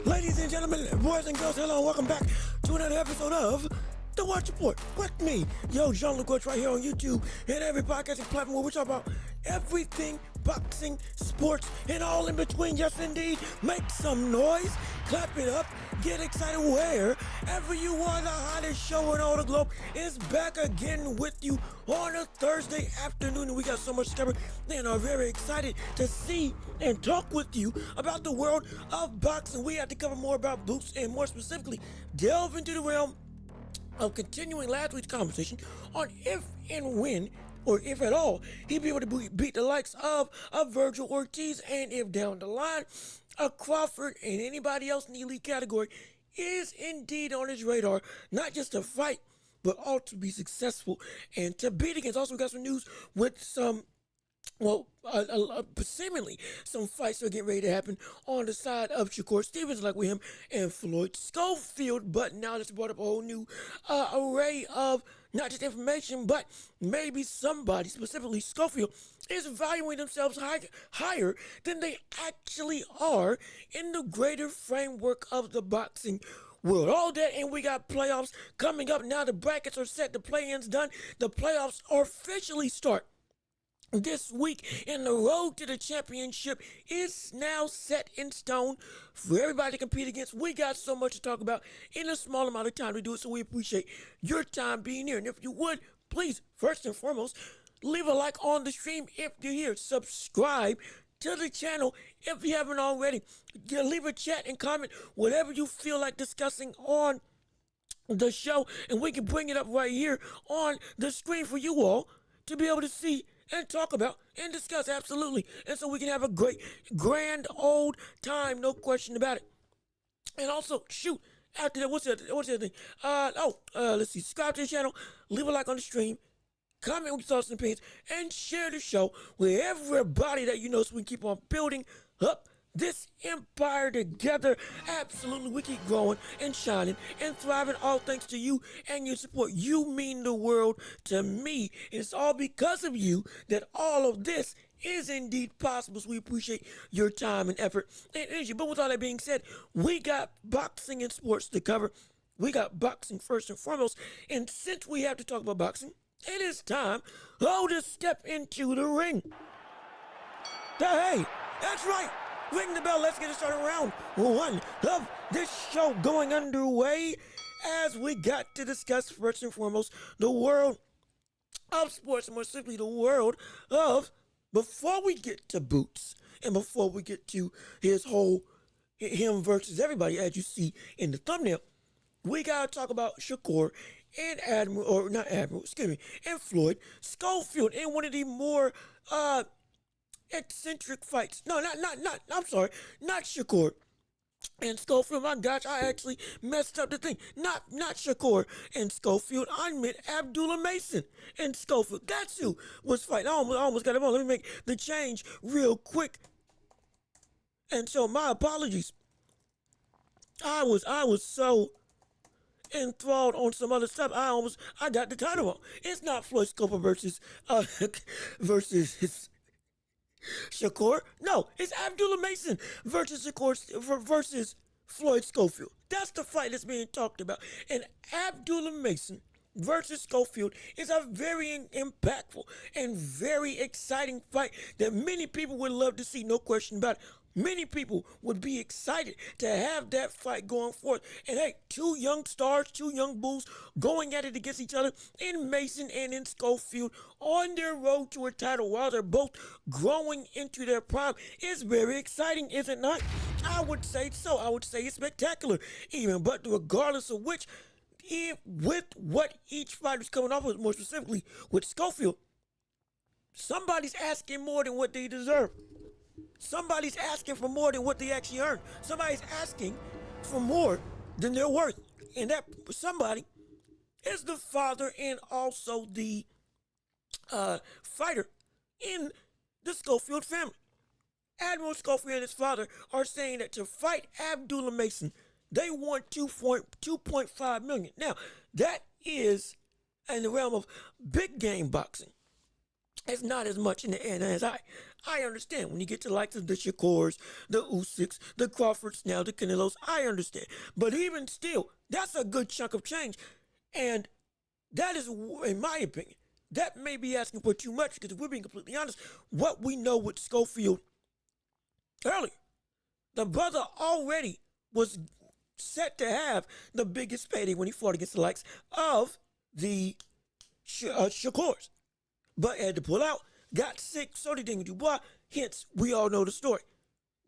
Ladies and gentlemen, boys and girls, hello and welcome back to another episode of The Welch Report with me, Jean-Luc Welch, right here on YouTube and every podcasting platform where we talk about everything boxing, sports, and all in between. Yes, indeed. Make some noise, clap it up, get excited wherever you are. The hottest show in all the globe is back again with you on a Thursday afternoon, and we got so much to cover and are very excited to see and talk with you about the world of boxing. We have to cover more about Boots and more specifically delve into the realm of continuing last week's conversation on if and when, or if at all, he'd be able to beat the likes of a Virgil Ortiz, and if down the line, a Crawford and anybody else in the elite category is indeed on his radar, not just to fight, but all to be successful and to beat against. Also, we got some news with some, seemingly some fights are getting ready to happen on the side of Shakur Stevens, like with him and Floyd Schofield. But now that's brought up a whole new array of not just information, but maybe somebody, specifically Schofield, is valuing themselves higher than they actually are in the greater framework of the boxing world. All that, and we got playoffs coming up. Now the brackets are set, the play-ins done, the playoffs officially start this week, and the road to the championship is now set in stone for everybody to compete against. We got so much to talk about in a small amount of time to do it, so we appreciate your time being here. And if you would, please, first and foremost, leave a like on the stream if you're here. Subscribe to the channel if you haven't already. Leave a chat and comment whatever you feel like discussing on the show, and we can bring it up right here on the screen for you all to be able to see and talk about and discuss, absolutely. And so we can have a great, grand old time, no question about it. And also, shoot, after that, what's the other thing? Let's see, subscribe to the channel, leave a like on the stream, comment with your thoughts and opinions, and share the show with everybody that you know so we can keep on building up this empire together. Absolutely, we keep growing and shining and thriving, all thanks to you and your support. You mean the world to me. It's all because of you that all of this is indeed possible, so we appreciate your time and effort and energy. But with all that being said, we got boxing and sports to cover. We got boxing first and foremost, and since we have to talk about boxing, it is time to step into the ring. Hey, that's right. Ring the bell, let's get it started. Round one of this show going underway as we got to discuss first and foremost the world of sports, and more simply the world of, before we get to Boots and before we get to him versus everybody, as you see in the thumbnail, we gotta talk about Shakur and and Floyd Schofield in one of the more eccentric fights. No, I'm sorry, not Shakur and Schofield. My gosh, I actually messed up the thing. Not Shakur and Schofield. I meant Abdullah Mason and Schofield. That's who was fighting. I almost got it wrong. Let me make the change real quick. And so my apologies. I was so enthralled on some other stuff. I got the title wrong. It's not Floyd Schofield versus his Shakur. No, it's Abdullah Mason versus Floyd Schofield. That's the fight that's being talked about. And Abdullah Mason versus Schofield is a very impactful and very exciting fight that many people would love to see, no question about it. Many people would be excited to have that fight going forth. And hey, two young stars, two young bulls going at it against each other in Mason and in Schofield on their road to a title while they're both growing into their prime is very exciting, is it not? I would say so. I would say it's spectacular even. But regardless of which, with what each fighter's coming off with, more specifically with Schofield, somebody's asking more than what they deserve. Somebody's asking for more than what they actually earn. Somebody's asking for more than they're worth. And that somebody is the father and also the fighter in the Schofield family. Admiral Schofield and his father are saying that to fight Abdullah Mason, they want 2.5 million. Now, that is in the realm of big game boxing. It's not as much in the end as I understand. When you get to the likes of the Shakurs, the Usyks, the Crawfords, now the Canelos, I understand. But even still, that's a good chunk of change. And that is, in my opinion, that may be asking for too much because if we're being completely honest, what we know with Schofield earlier, the brother already was set to have the biggest payday when he fought against the likes of the Shakurs. But had to pull out, got sick, so did Dingy Dubois, hence we all know the story.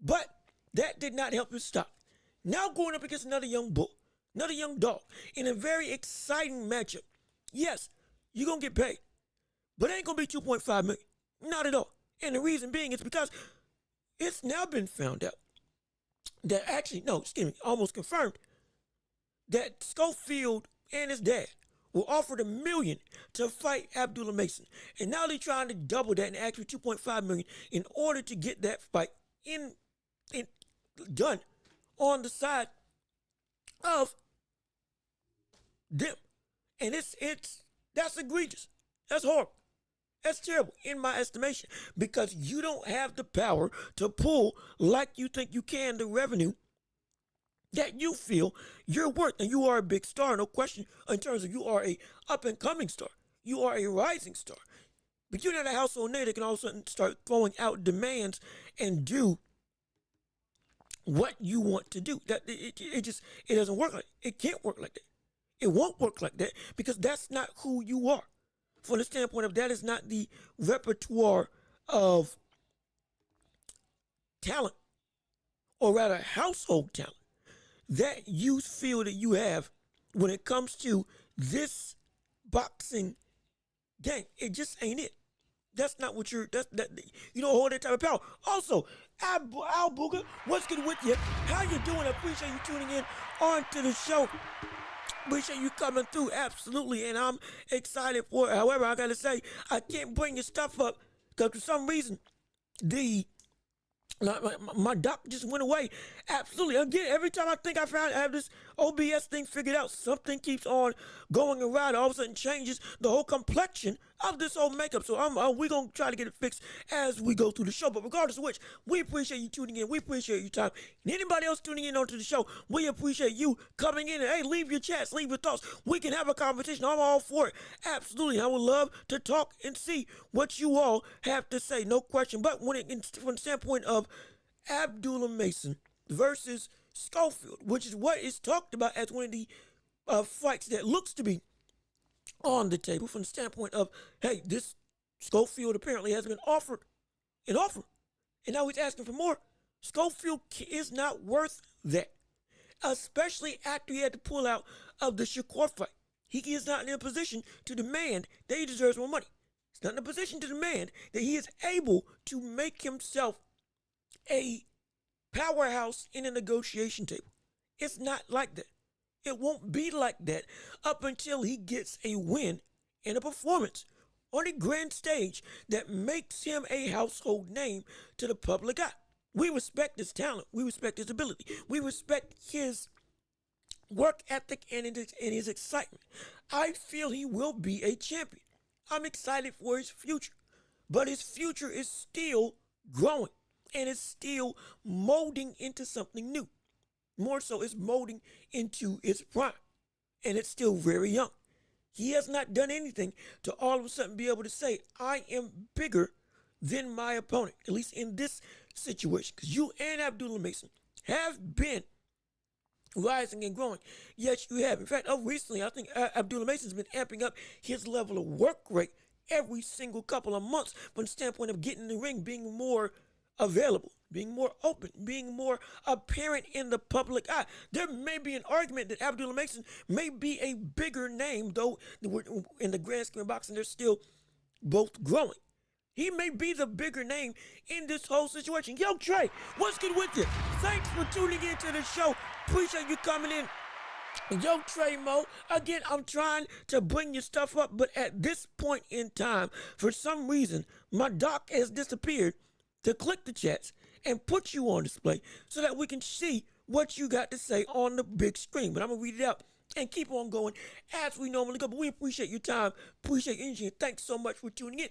But that did not help his stock. Now going up against another young bull, another young dog, in a very exciting matchup. Yes, you're going to get paid, but it ain't going to be 2.5 million. Not at all. And the reason being is because it's now been found out that almost confirmed that Schofield and his dad were offered $1 million to fight Abdullah Mason. And now they're trying to double that and actually 2.5 million in order to get that fight done on the side of them. And that's egregious. That's horrible. That's terrible in my estimation because you don't have the power to pull like you think you can the revenue that you feel you're worth. And you are a big star, no question, in terms of you are a up-and-coming star. You are a rising star. But you're not a household name that can all of a sudden start throwing out demands and do what you want to do. It doesn't work like that. It can't work like that. It won't work like that because that's not who you are. From the standpoint of that is not the repertoire of talent, or rather household talent, that you feel that you have when it comes to this boxing game. It just ain't it. That's not what you don't hold that type of power. Also, Al Booger, what's good with you? How you doing? I appreciate you tuning in onto the show. Appreciate you coming through, absolutely, and I'm excited for it. However, I gotta say, I can't bring your stuff up because for some reason, my doc just went away. Absolutely. Again, every time I think I have this OBS thing figured out, something keeps on going around. All of a sudden changes the whole complexion of this whole makeup. So we're going to try to get it fixed as we go through the show. But regardless of which, we appreciate you tuning in. We appreciate your time. And anybody else tuning in onto the show, we appreciate you coming in. And hey, leave your chats, leave your thoughts. We can have a conversation. I'm all for it. Absolutely. I would love to talk and see what you all have to say. No question. But from the standpoint of Abdullah Mason versus Schofield, which is what is talked about as one of the fights that looks to be on the table from the standpoint of, hey, this Schofield apparently has been offered an offer, and now he's asking for more. Schofield is not worth that, especially after he had to pull out of the Shakur fight. He is not in a position to demand that he deserves more money. He's not in a position to demand that he is able to make himself a powerhouse in a negotiation table. It's not like that. It won't be like that up until he gets a win and a performance on a grand stage that makes him a household name to the public eye. We respect his talent. We respect his ability. We respect his work ethic and his excitement. I feel he will be a champion. I'm excited for his future. But his future is still growing. And it's still molding into something new. More so, it's molding into its prime. And it's still very young. He has not done anything to all of a sudden be able to say, I am bigger than my opponent, at least in this situation. Because you and Abdullah Mason have been rising and growing. Yes, you have. In fact, recently, I think Abdullah Mason's been amping up his level of work rate every single couple of months from the standpoint of getting in the ring, being more available, being more open, being more apparent in the public eye. There may be an argument that Abdullah Mason may be a bigger name, though in the grand scheme of boxing, they're still both growing. He may be the bigger name in this whole situation. Yo, Trey, what's good with you? Thanks for tuning into the show. Appreciate you coming in. Yo, Trey Mo, again, I'm trying to bring your stuff up, but at this point in time, for some reason, my doc has disappeared to click the chats and put you on display so that we can see what you got to say on the big screen. But I'm going to read it out and keep on going as we normally go. But we appreciate your time, appreciate your energy, and thanks so much for tuning in.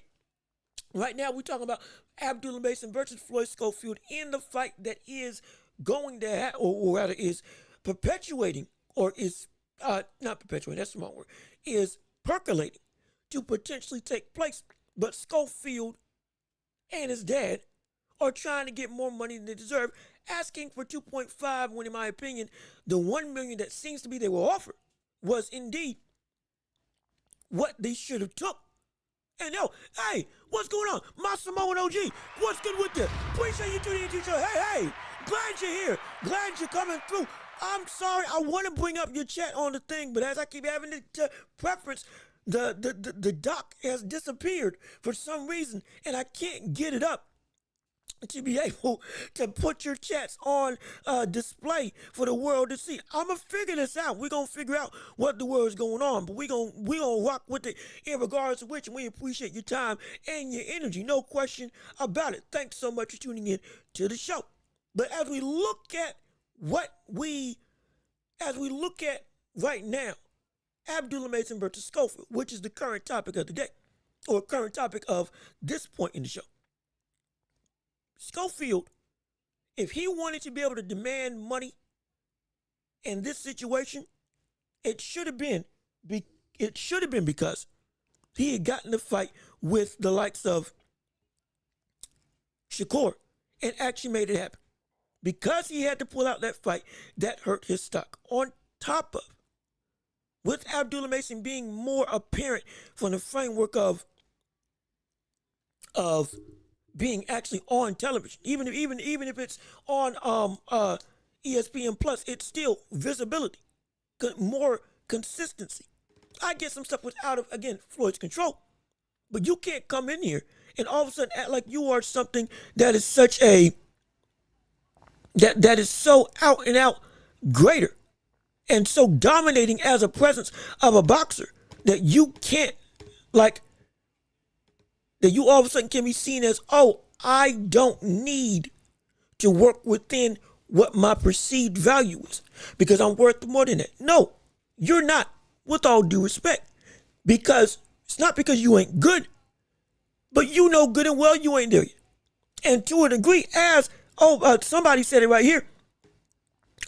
Right now, we're talking about Abdullah Mason versus Floyd Schofield in the fight that is going to happen, or rather is perpetuating, or is not perpetuating, that's the wrong word, is percolating to potentially take place. But Schofield and his dad are trying to get more money than they deserve, asking for 2.5 when, in my opinion, the $1 million that seems to be they were offered was indeed what they should have took. And yo, hey, what's going on? My Samoan OG, what's good with you? Appreciate you tuning into the show. Hey, glad you're here. Glad you're coming through. I'm sorry, I want to bring up your chat on the thing, but as I keep having to preference, the doc has disappeared for some reason, and I can't get it up to be able to put your chats on display for the world to see. I'm going to figure this out. We're going to figure out what the world's going on, but we're gonna rock with it in regards to which, and we appreciate your time and your energy. No question about it. Thanks so much for tuning in to the show. But as we look at right now, Abdullah Mason versus Schofield, which is the current topic of the day, or current topic of this point in the show. Schofield, if he wanted to be able to demand money in this situation, it should have been because he had gotten the fight with the likes of Shakur and actually made it happen. Because he had to pull out that fight, that hurt his stock. On top of, with Abdullah Mason being more apparent from the framework of being actually on television, even if it's on ESPN Plus, it's still visibility, more consistency. I get some stuff was out of, again, Floyd's control, but you can't come in here and all of a sudden act like you are something that is such a that is so out and out greater and so dominating as a presence of a boxer that you can't, like, that you all of a sudden can be seen as, oh, I don't need to work within what my perceived value is because I'm worth more than that. No, you're not, with all due respect, because it's not because you ain't good, but you know good and well you ain't there yet. And to a degree, as somebody said it right here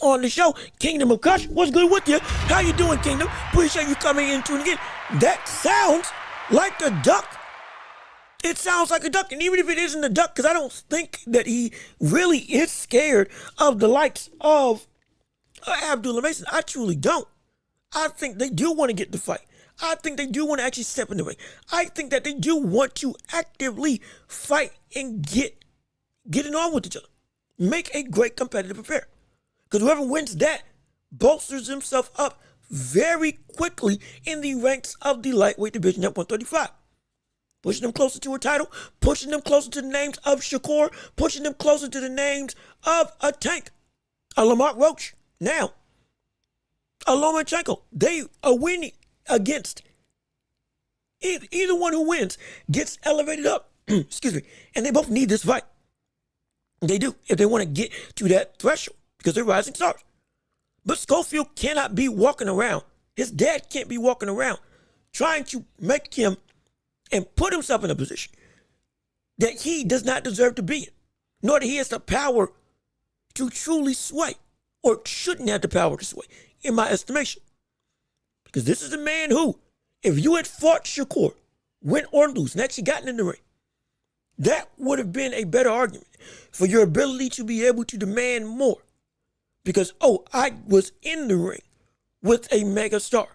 on the show, Kingdom of Kush, what's good with you? How you doing, Kingdom? Appreciate you coming in and tuning in. That sounds like a duck. It sounds like a duck, and even if it isn't a duck, because I don't think that he really is scared of the likes of Abdullah Mason. I truly don't. I think they do want to get the fight. I think they do want to actually step in the ring. I think that they do want to actively fight and get it on with each other. Make a great competitive affair. Because whoever wins that bolsters himself up very quickly in the ranks of the lightweight division at 135. Pushing them closer to a title, pushing them closer to the names of Shakur, pushing them closer to the names of a Tank, a Lamont Roach. Now, a Lomachenko, they are winning against either one who wins gets elevated up. Excuse me. And they both need this fight. They do, if they want to get to that threshold, because they're rising stars. But Schofield cannot be walking around. His dad can't be walking around trying to make him and put himself in a position that he does not deserve to be in, nor that he has the power to truly sway, or shouldn't have the power to sway, in my estimation. Because this is a man who, If you had fought Shakur, win or lose, and actually gotten in the ring, that would have been a better argument for your ability to be able to demand more. Because, I was in the ring with a mega star.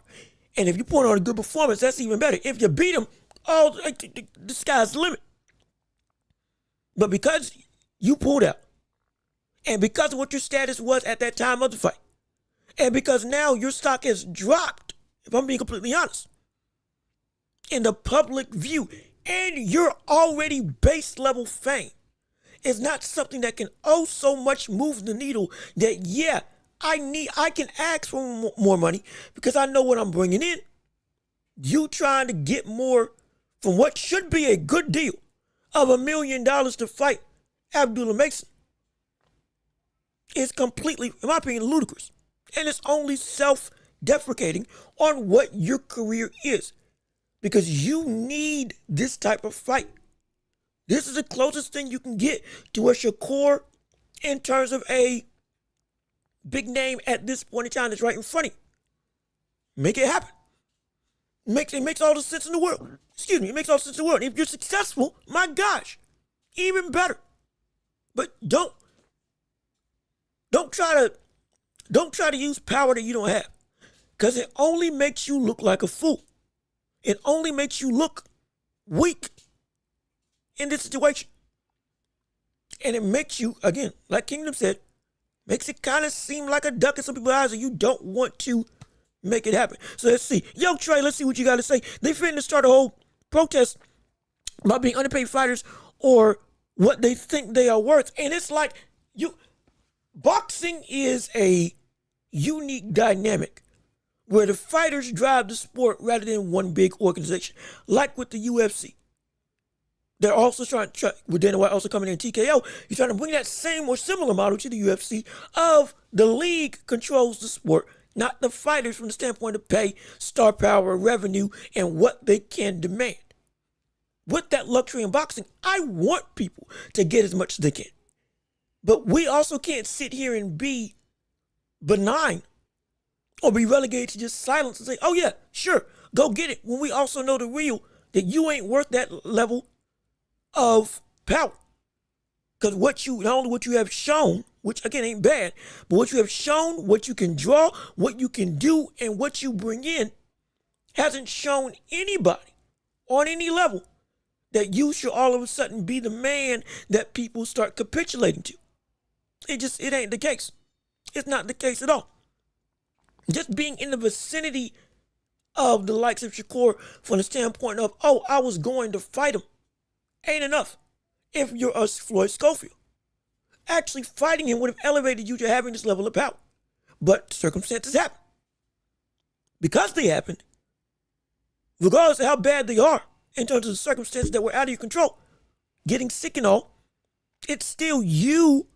And if you put on a good performance, that's even better. If you beat him, the sky's the limit. But because you pulled out, and because of what your status was at that time of the fight, and because now your stock has dropped, if I'm being completely honest, in the public view, and you're already base level fame, is not something that can so much move the needle that, yeah, I can ask for more money because I know what I'm bringing in. You trying to get more from what should be a good deal of $1 million to fight Abdullah Mason is completely, in my opinion, ludicrous. And it's only self-deprecating on what your career is. Because you need this type of fight. This is the closest thing you can get to a Shakur in terms of a big name at this point in time that's right in front of you. Make it happen. It makes all the sense in the world. It makes all the sense in the world. If you're successful, my gosh, even better. But don't try to use power that you don't have. Because it only makes you look like a fool. It only makes you look weak in this situation. And it makes you, again, like Kingdom said, makes it kind of seem like a duck in some people's eyes and you don't want to make it happen. So let's see. Yo, Trey, let's see what you got to say. They finna start a whole protest about being underpaid fighters or what they think they are worth. And it's like, boxing is a unique dynamic where the fighters drive the sport rather than one big organization, like with the UFC. They're also with Dana White also coming in TKO, you're trying to bring that same or similar model to the UFC of the league controls the sport, not the fighters from the standpoint of pay, star power, revenue, and what they can demand. With that luxury in boxing, I want people to get as much as they can. But we also can't sit here and be benign or be relegated to just silence and say, oh yeah, sure, go get it. When we also know the real, that you ain't worth that level of power. Because not only what you have shown, which again ain't bad, but what you have shown, what you can draw, what you can do, and what you bring in hasn't shown anybody on any level that you should all of a sudden be the man that people start capitulating to. It ain't the case. It's not the case at all. Just being in the vicinity of the likes of Shakur from the standpoint of, I was going to fight him, ain't enough. If you're a Floyd Schofield, actually fighting him would have elevated you to having this level of power. But circumstances happen. Because they happened, regardless of how bad they are in terms of the circumstances that were out of your control, getting sick and all, it's still you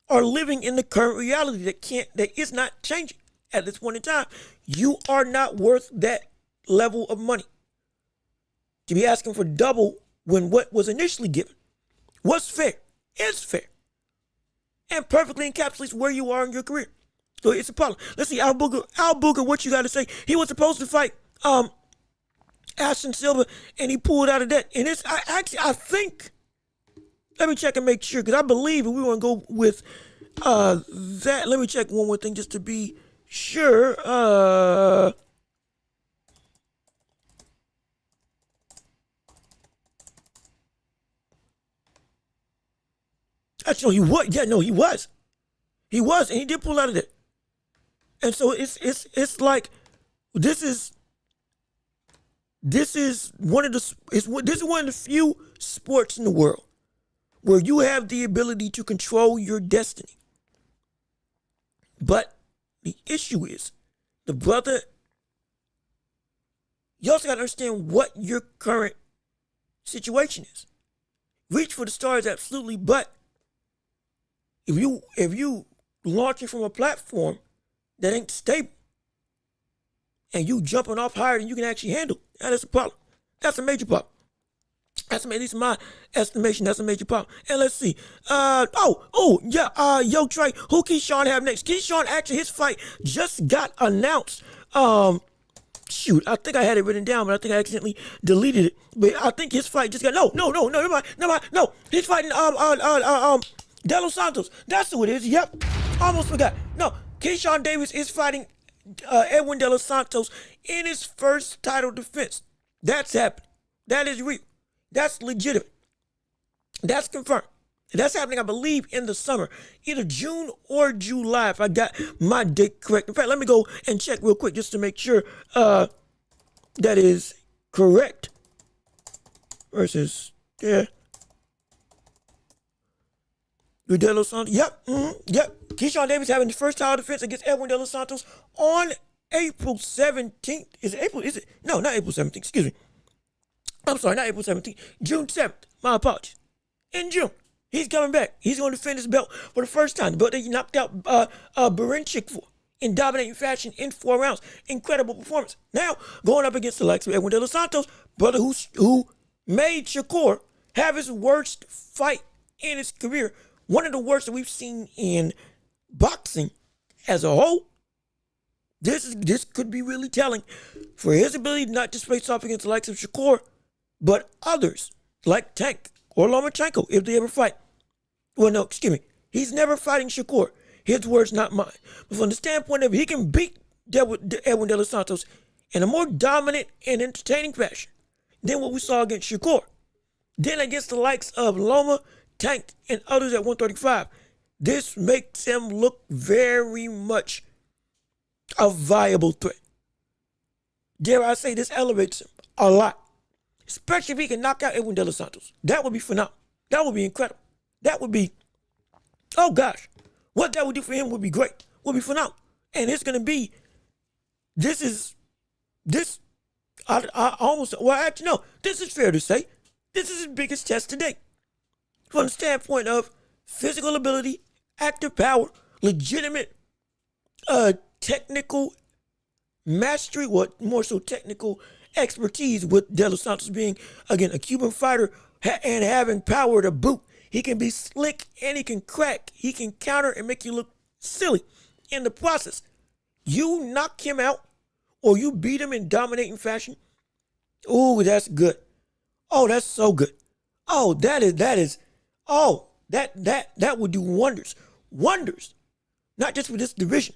are living in the current reality that is not changing at this point in time. You are not worth that level of money. To be asking for double when what was initially given was fair, is fair, and perfectly encapsulates where you are in your career. So it's a problem. Let's see, Al Booger, what you got to say? He was supposed to fight Ashton Silva, and he pulled out of that. And I think, let me check and make sure, because I believe if we want to go with that, let me check one more thing just to be sure. Actually, he was. Yeah, no, he was. He was, and he did pull out of it. And so it's like this is one of the few sports in the world where you have the ability to control your destiny. But the issue is, you also got to understand what your current situation is. Reach for the stars, absolutely, but if you launching from a platform that ain't stable and you jumping off higher than you can actually handle, that's a problem. That's a major problem. At least in my estimation, that's a major problem. And let's see. Yo, Trey, who Keyshawn have next? Keyshawn, actually, his fight just got announced. shoot, I think I had it written down, but I think I accidentally deleted it. But I think his fight just got no, never mind, no. He's fighting De Los Santos. That's who it is. Yep, almost forgot. No, Keyshawn Davis is fighting Edwin De Los Santos in his first title defense. That's happening. That is real. That's legitimate. That's confirmed. That's happening, I believe, in the summer, either June or July, if I got my date correct. In fact, let me go and check real quick just to make sure that is correct. Versus, yeah. With De Los Santos. Yep. Yep. Keyshawn Davis having his first title defense against Edwin De Los Santos on April 17th. Is it April? Is it? No, not April 17th. Excuse me. I'm sorry, not April 17th. June 7th. My apologies. In June. He's coming back. He's going to defend his belt for the first time. The belt that he knocked out Barinchik for in dominating fashion in 4 rounds. Incredible performance. Now, going up against the likes of Edwin De Los Santos, brother who made Shakur have his worst fight in his career. One of the worst that we've seen in boxing as a whole. This could be really telling for his ability to not just face off against the likes of Shakur, but others like Tank or Lomachenko if they ever fight. Well, no, excuse me. He's never fighting Shakur. His words, not mine. But from the standpoint of he can beat Edwin De Los Santos in a more dominant and entertaining fashion than what we saw against Shakur. Then against the likes of Loma, Tank, and others at 135, this makes him look very much a viable threat. Dare I say this elevates him a lot. Especially if he can knock out Edwin De Los Santos. That would be phenomenal. That would be incredible. That would be, oh gosh, what that would do for him would be great. Would be phenomenal. And it's going to be, I almost, well, actually, no, this is fair to say. This is his biggest test today. From the standpoint of physical ability, active power, legitimate technical mastery, what more so technical expertise with De Los Santos being, again, a Cuban fighter and having power to boot. He can be slick and he can crack. He can counter and make you look silly in the process. You knock him out or you beat him in dominating fashion. Oh, that's good. Oh, that's so good. Oh, that would do wonders. Wonders. Not just for this division,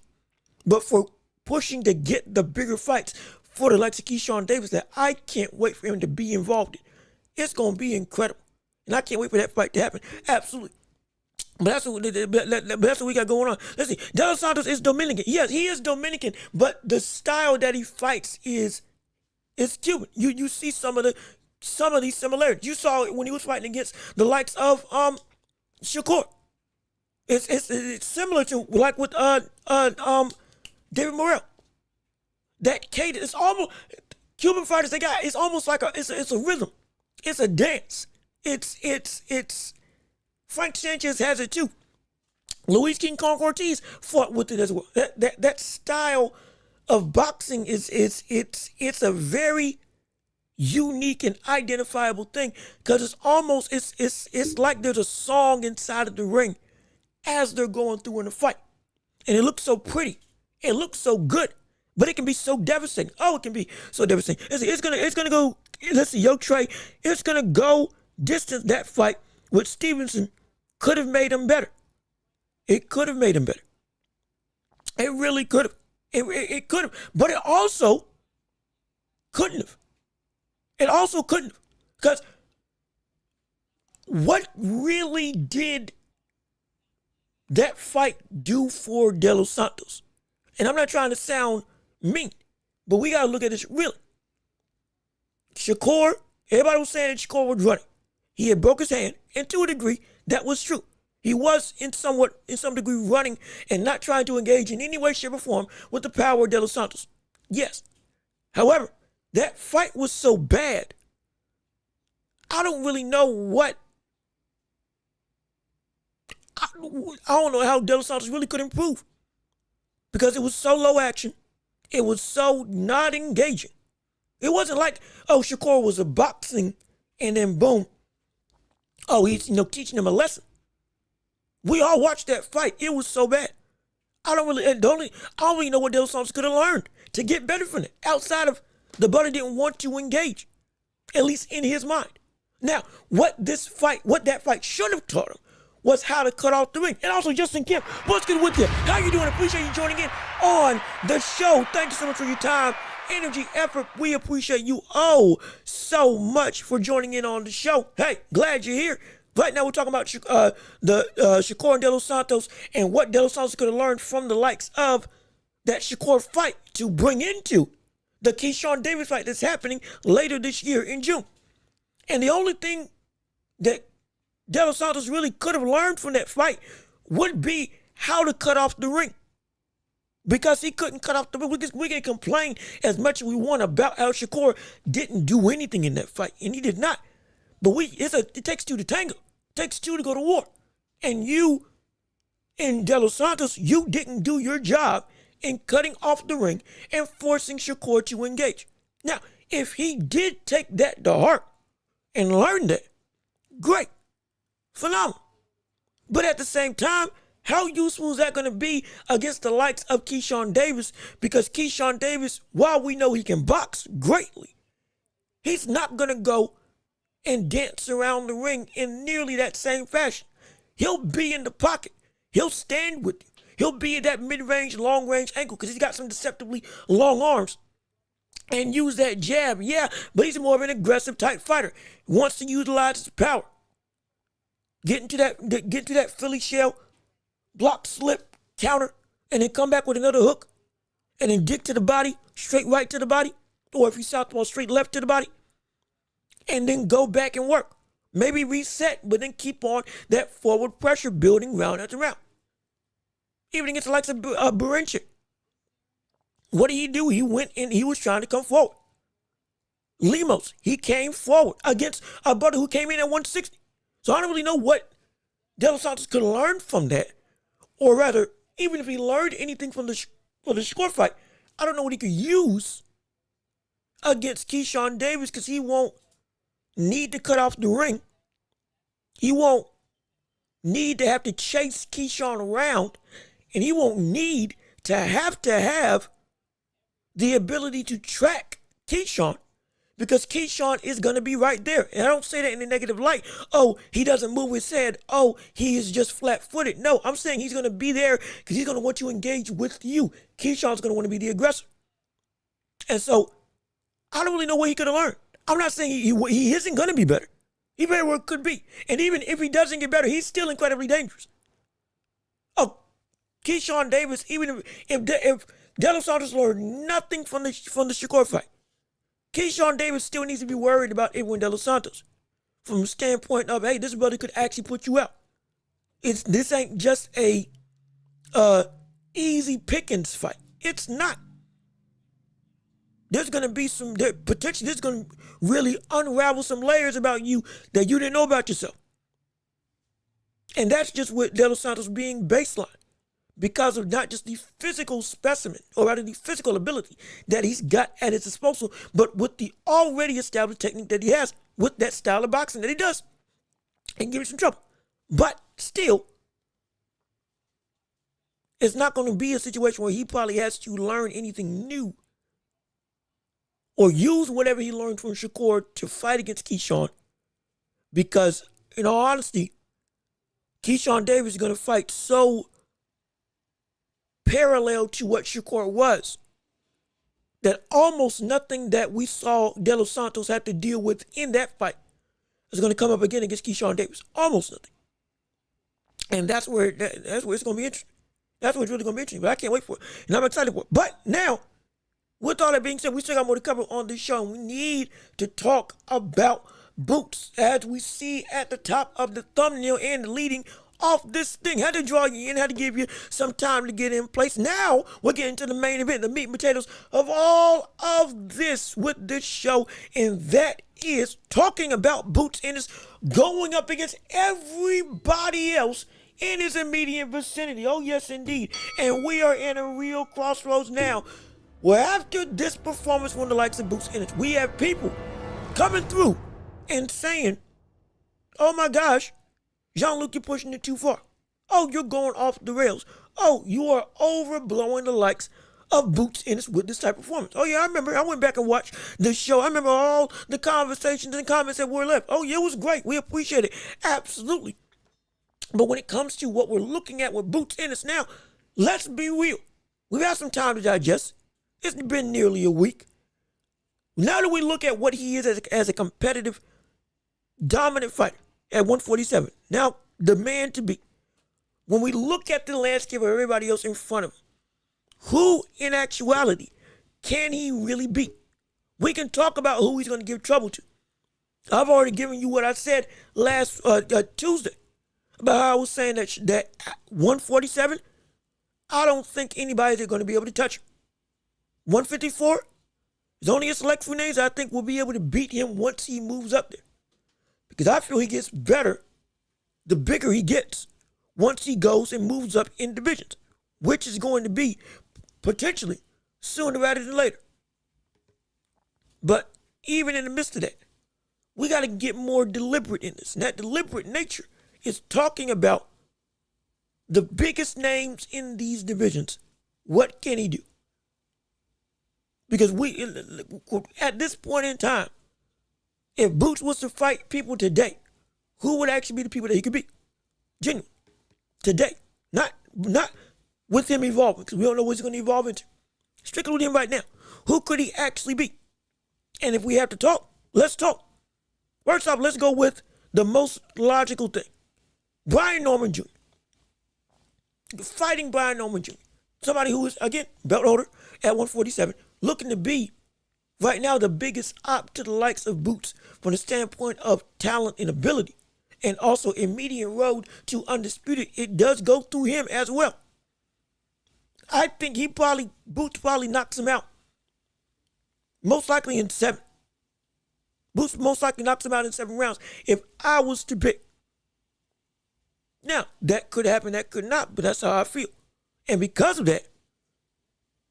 but for pushing to get the bigger fights for the likes of Keyshawn Davis that I can't wait for him to be involved in. It's going to be incredible. And I can't wait for that fight to happen. Absolutely. But that's what we got going on. Let's see. De Los Santos is Dominican. Yes, he is Dominican, but the style that he fights is Cuban. You see some of these similarities. You saw it when he was fighting against the likes of Shakur. It's similar to like with David Morrell. That cadence, it's almost Cuban fighters they got. It's almost like it's a rhythm. It's a dance. It's Frank Sanchez has it too. Luis King Kong Ortiz fought with it as well. That style of boxing is a very unique and identifiable thing because it's almost it's like there's a song inside of the ring as they're going through in the fight, and it looks so pretty. It looks so good. But it can be so devastating. Oh, it can be so devastating. It's gonna go. Let's see, Yo Trey. It's gonna go distance. That fight with Stevenson could have made him better. It could have made him better. It really could have. It could have. But it also couldn't have. It also couldn't have. Because what really did that fight do for De Los Santos? And I'm not trying to sound mean, but we got to look at this really. Shakur, everybody was saying that Shakur was running. He had broke his hand, and to a degree, that was true. He was in some degree running and not trying to engage in any way, shape, or form with the power of De Los Santos. Yes. However, that fight was so bad, I don't really know what. I don't know how De Los Santos really could improve. Because it was so low action. It was so not engaging. It wasn't like, oh, Shakur was a boxing and then boom. Oh, he's teaching him a lesson. We all watched that fight. It was so bad. I don't really, and I don't really know what De Los Santos could have learned to get better from it. Outside of the brother didn't want to engage, at least in his mind. Now, what that fight should have taught him was how to cut off the ring. And also, Justin Kemp, what's good with you? How you doing? Appreciate you joining in on the show. Thank you so much for your time, energy, effort. We appreciate you so much for joining in on the show. Hey, glad you're here. Right now, we're talking about Shakur and De Los Santos and what De Los Santos could have learned from the likes of that Shakur fight to bring into the Keyshawn Davis fight that's happening later this year in June. And the only thing that De Los Santos really could have learned from that fight would be how to cut off the ring. Because he couldn't cut off the ring. We can complain as much as we want about how Shakur didn't do anything in that fight, and he did not. But it takes two to tango. It takes two to go to war. And you, in De Los Santos, you didn't do your job in cutting off the ring and forcing Shakur to engage. Now, if he did take that to heart and learn that, great. Phenomenal. But at the same time, how useful is that going to be against the likes of Keyshawn Davis? Because Keyshawn Davis, while we know he can box greatly, he's not going to go and dance around the ring in nearly that same fashion. He'll be in the pocket. He'll stand with you. He'll be at that mid-range, long-range angle because he's got some deceptively long arms. And use that jab, yeah, but he's more of an aggressive type fighter. He wants to utilize his power. Get into that Philly shell, block, slip, counter, and then come back with another hook. And then dick to the body, straight right to the body. Or if you southpaw, straight left to the body. And then go back and work. Maybe reset, but then keep on that forward pressure building round after round. Even against the likes of Berenche. What did he do? He went in, he was trying to come forward. Lemos, he came forward against a brother who came in at 160. So I don't really know what De Los Santos could learn from that. Or rather, even if he learned anything from the Shakur fight, I don't know what he could use against Keyshawn Davis because he won't need to cut off the ring. He won't need to have to chase Keyshawn around. And he won't need to have the ability to track Keyshawn. Because Keyshawn is going to be right there. And I don't say that in a negative light. Oh, he doesn't move his head. Oh, he is just flat-footed. No, I'm saying he's going to be there because he's going to want to engage with you. Keyshawn's going to want to be the aggressor. And so, I don't really know what he could have learned. I'm not saying he isn't going to be better. He very well could be. And even if he doesn't get better, he's still incredibly dangerous. Oh, Keyshawn Davis, even if De Los Santos learned nothing from the Shakur fight, Keyshawn Davis still needs to be worried about Edwin De Los Santos from the standpoint of, hey, this brother could actually put you out. This ain't just a easy pickings fight. It's not. There's going to be potentially, this is going to really unravel some layers about you that you didn't know about yourself. And that's just with De Los Santos being baseline. Because of not just the physical specimen, or rather the physical ability that he's got at his disposal, but with the already established technique that he has with that style of boxing that he does. And give you some trouble. But still, it's not going to be a situation where he probably has to learn anything new or use whatever he learned from Shakur to fight against Keyshawn. Because, in all honesty, Keyshawn Davis is going to fight so parallel to what Shakur was, that almost nothing that we saw De Los Santos have to deal with in that fight is going to come up again against Keyshawn Davis. Almost nothing. And that's where it's going to be interesting. That's where it's really going to be interesting. But I can't wait for it. And I'm excited for it. But now, with all that being said, we still got more to cover on this show. And we need to talk about boots, as we see at the top of the thumbnail and leading off this thing. Had to draw you in, had to give you some time to get in place. Now we're getting to the main event, the meat and potatoes of all of this with this show, and that is talking about Boots Ennis going up against everybody else in his immediate vicinity. Oh yes indeed. And we are in a real crossroads now, where after this performance from the likes of Boots Ennis, we have people coming through and saying, oh my gosh, Jean-Luc, you're pushing it too far. Oh, you're going off the rails. oh, you are overblowing the likes of Boots Ennis with this type of performance. Oh, yeah, I remember. I went back and watched the show. I remember all the conversations and comments that were left. Oh, yeah, it was great. We appreciate it. Absolutely. But when it comes to what we're looking at with Boots Ennis now, let's be real. We've had some time to digest. It's been nearly a week. Now that we look at what he is as a competitive, dominant fighter at 147, now the man to beat. When we look at the landscape of everybody else in front of him, who in actuality can he really beat? We can talk about who he's going to give trouble to. I've already given you what I said last Tuesday about how I was saying that 147, I don't think anybody's going to be able to touch him. 154, there's only a select few names I think will be able to beat him once he moves up there. Because I feel he gets better the bigger he gets once he goes and moves up in divisions, which is going to be potentially sooner rather than later. But even in the midst of that, we got to get more deliberate in this. And that deliberate nature is talking about the biggest names in these divisions. What can he do? Because we, at this point in time, if Boots was to fight people today, who would actually be the people that he could beat? Genuine. Today. Not with him evolving, because we don't know what he's going to evolve into. Strictly with him right now. Who could he actually beat? And if we have to talk, let's talk. First off, let's go with the most logical thing. Brian Norman Jr. Fighting Brian Norman Jr. Somebody who is, again, belt holder at 147, looking to be, right now, the biggest op to the likes of Boots from the standpoint of talent and ability. And also immediate road to undisputed. It does go through him as well. I think Boots probably knocks him out. Most likely in 7. Boots most likely knocks him out in 7 rounds if I was to pick. Now, that could happen, that could not, but that's how I feel. And because of that,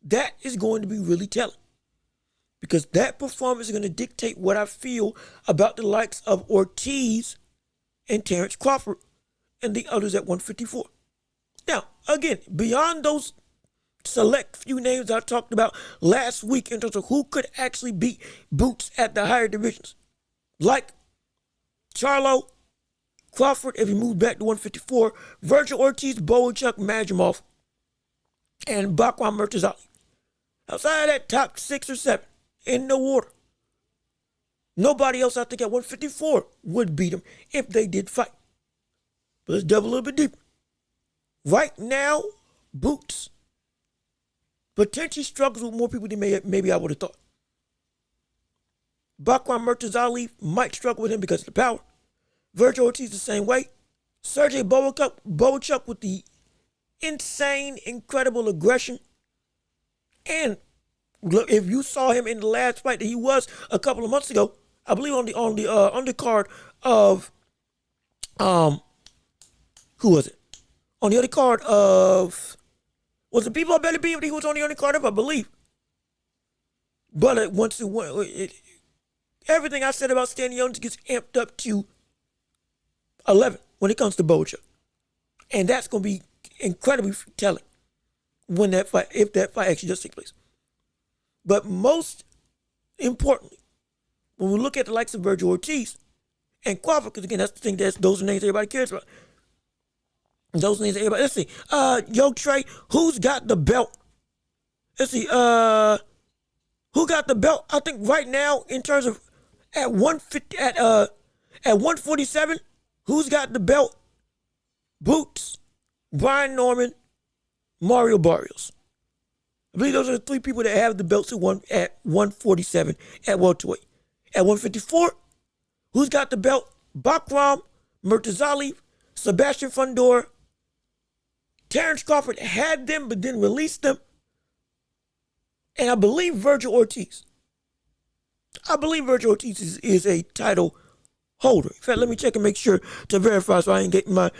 that is going to be really telling. Because that performance is going to dictate what I feel about the likes of Ortiz and Terrence Crawford and the others at 154. Now, again, beyond those select few names I talked about last week in terms of who could actually beat Boots at the higher divisions, like Charlo, Crawford, if he moves back to 154, Virgil Ortiz, Boachuk, Majimov, and Bakwan Murtazali. Outside of that top 6 or 7, in no order. Nobody else, I think, at 154 would beat him if they did fight. But let's delve a little bit deeper. Right now, Boots potentially struggles with more people than maybe I would have thought. Bakwan Murtazali might struggle with him because of the power. Virgil Ortiz the same way. Sergey Boachuk with the insane, incredible aggression. And look, if you saw him in the last fight that he was a couple of months ago, I believe on the undercard of who was it? On the undercard of, was it People I Better Be? He was on the undercard of, I believe. But once it went, everything I said about Stanley Jones gets amped up to 11 when it comes to Boachuk. And that's going to be incredibly telling when that fight, if that fight actually does take place. But most importantly, when we look at the likes of Virgil Ortiz and Crawford, because again, that's the thing, those are names everybody cares about. Those names everybody, let's see. Yo, Trey, who's got the belt? Let's see, who got the belt? I think right now, in terms of at 150, at 147, who's got the belt? Boots, Brian Norman, Mario Barrios. I believe those are the 3 people that have the belts at 147 at welterweight. At 154, who's got the belt? Bakram, Murtazali, Sebastian Fundora. Terrence Crawford had them but then released them. And I believe Virgil Ortiz. I believe Virgil Ortiz is a title holder. In fact, let me check and make sure to verify so I ain't getting my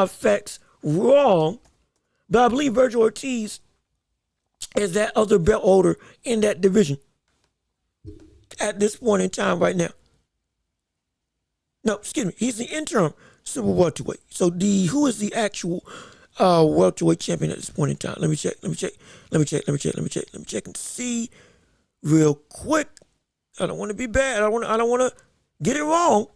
facts wrong. But I believe Virgil Ortiz is that other belt holder in that division at this point in time right now. No, excuse me. He's the interim super welterweight. So who is the actual welterweight champion at this point in time? Let me check. Let me check and see real quick. I don't want to be bad. I don't want to get it wrong.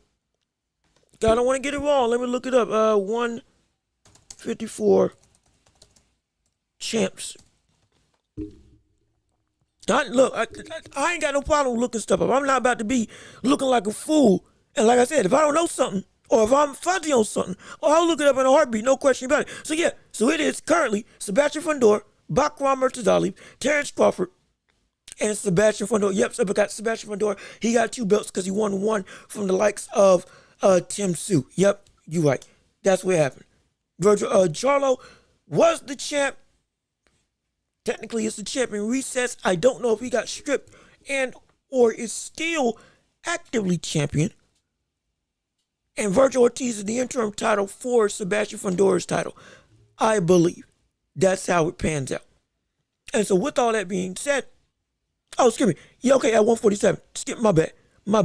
I don't want to get it wrong. Let me look it up. 154 champs. Look, I ain't got no problem looking stuff up. I'm not about to be looking like a fool. And like I said, if I don't know something, or if I'm fuzzy on something, I'll look it up in a heartbeat, no question about it. So yeah, so it is currently Sebastian Fundora, Bakram Murtazali, Terrence Crawford, and Sebastian Fundora. Yep, so got Sebastian Fundora. He got 2 belts because he won 1 from the likes of Tim Tszyu. Yep, you right. That's what happened. Charlo was the champ. Technically, it's the champion recess. I don't know if he got stripped and or is still actively champion. And Virgil Ortiz is the interim title for Sebastian Fundora's title. I believe that's how it pans out. And so with all that being said, oh, excuse me. Yeah, okay, at 147. Skip my bad. My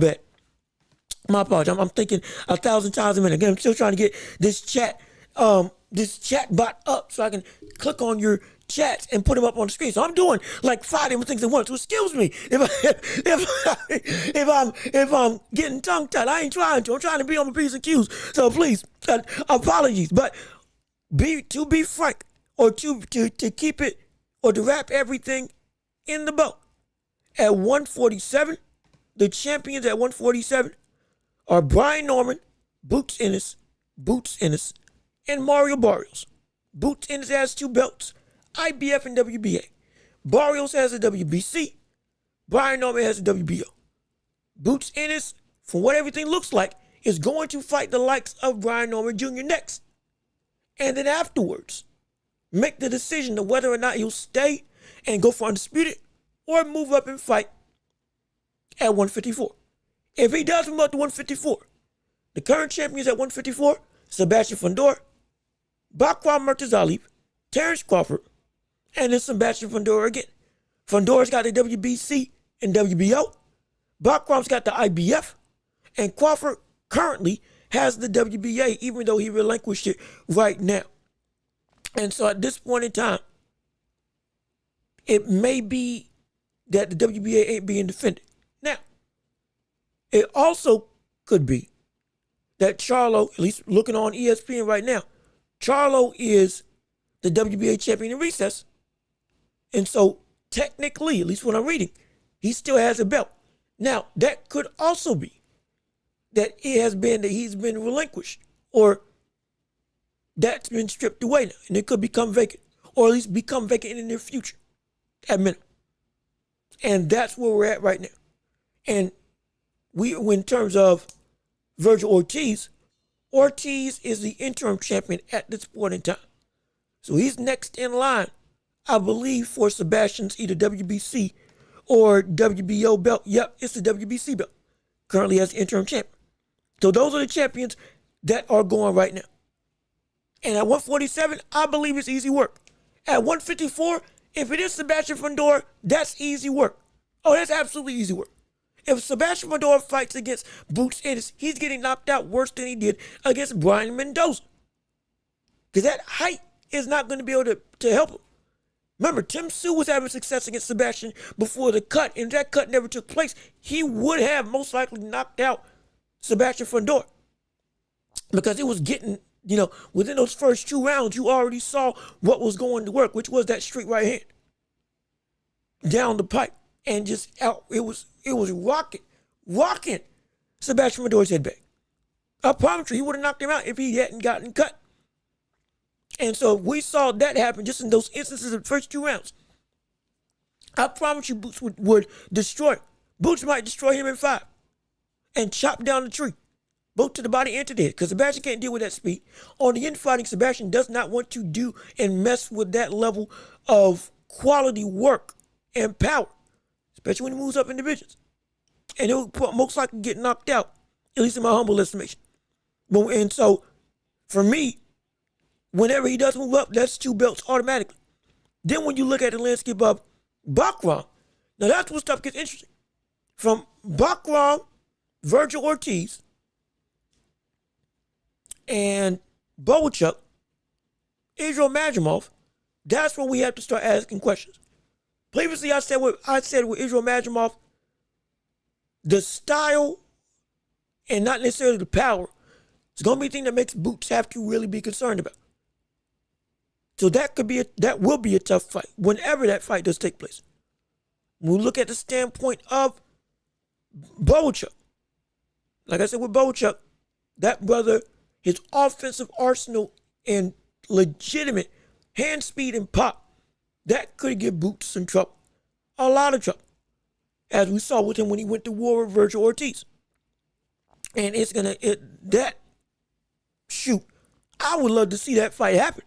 apologies. I'm thinking 1,000 times a minute. Again, I'm still trying to get this chat bot up so I can click on your chats and put them up on the screen. So I'm doing like 5 different things at once. So excuse me if I'm getting tongue tied. I ain't trying to. I'm trying to be on my P's and Q's. So please, apologies. But to be frank, or to keep it, or to wrap everything in the bow, at 147, the champions at 147 are Brian Norman, Boots Ennis, and Mario Barrios. Boots Ennis has 2 belts, IBF and WBA. Barrios has a WBC. Brian Norman has a WBO. Boots Ennis, from what everything looks like, is going to fight the likes of Brian Norman Jr. next. And then afterwards, make the decision of whether or not he'll stay and go for undisputed or move up and fight at 154. If he does move up to 154, the current champions at 154, Sebastian Fundora, Bakram Murtazali, Terrence Crawford, and then Sebastian Fundora again. Fundora's got the WBC and WBO. Bakram's got the IBF. And Crawford currently has the WBA, even though he relinquished it right now. And so at this point in time, it may be that the WBA ain't being defended. Now, it also could be that Charlo, at least looking on ESPN right now, Charlo is the WBA champion in recess. And so technically, at least when I'm reading, he still has a belt. Now, that could also be that he's been relinquished, or that's been stripped away now, and it could become vacant, or at least become vacant in the near future, at minimum. And that's where we're at right now. And in terms of Virgil Ortiz is the interim champion at this point in time. So he's next in line, I believe, for Sebastian's either WBC or WBO belt. Yep, it's the WBC belt. Currently as the interim champion. So those are the champions that are going right now. And at 147, I believe it's easy work. At 154, if it is Sebastian Fundora, that's easy work. Oh, that's absolutely easy work. If Sebastian Fundora fights against Boots Ennis, he's getting knocked out worse than he did against Brian Mendoza. Because that height is not going to be able to help him. Remember, Tim Tszyu was having success against Sebastian before the cut, and if that cut never took place, he would have most likely knocked out Sebastian Fundora. Because it was getting, within those first 2 rounds, you already saw what was going to work, which was that straight right hand down the pipe. And just out, it was rocking Sebastian Fundora's head back. I promise you, he would have knocked him out if he hadn't gotten cut. And so we saw that happen just in those instances of the first 2 rounds. I promise you, Boots would destroy him. Boots might destroy him in 5 and chop down the tree, both to the body and to the head, because Sebastian can't deal with that speed. On the infighting, Sebastian does not want to do and mess with that level of quality work and power, especially when he moves up in divisions. And he'll most likely get knocked out, at least in my humble estimation. And so, for me, whenever he does move up, that's 2 belts automatically. Then when you look at the landscape of Bakram, now that's when stuff gets interesting. From Bakram, Virgil Ortiz, and Bochuk, Israel Madrimov, that's when we have to start asking questions. Previously, I said with Israel Madrimov, the style and not necessarily the power is going to be the thing that makes Boots have to really be concerned about. So that will be a tough fight whenever that fight does take place. When we look at the standpoint of Bochuk, like I said with Bochuk, that brother, his offensive arsenal and legitimate hand speed and pop, that could give Boots some trouble. A lot of trouble. As we saw with him when he went to war with Virgil Ortiz. And I would love to see that fight happen.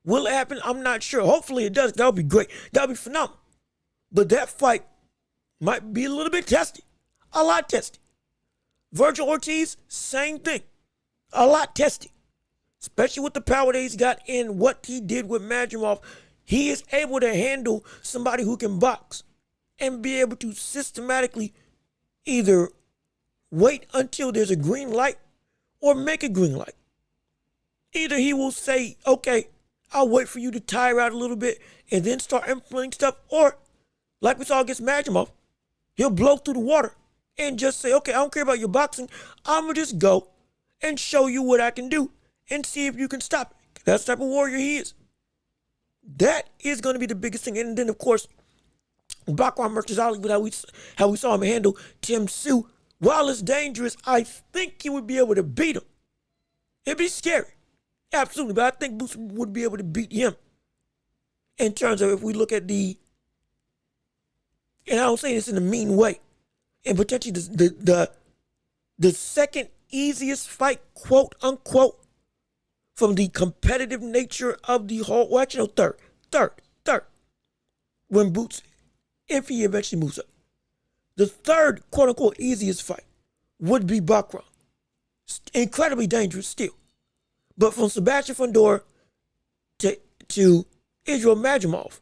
Will it happen? I'm not sure. Hopefully it does. That would be great. That would be phenomenal. But that fight might be a little bit testy. A lot testy. Virgil Ortiz, same thing. A lot testy. Especially with the power that he's got in what he did with Madrimov. He is able to handle somebody who can box and be able to systematically either wait until there's a green light or make a green light. Either he will say, okay, I'll wait for you to tire out a little bit and then start implementing stuff, or like we saw against Madrimov, he'll blow through the water and just say, okay, I don't care about your boxing. I'm going to just go and show you what I can do and see if you can stop it. That's the type of warrior he is. That is going to be the biggest thing. And then, of course, Bakwan Murtazali, with how we saw him handle Tim Tszyu. While it's dangerous, I think he would be able to beat him. It'd be scary. Absolutely. But I think Boots would be able to beat him. In terms of if we look at and I don't say this in a mean way, and potentially the second easiest fight, quote unquote, from the competitive nature of the whole, well, actually, no, third, when Boots, if he eventually moves up. The third, quote unquote, easiest fight would be Bakran. Incredibly dangerous still. But from Sebastian Fundora to Israel Madrimov,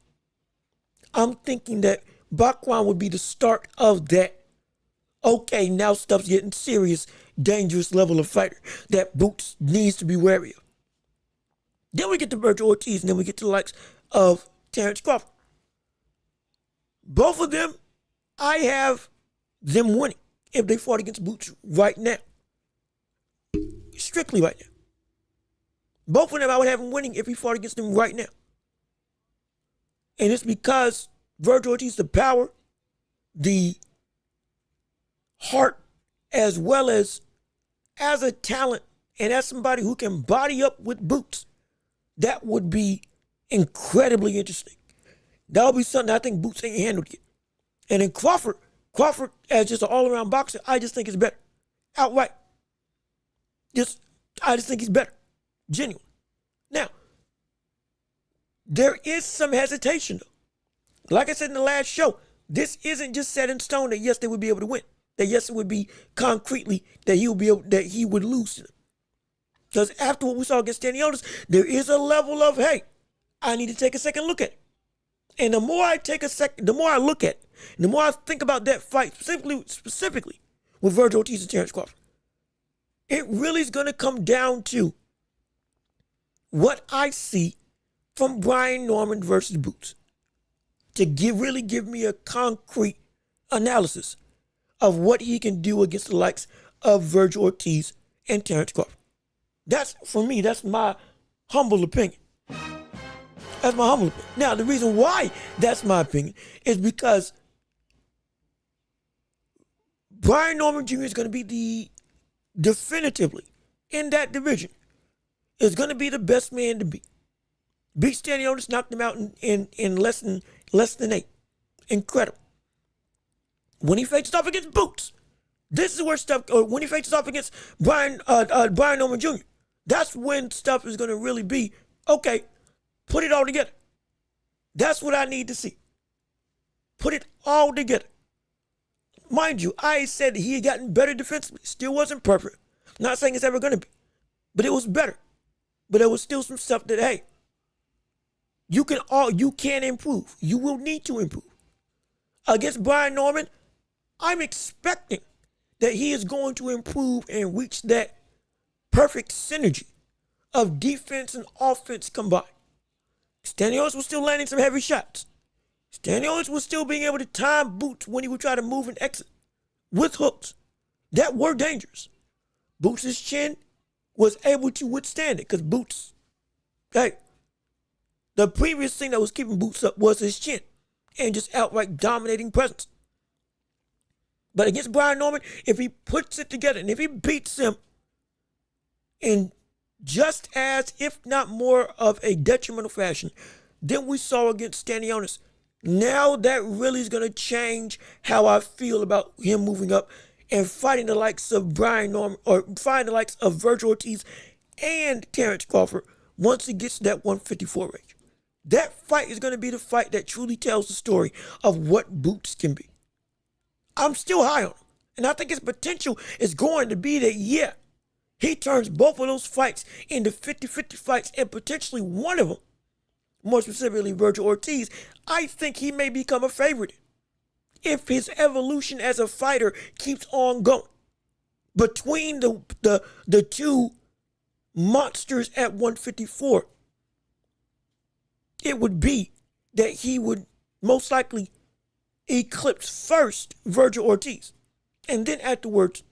I'm thinking that Bakran would be the start of that. Okay, now stuff's getting serious, dangerous level of fighter that Boots needs to be wary of. Then we get to Virgil Ortiz, and then we get to the likes of Terrence Crawford. Both of them, I have them winning if they fought against Boots right now. Strictly right now. Both of them, I would have them winning if he fought against them right now. And it's because Virgil Ortiz, the power, the heart, as well as a talent, and as somebody who can body up with Boots, that would be incredibly interesting. That would be something I think Boots ain't handled yet. And then Crawford as just an all-around boxer, I just think is better. Outright. I just think he's better. Genuine. Now, there is some hesitation though. Like I said in the last show, this isn't just set in stone that yes, they would be able to win. That yes, it would be concretely that he would lose to them. Because after what we saw against Stanionis, there is a level of, hey, I need to take a second look at it. And the more I look at it, and the more I think about that fight, specifically with Virgil Ortiz and Terrence Crawford, it really is going to come down to what I see from Brian Norman versus Boots to really give me a concrete analysis of what he can do against the likes of Virgil Ortiz and Terrence Crawford. For me, that's my humble opinion. That's my humble opinion. Now, the reason why that's my opinion is because Brian Norman Jr. is going to be definitively in that division, is going to be the best man to beat. Beat Stanionis, knocked him out in less than 8. Incredible. When he faces off against Boots, this is where when he faces off against Brian Norman Jr., that's when stuff is going to really be, okay, put it all together. That's what I need to see. Put it all together. Mind you, I said that he had gotten better defensively. Still wasn't perfect. Not saying it's ever going to be. But it was better. But there was still some stuff that, hey, you can improve. You will need to improve. Against Brian Norman, I'm expecting that he is going to improve and reach that perfect synergy of defense and offense combined. Stanionis was still landing some heavy shots. Stanionis was still being able to time Boots when he would try to move and exit with hooks that were dangerous. Boots' chin was able to withstand it because Boots, hey, the previous thing that was keeping Boots up was his chin and just outright dominating presence. But against Brian Norman, if he puts it together and if he beats him in just as, if not more, of a detrimental fashion than we saw against Stanionis, now that really is going to change how I feel about him moving up and fighting the likes of Brian Norman, or fighting the likes of Virgil Ortiz and Terrence Crawford once he gets to that 154 range. That fight is going to be the fight that truly tells the story of what Boots can be. I'm still high on him, and I think his potential is going to be that, yeah, he turns both of those fights into 50-50 fights, and potentially one of them, more specifically Virgil Ortiz, I think he may become a favorite if his evolution as a fighter keeps on going. Between the two monsters at 154, it would be that he would most likely eclipse first Virgil Ortiz, and then afterwards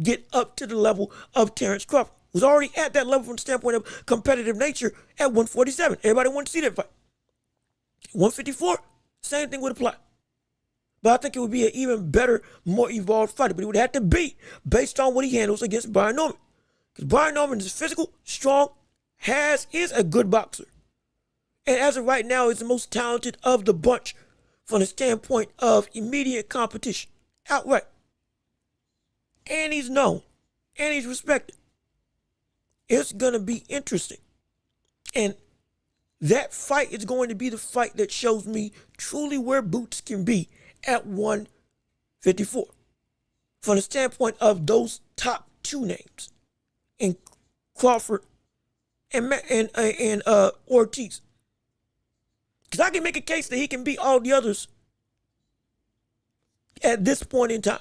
get up to the level of Terrence Crawford, who's already at that level from the standpoint of competitive nature at 147. Everybody wants to see that fight. 154, same thing would apply. But I think it would be an even better, more evolved fighter. But it would have to be based on what he handles against Brian Norman. Because Brian Norman is physical, strong, is a good boxer. And as of right now, is the most talented of the bunch from the standpoint of immediate competition. Outright. And he's known. And he's respected. It's going to be interesting. And that fight is going to be the fight that shows me truly where Boots can be at 154. From the standpoint of those top two names in Crawford and Ortiz. Because I can make a case that he can beat all the others at this point in time.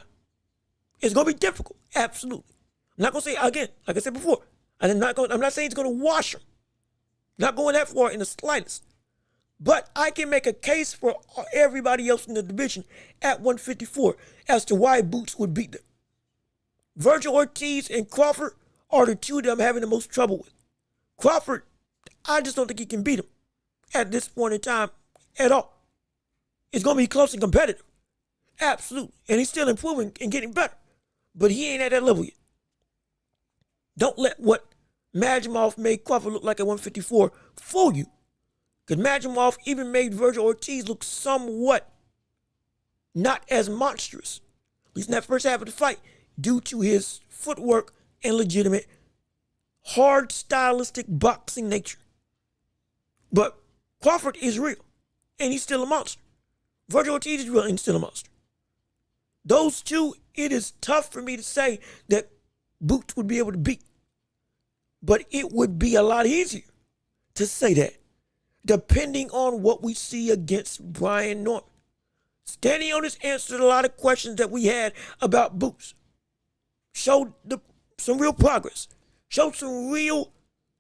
It's going to be difficult. Absolutely. I'm not going to say, again, like I said before, I'm not saying it's going to wash him. Not going that far in the slightest. But I can make a case for everybody else in the division at 154 as to why Boots would beat them. Virgil Ortiz and Crawford are the two that I'm having the most trouble with. Crawford, I just don't think he can beat him at this point in time at all. It's going to be close and competitive. Absolutely. And he's still improving and getting better. But he ain't at that level yet. Don't let what Majimov made Crawford look like at 154 fool you. Because Majimov even made Virgil Ortiz look somewhat not as monstrous, at least in that first half of the fight, due to his footwork and legitimate, hard, stylistic boxing nature. But Crawford is real, and he's still a monster. Virgil Ortiz is real, and he's still a monster. Those two, it is tough for me to say that Boots would be able to beat. But it would be a lot easier to say that, depending on what we see against Brian Norman. Stanionis answered a lot of questions that we had about Boots. Showed some real progress. Showed some real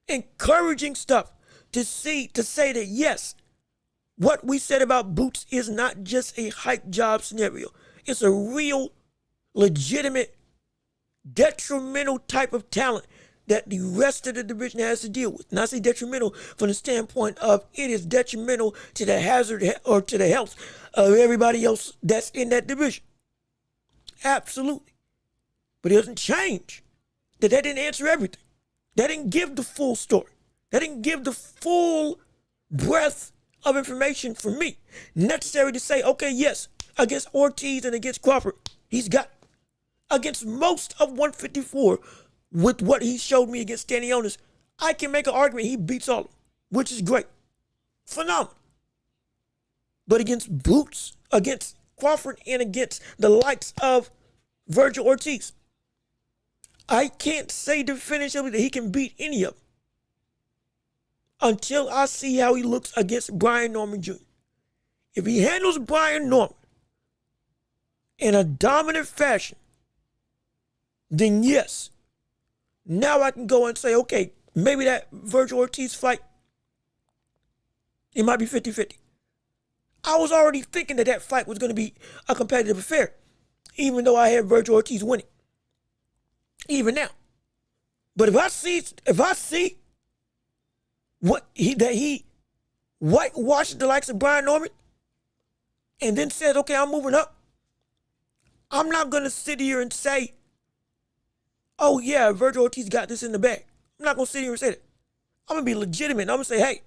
encouraging stuff to say that yes, what we said about Boots is not just a hype job scenario. It's a real, legitimate, detrimental type of talent that the rest of the division has to deal with. And I say detrimental from the standpoint of it is detrimental to the hazard or to the health of everybody else that's in that division. Absolutely. But it doesn't change that didn't answer everything. That didn't give the full story. That didn't give the full breadth of information for me necessary to say, okay, yes, against Ortiz and against Crawford, he's got it. Against most of 154, with what he showed me against Stanionis, I can make an argument he beats all of them, which is great. Phenomenal. But against Boots, against Crawford, and against the likes of Virgil Ortiz, I can't say definitively that he can beat any of them until I see how he looks against Brian Norman Jr. If he handles Brian Norman in a dominant fashion, then yes, Now I can go and say, okay, maybe that Virgil Ortiz fight, it might be 50-50. I was already thinking that fight was going to be a competitive affair, even though I had Virgil Ortiz winning. Even now. But if I see that he whitewashed the likes of Brian Norman and then says, okay, I'm moving up, I'm not going to sit here and say, oh yeah, Virgil Ortiz got this in the bag. I'm not going to sit here and say that. I'm going to be legitimate. I'm going to say, hey,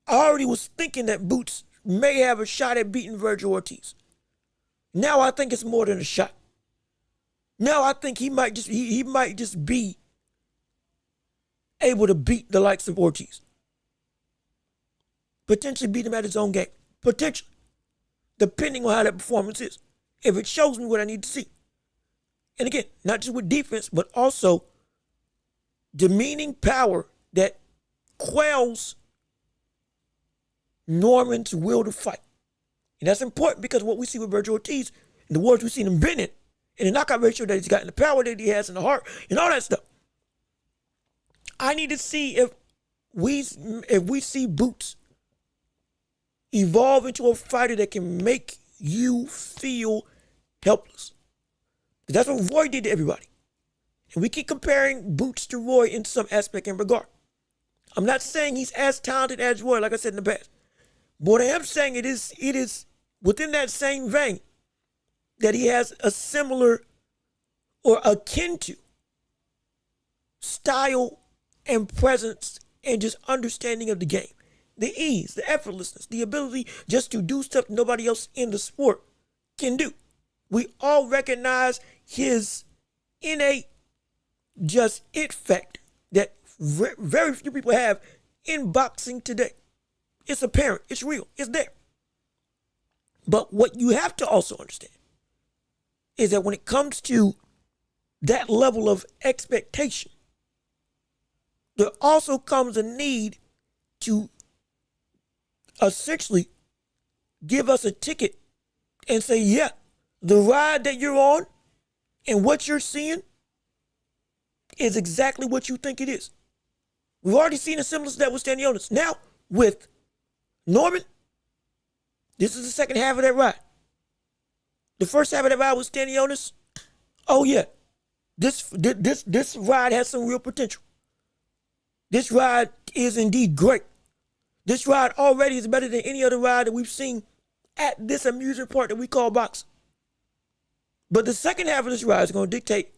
I already was thinking that Boots may have a shot at beating Virgil Ortiz. Now I think it's more than a shot. Now I think he might just be able to beat the likes of Ortiz. Potentially beat him at his own game. Potentially. Depending on how that performance is. If it shows me what I need to see. And again, not just with defense, but also demeaning power that quells Norman's will to fight. And that's important because what we see with Virgil Ortiz, and the wars we've seen him been in, and the knockout ratio that he's got, and the power that he has in the heart, and all that stuff. I need to see if we see Boots evolve into a fighter that can make you feel helpless. That's what Roy did to everybody. And we keep comparing Boots to Roy in some aspect and regard. I'm not saying he's as talented as Roy, like I said in the past. But what I am saying it is within that same vein that he has a similar or akin to style and presence and just understanding of the game. The ease, the effortlessness, the ability just to do stuff nobody else in the sport can do. We all recognize his innate just it factor that very few people have in boxing today. It's apparent, it's real, it's there. But what you have to also understand is that when it comes to that level of expectation, there also comes a need to essentially give us a ticket and say, yeah, the ride that you're on and what you're seeing is exactly what you think it is. We've already seen a semblance of that with Stanionis. Now, with Norman, this is the second half of that ride. The first half of that ride was Stanionis. Oh yeah, this ride has some real potential. This ride is indeed great. This ride already is better than any other ride that we've seen at this amusement park that we call boxing. But the second half of this ride is going to dictate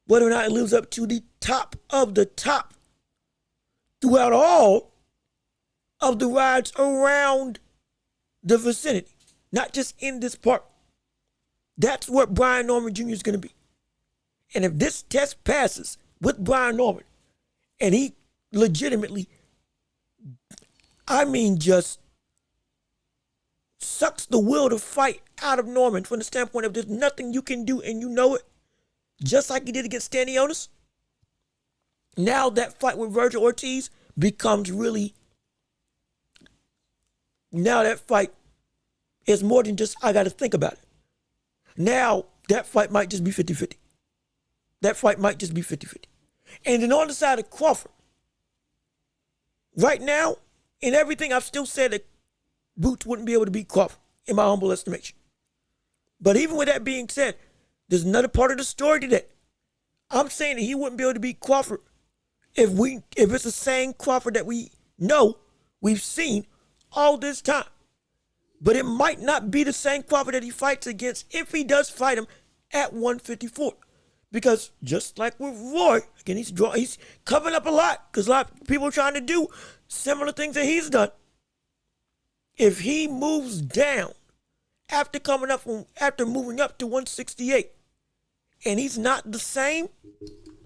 whether or not it lives up to the top of the top throughout all of the rides around the vicinity, not just in this park. That's what Brian Norman Jr. is going to be. And if this test passes with Brian Norman, and he legitimately, just sucks the will to fight out of Norman from the standpoint of there's nothing you can do and you know it, just like he did against Stanionis. Now that fight with Virgil Ortiz becomes really, now that fight is more than just, I got to think about it. Now that fight might just be 50-50. That fight might just be 50-50. And then on the side of Crawford, right now, in everything, I've still said that Boots wouldn't be able to beat Crawford, in my humble estimation. But even with that being said, there's another part of the story to that. I'm saying that he wouldn't be able to beat Crawford if it's the same Crawford that we know, we've seen all this time. But it might not be the same Crawford that he fights against if he does fight him at 154. Because just like with Roy, again, he's covering up a lot because a lot of people are trying to do similar things that he's done. If he moves down after moving up to 168, and he's not the same.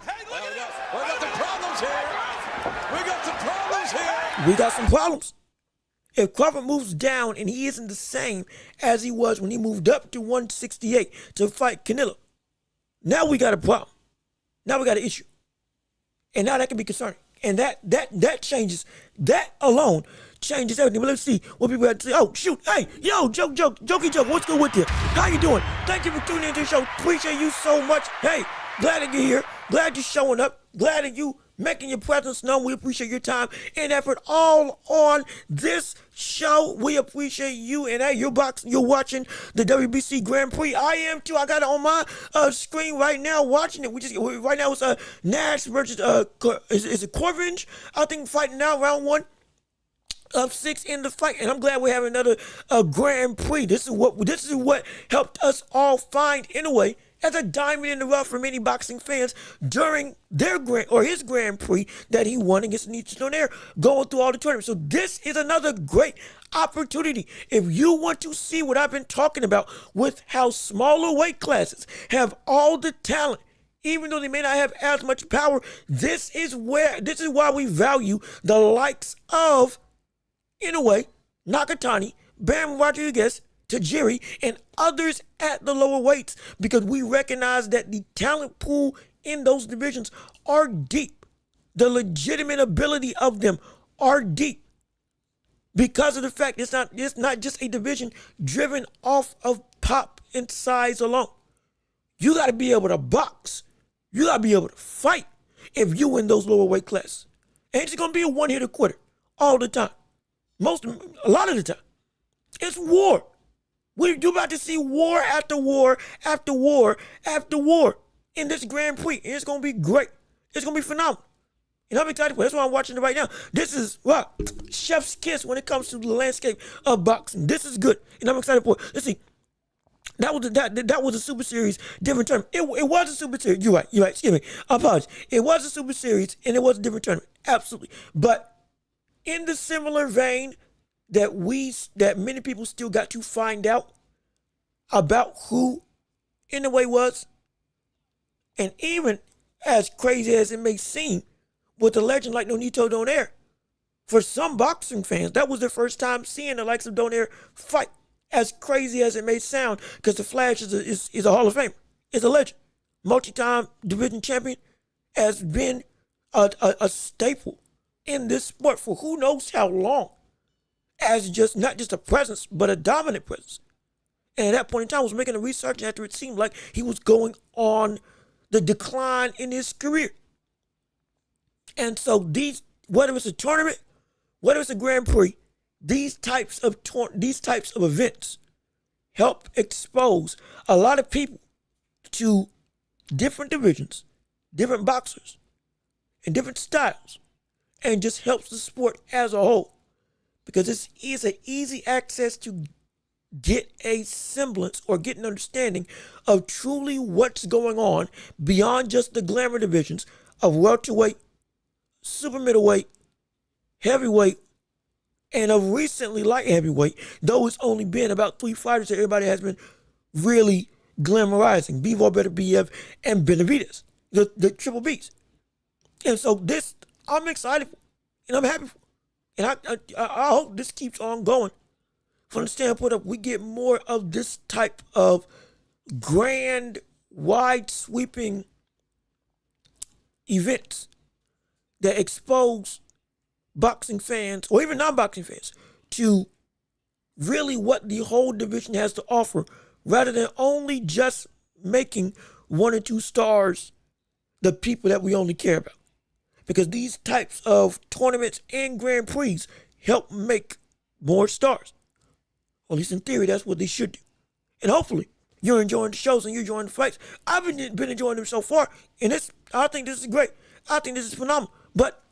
Hey, look at this. We got some problems here. We got some problems. If Crawford moves down and he isn't the same as he was when he moved up to 168 to fight Canelo, now we got a problem. Now we got an issue. And now that can be concerning. And that changes, that alone changes everything. But let's see what people have to say. Oh, shoot. Hey, yo, Jokey Joke, what's good with you? How you doing? Thank you for tuning into the show. Appreciate you so much. Hey, Glad that you're here. Glad you're showing up. Glad that you making your presence known. We appreciate your time and effort all on this show. We appreciate you and you're watching the WBC Grand Prix. I am too. I got it on my screen right now watching it. Right now it's Nash versus is it Corvinge? I think fighting now round 1 of 6 in the fight, and I'm glad we're having another Grand Prix. This is what helped us all find anyway as a diamond in the rough for many boxing fans during his Grand Prix that he won against Ennis Donaire, going through all the tournaments. So this is another great opportunity. If you want to see what I've been talking about with how smaller weight classes have all the talent, even though they may not have as much power, this is why we value the likes of, in a way, Nakatani, Bam Rodriguez, Tajiri, and others at the lower weights, because we recognize that the talent pool in those divisions are deep. The legitimate ability of them are deep because of the fact it's not just a division driven off of pop and size alone. You got to be able to box. You got to be able to fight if you in those lower weight classes. Ain't just going to be a one-hitter quitter all the time. A lot of the time. It's war. You're about to see war after war after war after war in this Grand Prix. And it's going to be great. It's going to be phenomenal. And I'm excited for it. That's why I'm watching it right now. This is chef's kiss when it comes to the landscape of boxing. This is good. And I'm excited for it. Let's see. That was a Super Series different tournament. It was a Super Series. You're right. Excuse me. I apologize. It was a Super Series and it was a different tournament. Absolutely. But in the similar vein that many people still got to find out about who in the way was, and even as crazy as it may seem, with a legend like Nonito Donaire, for some boxing fans, that was their first time seeing the likes of Donaire fight. As crazy as it may sound, because the Flash is a Hall of Famer, is a legend, multi-time division champion, has been a staple in this sport for who knows how long, as not just a presence, but a dominant presence. And at that point in time, I was making a research after it seemed like he was going on the decline in his career. And so whether it's a tournament, whether it's a Grand Prix, these types of events help expose a lot of people to different divisions, different boxers, and different styles, and just helps the sport as a whole, because it's an easy access to get a semblance or get an understanding of truly what's going on beyond just the glamour divisions of welterweight, super middleweight, heavyweight, and of recently light heavyweight, though it's only been about 3 fighters that everybody has been really glamorizing: Bivol, Beterbiev, and Benavidez, the triple Bs. And so this, I'm excited for, and I'm happy for. And I hope this keeps on going from the standpoint of we get more of this type of grand, wide sweeping events that expose boxing fans or even non-boxing fans to really what the whole division has to offer, rather than only just making 1 or 2 stars the people that we only care about. Because these types of tournaments and Grand Prix help make more stars. Or at least in theory, that's what they should do. And hopefully you're enjoying the shows and you're enjoying the fights. I've been enjoying them so far, and I think this is great. I think this is phenomenal. But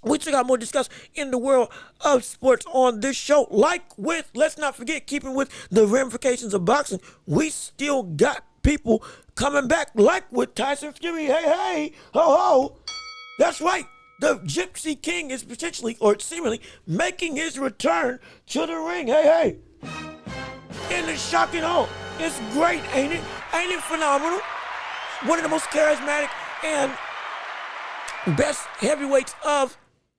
we still got more to discuss in the world of sports on this show. Let's not forget, keeping with the ramifications of boxing, we still got people coming back, like with Tyson Fury. Hey, ho, ho. That's right. The Gypsy King is potentially, or seemingly, making his return to the ring. Hey. In the shocking hole. It's great, ain't it? Ain't it phenomenal? One of the most charismatic and best heavyweights of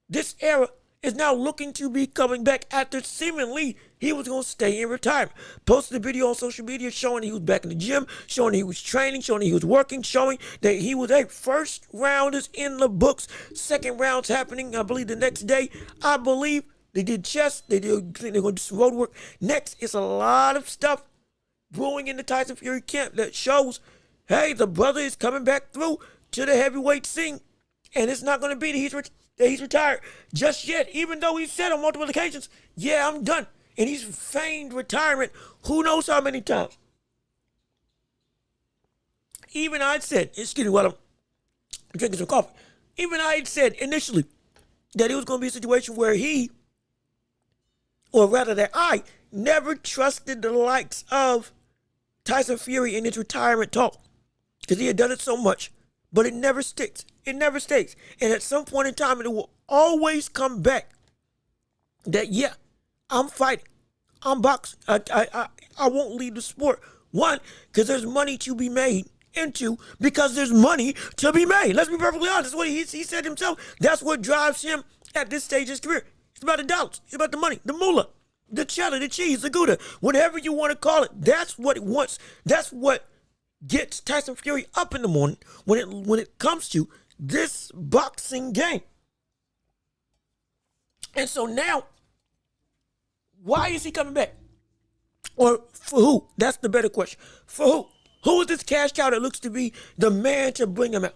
this era is now looking to be coming back after seemingly he was going to stay in retirement. Posted a video on social media showing he was back in the gym, showing he was training, showing he was working, showing that he was a first round is in the books. Second round's happening, I believe, the next day. I believe they did chest. They're going to do some road work. Next, it's a lot of stuff brewing in the Tyson Fury camp that shows hey, the brother is coming back through to the heavyweight scene, and it's not going to be that he's retired just yet, even though he said on multiple occasions, yeah, I'm done. And he's feigned retirement who knows how many times. Even I had said, excuse me while I'm drinking some coffee, even I had said initially that it was going to be a situation where that I never trusted the likes of Tyson Fury in his retirement talk because he had done it so much, but it never sticks. It never stays. And at some point in time, it will always come back that, yeah, I'm fighting. I'm boxing. I won't leave the sport. One, because there's money to be made. And two, because there's money to be made. Let's be perfectly honest. What he said himself. That's what drives him at this stage of his career. It's about the dollars. It's about the money, the moolah, the cheddar, the cheese, the gouda, whatever you want to call it. That's what it wants. That's what gets Tyson Fury up in the morning when it comes to this boxing game. And so now, why is he coming back? Or for who? That's the better question. For who? Who is this cash cow that looks to be the man to bring him out?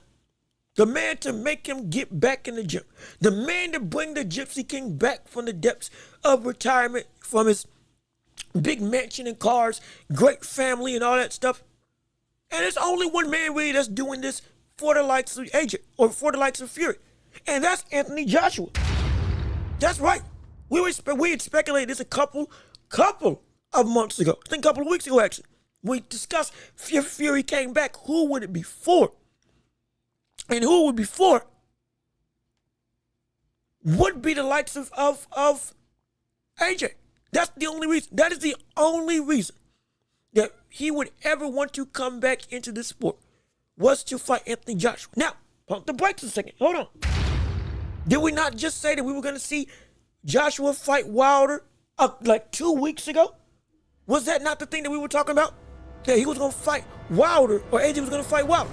The man to make him get back in the gym. The man to bring the Gypsy King back from the depths of retirement, from his big mansion and cars, great family and all that stuff. And there's only one man really that's doing this for the likes of AJ or for the likes of Fury. And that's Anthony Joshua. That's right. We had speculated this a couple of months ago. I think a couple of weeks ago, actually. We discussed if Fury came back, who would it be for? And who it would be for would be the likes of AJ. That's the only reason. That is the only reason that he would ever want to come back into this sport was to fight Anthony Joshua. Now, pump the brakes a second. Hold on. Did we not just say that we were going to see Joshua fight Wilder like 2 weeks ago? Was that not the thing that we were talking about? That he was going to fight Wilder, or AJ was going to fight Wilder.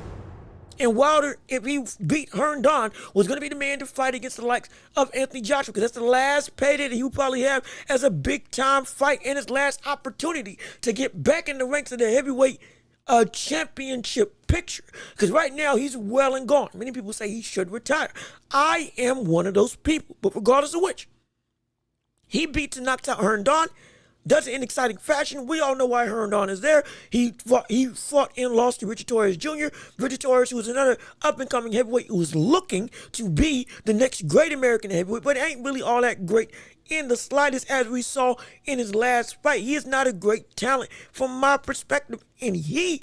And Wilder, if he beat Herndon, was going to be the man to fight against the likes of Anthony Joshua, because that's the last payday that he would probably have as a big-time fight and his last opportunity to get back in the ranks of the heavyweight championship picture. Because right now, he's well and gone. Many people say he should retire. I am one of those people, but regardless of which, he beats and knocks out Herndon. Does it in exciting fashion. We all know why Herndon is there. He fought and lost to Richard Torres Jr. Richard Torres, who was another up-and-coming heavyweight who was looking to be the next great American heavyweight, but ain't really all that great in the slightest, as we saw in his last fight. He is not a great talent from my perspective, and he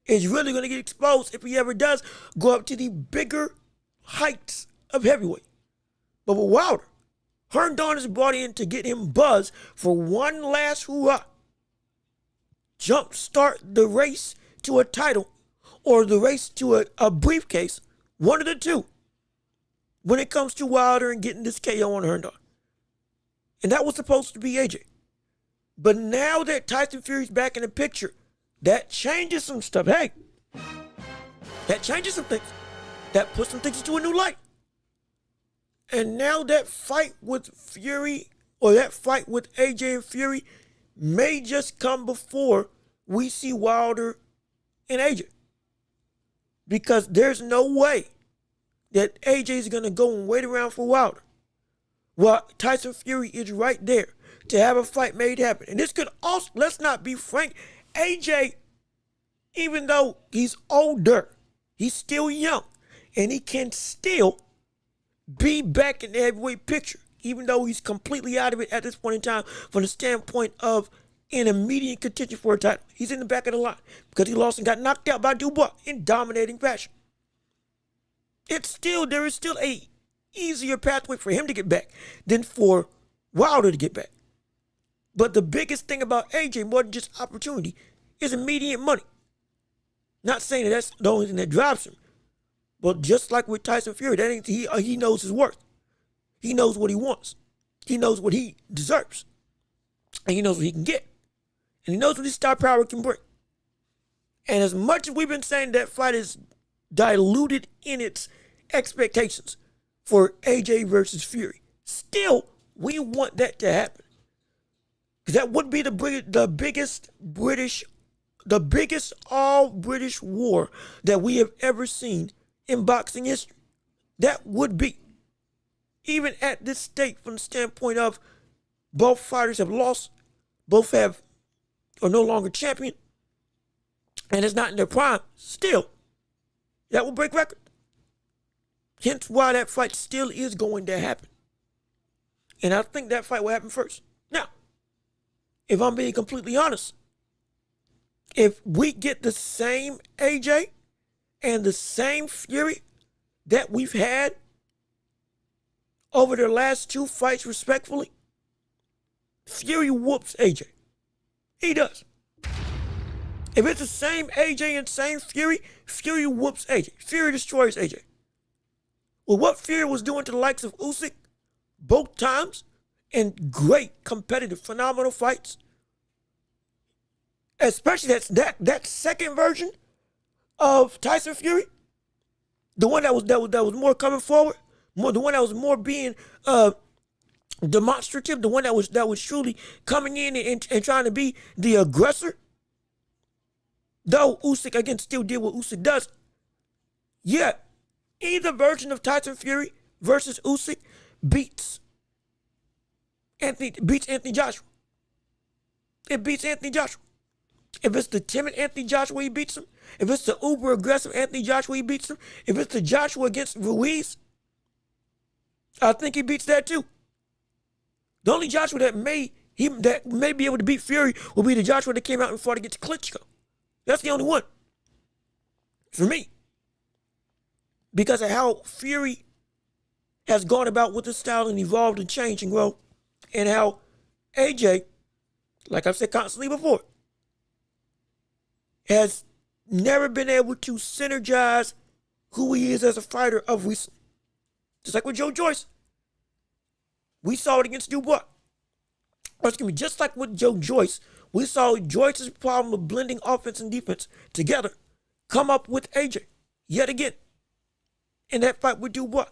is really going to get exposed if he ever does go up to the bigger heights of heavyweight. But with Wilder, Herndon is brought in to get him buzz for one last hurrah. Jumpstart the race to a title or the race to a briefcase, one of the two, when it comes to Wilder and getting this KO on Herndon. And that was supposed to be AJ. But now that Tyson Fury's back in the picture, that changes some stuff. Hey, that changes some things. That puts some things into a new light. And now that fight with Fury, or that fight with AJ and Fury, may just come before we see Wilder and AJ. Because there's no way that AJ is going to go and wait around for Wilder, while Tyson Fury is right there to have a fight made happen. And this could also, let's not be frank, AJ, even though he's older, he's still young, and he can still be back in the heavyweight picture, even though he's completely out of it at this point in time from the standpoint of an immediate contention for a title. He's in the back of the line because he lost and got knocked out by Dubois in dominating fashion. There is still a easier pathway for him to get back than for Wilder to get back. But the biggest thing about AJ, more than just opportunity, is immediate money. Not saying that that's the only thing that drives him. But just like with Tyson Fury, that ain't he knows his worth. He knows what he wants. He knows what he deserves. And he knows what he can get. And he knows what his star power can bring. And as much as we've been saying that fight is diluted in its expectations for AJ versus Fury, still, we want that to happen. Because that would be the biggest British the biggest all-British war that we have ever seen in boxing history. That would be, even at this state, from the standpoint of both fighters have lost, both are no longer champion, and it's not in their prime, still, that will break record. Hence why that fight still is going to happen. And I think that fight will happen first. Now, if I'm being completely honest, if we get the same AJ and the same Fury that we've had over their last two fights respectfully, Fury whoops AJ. He does. If it's the same AJ and same Fury, Fury whoops AJ. Fury destroys AJ. Well, what Fury was doing to the likes of Usyk both times in great, competitive, phenomenal fights, especially that second version of Tyson Fury, the one that was more coming forward, the one that was more being demonstrative, the one that was truly coming in and trying to be the aggressor. Though Usyk again still did what Usyk does. Yeah, either version of Tyson Fury versus Usyk beats Anthony Joshua. It beats Anthony Joshua. If it's the timid Anthony Joshua, he beats him. If it's the uber aggressive Anthony Joshua, he beats him. If it's the Joshua against Ruiz, I think he beats that too. The only Joshua that may be able to beat Fury will be the Joshua that came out and fought against Klitschko. That's the only one for me, because of how Fury has gone about with his style and evolved and changed and grown, and how AJ, like I've said constantly before, has never been able to synergize who he is as a fighter of recent. Just like with Joe Joyce. We saw it against Dubois. Just like with Joe Joyce, we saw Joyce's problem of blending offense and defense together come up with AJ yet again in that fight with Dubois.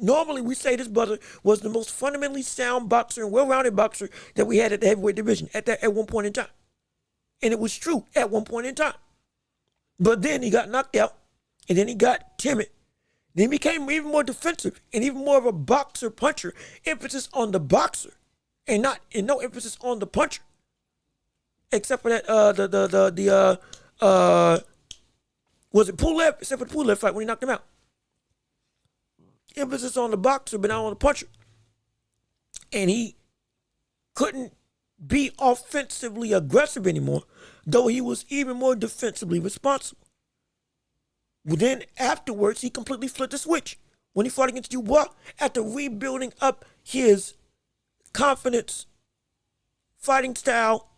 Normally we say this brother was the most fundamentally sound boxer and well-rounded boxer that we had at the heavyweight division at one point in time. And it was true at one point in time. But then he got knocked out, and then he got timid. Then he became even more defensive and even more of a boxer puncher. Emphasis on the boxer and no emphasis on the puncher. Except for that was it Pulev? Except for the Pulev fight when he knocked him out. Emphasis on the boxer but not on the puncher. And he couldn't be offensively aggressive anymore, though he was even more defensively responsible. Well, then afterwards, he completely flipped the switch when he fought against Dubois after rebuilding up his confidence, fighting style,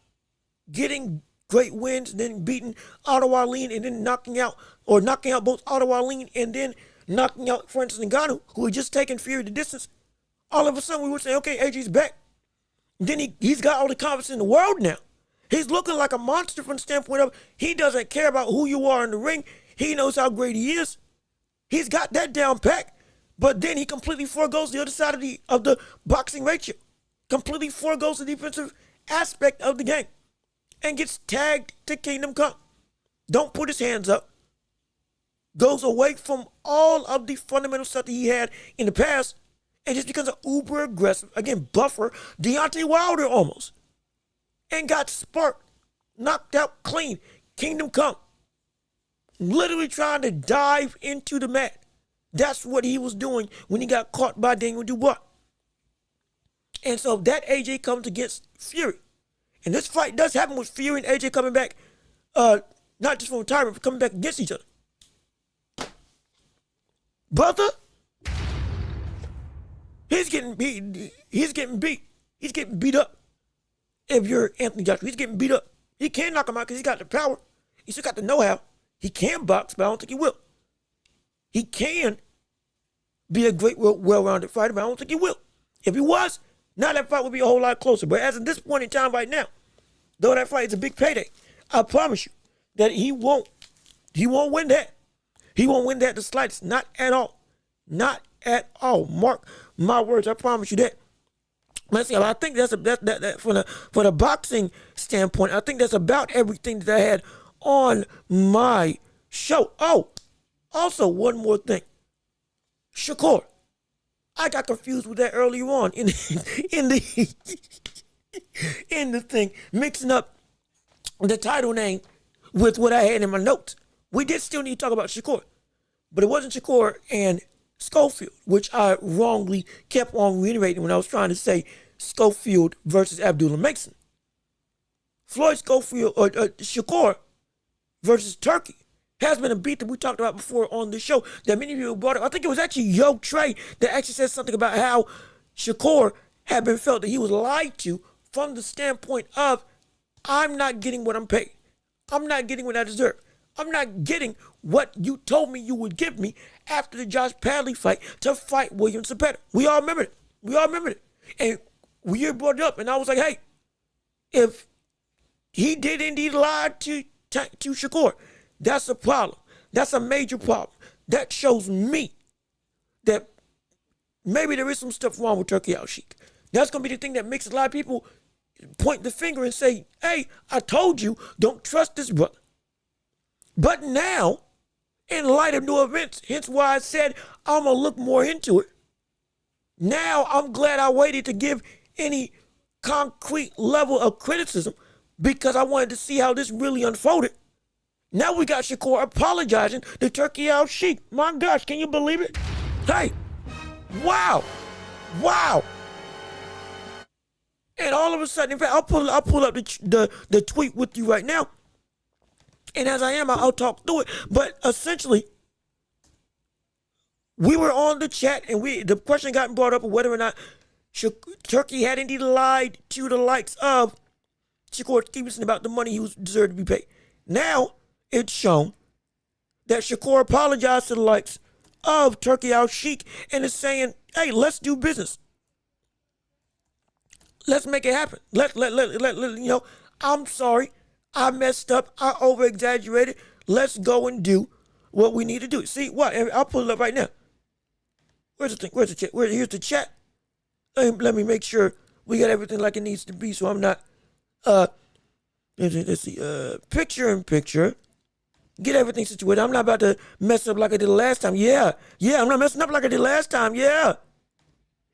getting great wins, then beating Otto Wallin, and then knocking out both Otto Wallin and then knocking out Francis Ngannou, who had just taken Fury the distance. All of a sudden, we would say, okay, AJ's back. And then he's got all the confidence in the world now. He's looking like a monster from the standpoint of he doesn't care about who you are in the ring. He knows how great he is. He's got that down pat. But then he completely forgoes the other side of the boxing ratio. Completely forgoes the defensive aspect of the game. And gets tagged to Kingdom Come. Don't put his hands up. Goes away from all of the fundamental stuff that he had in the past. And just becomes an uber aggressive, again, buffer, Deontay Wilder almost. And got sparked. Knocked out clean. Kingdom Come. Literally trying to dive into the mat. That's what he was doing when he got caught by Daniel Dubois. And so that AJ comes against Fury. And this fight does happen with Fury and AJ coming back, not just from retirement, but coming back against each other. Brother, he's getting beat. He's getting beat up. If you're Anthony Joshua, he's getting beat up. He can knock him out because he's got the power. He's still got the know-how. He can box, but I don't think he will. He can be a great, well-rounded fighter, but I don't think he will. If he was, now that fight would be a whole lot closer. But as of this point in time right now, though that fight is a big payday, I promise you that he won't win that. He won't win that the slightest. Not at all. Not at all. Mark my words. I promise you that. Let's see. I think that's that for the boxing standpoint. I think that's about everything that I had on my show. Oh, also one more thing, Shakur. I got confused with that earlier on in the in the thing, mixing up the title name with what I had in my notes. We did still need to talk about Shakur, but it wasn't Shakur and Schofield, which I wrongly kept on reiterating when I was trying to say Schofield versus Abdullah Mason. Floyd Schofield or Shakur versus Turkey has been a beat that we talked about before on the show that many people brought up. I think it was actually Yo Trey that actually said something about how Shakur had been felt that he was lied to from the standpoint of, I'm not getting what I'm paid. I'm not getting what I deserve. I'm not getting what you told me you would give me after the Josh Padley fight to fight William Zepeda. We all remember it. We all remember it. And we brought it up, and I was like, hey, if he did indeed lie to Shakur, that's a problem. That's a major problem. That shows me that maybe there is some stuff wrong with Turkey Al-Sheikh. That's going to be the thing that makes a lot of people point the finger and say, hey, I told you, don't trust this brother. But now, in light of new events, hence why I said I'm going to look more into it. Now I'm glad I waited to give any concrete level of criticism because I wanted to see how this really unfolded. Now we got Shakur apologizing to Turkey Al-Sheikh. My gosh, can you believe it? Hey, wow. And all of a sudden, in fact, I'll pull up the tweet with you right now. And as I am, I'll talk through it. But essentially, we were on the chat, and the question got brought up of whether or not Turkey had indeed lied to the likes of Shakur Stevenson about the money he was deserved to be paid. Now, it's shown that Shakur apologized to the likes of Turkey Al-Sheikh and is saying, hey, let's do business. Let's make it happen. I'm sorry. I messed up. I over-exaggerated. Let's go and do what we need to do. See, what? I'll pull it up right now. Where's the thing? Where's the chat? Here's the chat. Let me make sure we got everything like it needs to be so I'm not, let's see, picture. Get everything situated. I'm not about to mess up like I did last time. Yeah, I'm not messing up like I did last time. Yeah.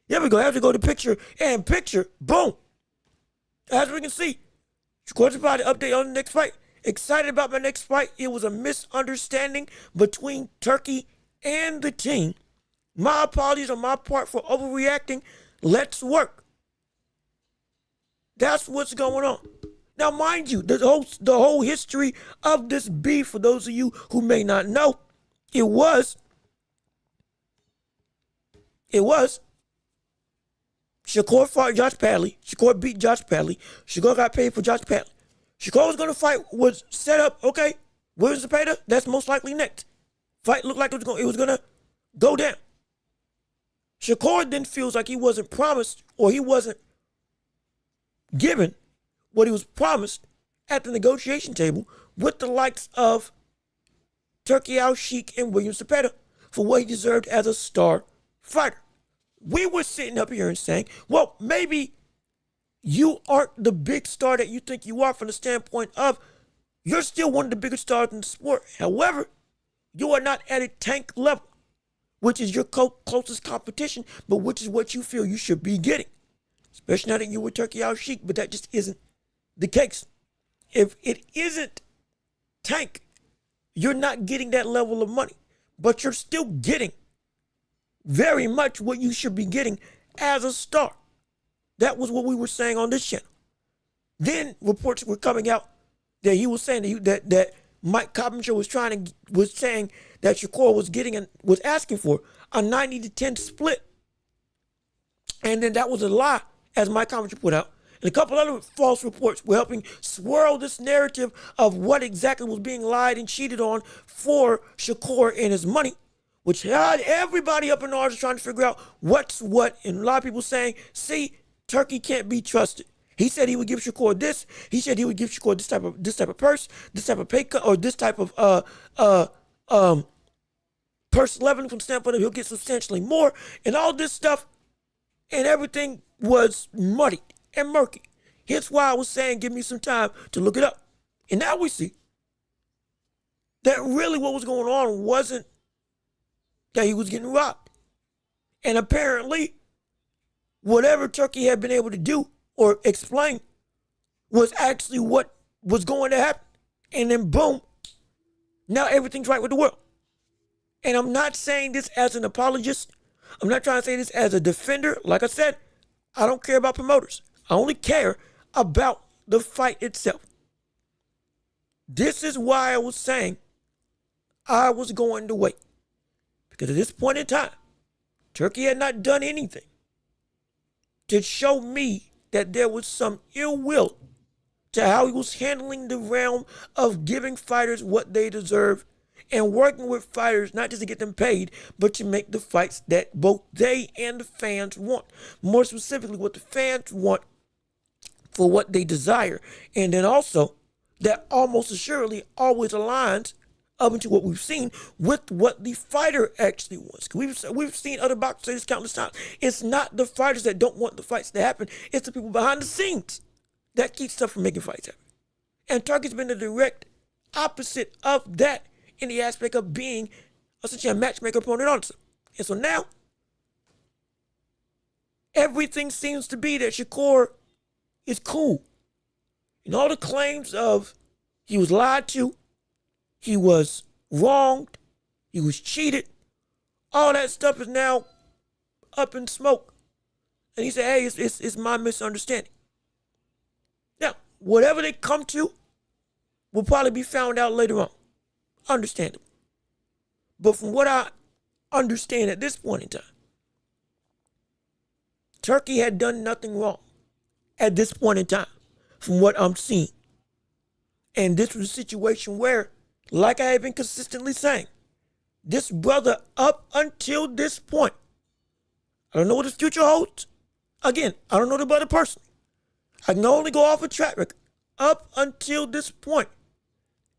Here we go. I have to go to picture. Boom. As we can see, Shakur's about to update on the next fight. Excited about my next fight. It was a misunderstanding between Turkey and the team. My apologies on my part for overreacting. Let's work. That's what's going on. Now, mind you, the whole history of this beef, for those of you who may not know, it was Shakur fought Josh Padley. Shakur beat Josh Padley. Shakur got paid for Josh Padley. Shakur was going to fight, was set up, okay, William Zepeda, that's most likely next. Fight looked like it was going to go down. Shakur then feels like he wasn't promised or he wasn't given what he was promised at the negotiation table with the likes of Turkey Al-Sheikh and William Zepeda for what he deserved as a star fighter. We were sitting up here and saying, well, maybe you aren't the big star that you think you are from the standpoint of you're still one of the biggest stars in the sport. However, you are not at a Tank level, which is your closest competition, but which is what you feel you should be getting. Especially now that you were Turkey Al-Sheikh, but that just isn't the case. If it isn't Tank, you're not getting that level of money, but you're still getting very much what you should be getting as a star. That was what we were saying on this channel. Then reports were coming out that he was saying that Mike Coppinger was saying that Shakur was asking for a 90-10 split, and then that was a lie, as Mike Coppinger put out. And a couple other false reports were helping swirl this narrative of what exactly was being lied and cheated on for Shakur and his money, which had everybody up in arms trying to figure out what's what. And a lot of people saying, see, Turkey can't be trusted. He said he would give Shakur this. He said he would give Shakur this type of purse, this type of pay cut, or this type of purse leveling from the standpoint of he'll get substantially more, and all this stuff and everything was muddied and murky. Hence why I was saying give me some time to look it up. And now we see that really what was going on wasn't that he was getting robbed. And apparently, whatever Turkey had been able to do or explain was actually what was going to happen. And then boom, now everything's right with the world. And I'm not saying this as an apologist. I'm not trying to say this as a defender. Like I said, I don't care about promoters. I only care about the fight itself. This is why I was saying I was going to wait. Because at this point in time, Turkey had not done anything to show me that there was some ill will to how he was handling the realm of giving fighters what they deserve and working with fighters not just to get them paid, but to make the fights that both they and the fans want. More specifically, what the fans want for what they desire. And then also, that almost assuredly always aligns up into what we've seen with what the fighter actually wants. We've seen other boxers say this countless times. It's not the fighters that don't want the fights to happen. It's the people behind the scenes that keep stuff from making fights happen. And Turkey's been the direct opposite of that in the aspect of being essentially a matchmaker opponent also. And so now, everything seems to be that Shakur is cool. And all the claims of he was lied to, he was wronged, he was cheated, all that stuff is now up in smoke. And he said, hey, it's my misunderstanding. Now, whatever they come to will probably be found out later on. Understandable. But from what I understand at this point in time, Turkey had done nothing wrong at this point in time, from what I'm seeing. And this was a situation where, like I have been consistently saying, this brother up until this point, I don't know what his future holds. Again, I don't know the brother personally. I can only go off a track record. Up until this point,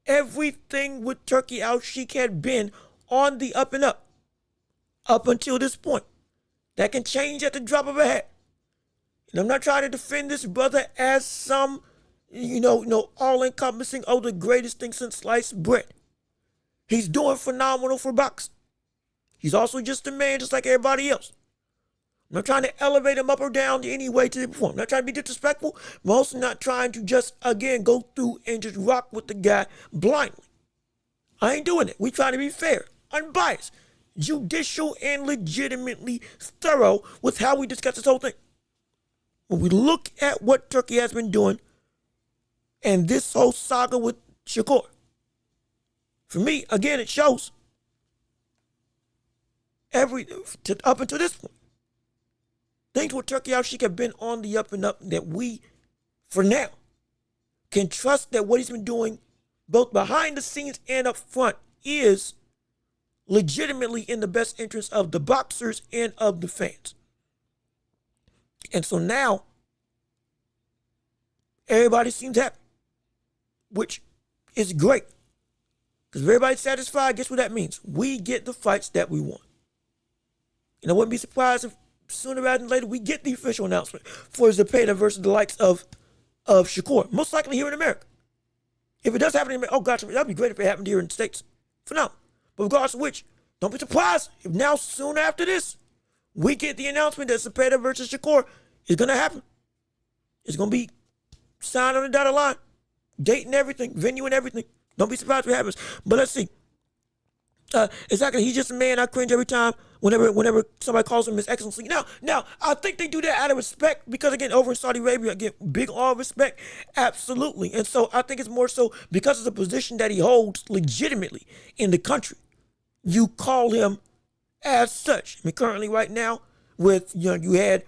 everything with Turkey Al Sheikh had been on the up and up. Up until this point. That can change at the drop of a hat. And I'm not trying to defend this brother as some, all-encompassing, the greatest thing since sliced bread. He's doing phenomenal for boxing. He's also just a man just like everybody else. I'm not trying to elevate him up or down in any way to perform. I'm not trying to be disrespectful. I'm also not trying to just, again, go through and just rock with the guy blindly. I ain't doing it. We try to be fair, unbiased, judicial, and legitimately thorough with how we discuss this whole thing. When we look at what Turkey has been doing and this whole saga with Shakur, for me, again, it shows up until this point, things with Turkey Al Sheikh have been on the up and up that we, for now, can trust that what he's been doing, both behind the scenes and up front, is legitimately in the best interest of the boxers and of the fans. And so now, everybody seems happy, which is great. Because if everybody's satisfied, guess what that means? We get the fights that we want. And I wouldn't be surprised if sooner rather than later we get the official announcement for Zepeda versus the likes of Shakur. Most likely here in America. If it does happen in America, oh gosh, that'd be great if it happened here in the States. Phenomenal. But regardless of which, don't be surprised if now soon after this, we get the announcement that Zepeda versus Shakur is going to happen. It's going to be signed on the dotted line. Date and everything, venue and everything. Don't be surprised what happens. But let's see. Exactly, he's just a man. I cringe every time whenever somebody calls him His Excellency. Now, I think they do that out of respect because, again, over in Saudi Arabia, again, big all respect, absolutely. And so I think it's more so because of the position that he holds legitimately in the country. You call him as such. I mean, currently right now, with, you had